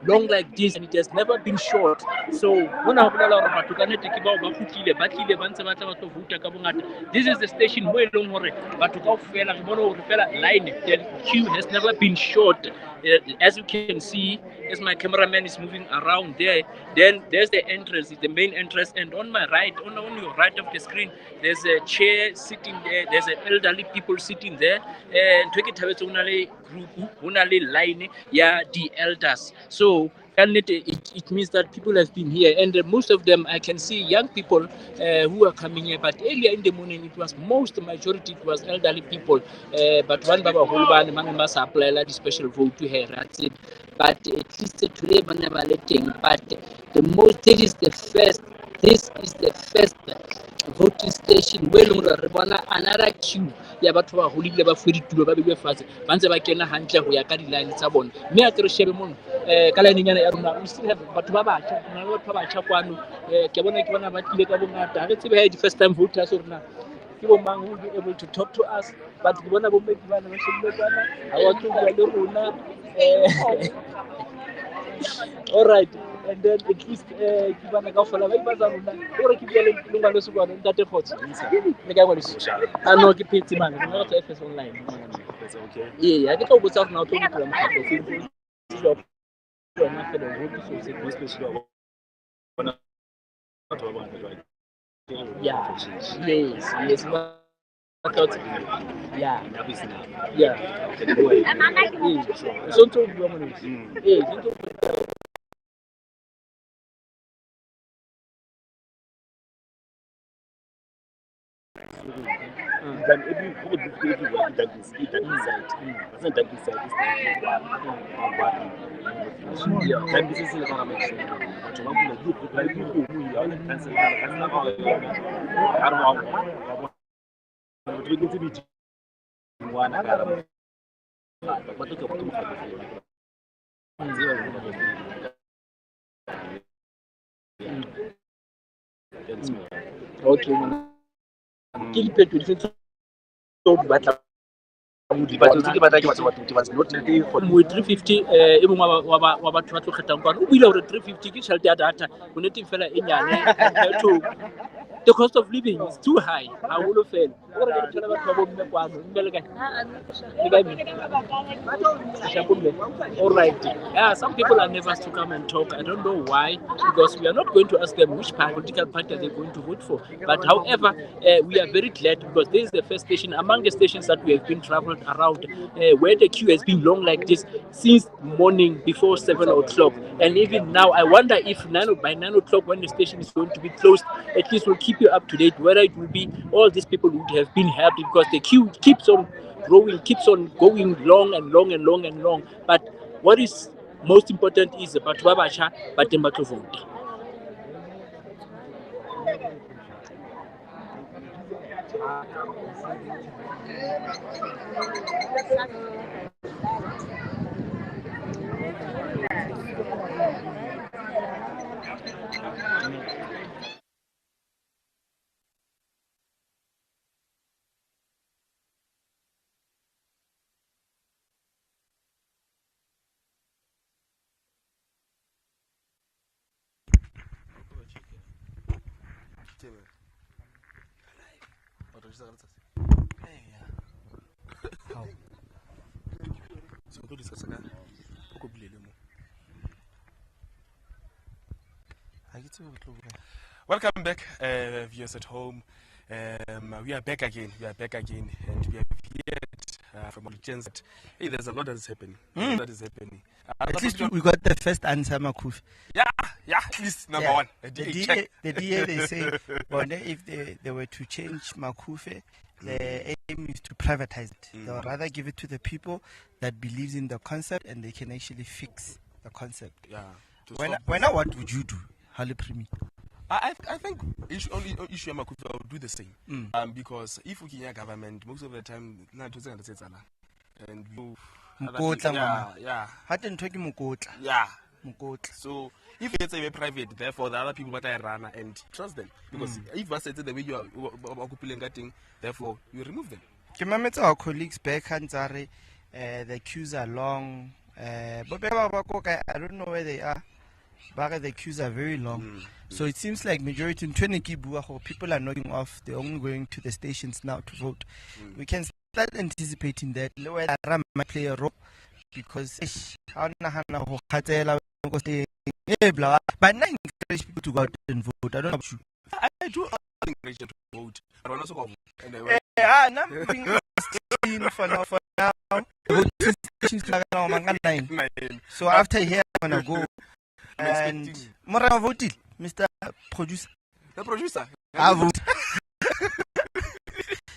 long like this and it has never been short. So when I this is the station where long line. The queue has never been short. As you can see, as my cameraman is moving around there, then there's the entrance, the main entrance, and on my right, on your right of the screen, there's a chair sitting there, there's elderly people sitting there, and group, line, yeah, the elders. So it means that people have been here, and most of them I can see young people who are coming here. But earlier in the morning, it was majority it was elderly people. But one Baba Holban must apply the special vote to her. That's it. But at least today, never letting. But the most this is the first voting station where another queue. Ya batho ba holile ba feditulo ba bebe fatshe ba ntse ba kena hantle go ya ka di-line tsa bona mme a kere shebe mono ka linenyana ya rona we still have batho ba batjha na le batho ba batjha kwano ke bona ba tlile ka bongata ha re tsebe ha di first time voters rona ke bo mang who be able to talk to us but ke bona bo mme ke bana ba shebile kana ha wa tlo bua le rona all right. And then at least kibana ka fola ba ibaza rona ore ke bile le ngalo se bona ntate khotsi le ka ngwa social no ke phetse mane ke ngata FS online okay yeah ke tlo botsa rona o tlo botsa mokgatlo se bona ke le go so se go special bona batho ba bana jwa yeah yes yeah yeah so to bua mo then every who do everyone that is it and inside doesn't that inside this yeah then this is the kind of action but what we do like people who are the cancel we get to be one but look at okay kill people so batla mo 350 e mongwe wa batho ba tlo kgetang kwa o buile hore 350 ke tšhelete ya data o nete fela e nyane to the cost of living is too high. I will fail. All right. Yeah, some people are nervous to come and talk. I don't know why, because we are not going to ask them which political party are they going to vote for. But however, we are very glad because this is the first station among the stations that we have been traveled around where the queue has been long like this since morning before 7 o'clock. And even now, I wonder if by 9 o'clock when the station is going to be closed, at least we'll keep you up to date whether it will be all these people would have been helped, because the queue keeps on growing, keeps on going long and long and long and long. But what is most important is about Babasha, but the vote. Welcome back, viewers at home. We are back again. And we have heard from Olugence that hey, there's a lot that is happening. That is happening. At least we got the first answer, Makufi. Yeah, at least number one. The DA, they say, well, if they were to change Makufe, the aim is to privatize it. They'll rather give it to the people that believes in the concept and they can actually fix the concept. Yeah. What would you do, Halle Primi? I think only issue Makufe will do the same. Because if we can government, most of the time, and so if it's a private, therefore the other people that I run and trust them, because if I said the way you are getting, therefore you remove them. Our colleagues back and the queues are long. I don't know where they are. But the queues are very long. So it seems like majority in people are knocking off. They're only going to the stations now to vote. We can start anticipating that Ram might play a role, because but now I encourage people to go out and vote. I don't know about you. I do encourage you to vote. I don't also for now. So after here, I'm gonna go. And Mora voted, Mr. Producer. The producer? I vote.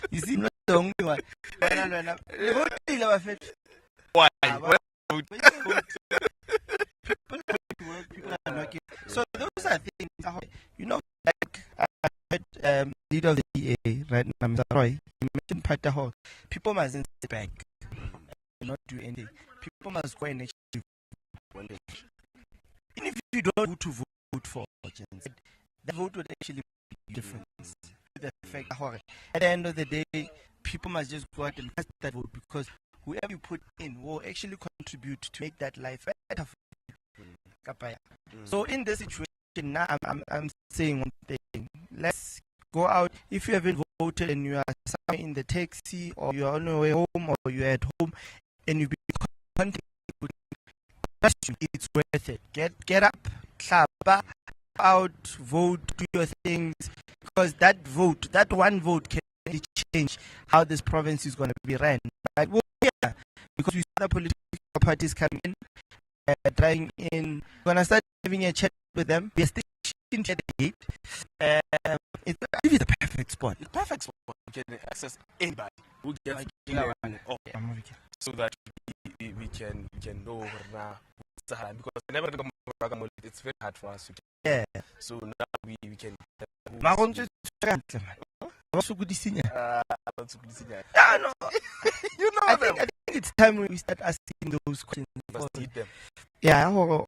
You see, not the only one. Why? So those are things, like I heard leader of the DA, right now, Mr. Roy, he mentioned Pata Hall. People mustn't sit back and not do anything. People must go and actually vote. And if you don't want to vote for Gens, the vote would actually be different. The fact that at the end of the day, people must just go out and cast that vote, because whoever you put in will actually contribute to make that life better for you. So in this situation now, I'm saying one thing. Let's go out. If you haven't voted and you are somewhere in the taxi, or you're on your way home, or you're at home, and you've been contacted, it's worth it. Get up, clap out, vote, do your things, because that one vote can really change how this province is going to be ran. But we're here because we saw the political parties coming in, trying in. We're going to start having a chat with them. We're stationed at the gate. It's the perfect spot. It's perfect spot. You can access anybody who gets so that we can know now. Because whenever it's very hard for us to get. Yeah. So now we can. I think it's time we start asking those questions. Yeah, what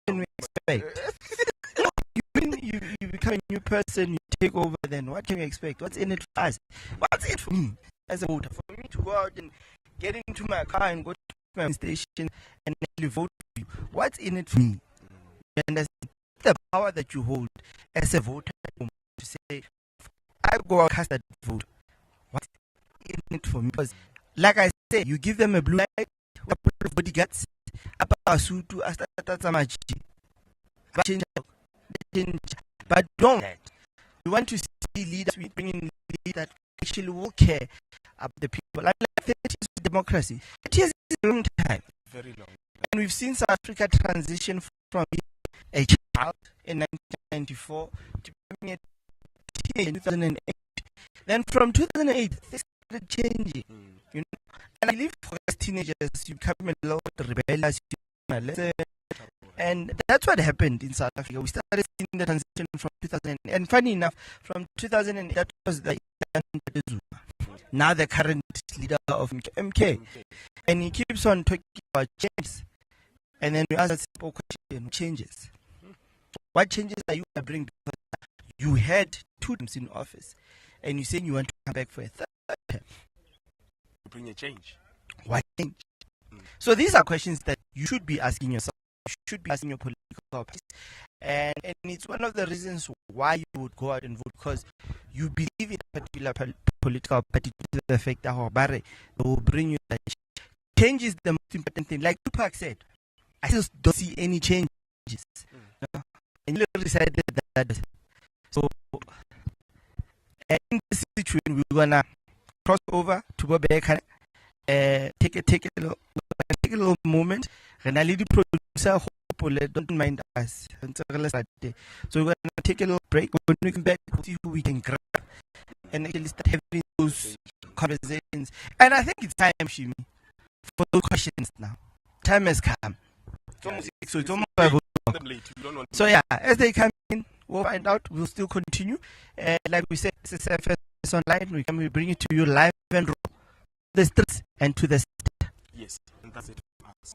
can we expect? You become a new person, you take over, then what can we expect? What's in it for us? What's in it for me as a voter? For me to go out and get into my car and go to my station and actually vote for you. What's in it for me? You understand? The power that you hold as a voter to say, I go and cast that vote. What's in it for me? Because, like I say, you give them a blue light, a couple of bodyguards, but don't. We want to see leaders, we bring in leaders that actually will care about the people. Like 30 years of democracy. 30 years is a long time. Very long. And we've seen South Africa transition from a child in 1994 to becoming a teenager in 2008. Then from 2008, things started changing. You know? And I believe for us teenagers, you become a little bit rebellious. And that's what happened in South Africa. We started seeing the transition from 2008. And funny enough, from 2008, that was the now the current leader of MK. And he keeps on talking about changes. And then we ask a simple question, changes. What changes are you going to bring? Because you had 2 terms in office, and you're saying you want to come back for a 3rd term. You bring a change. What change? So these are questions that you should be asking yourself. You should be asking your political parties. And it's one of the reasons why you would go out and vote, because you believe in a particular political party to the effect that they will bring you that change is the most important thing. Like Tupac said, I just don't see any changes. No? And you decided that. So, in this situation, we're gonna cross over to Bobek, take a little moment. And I lead the producer, don't mind us. So we're gonna take a little break. When we come back, we'll see who we can grab and actually start having those conversations. And I think it's time, Shimi, for those questions now. Time has come. So yeah, as they come in, we'll find out. We'll still continue. Like we said, this is FS Online. We bring it to you live and raw, the streets and to the state. Yes, and that's it.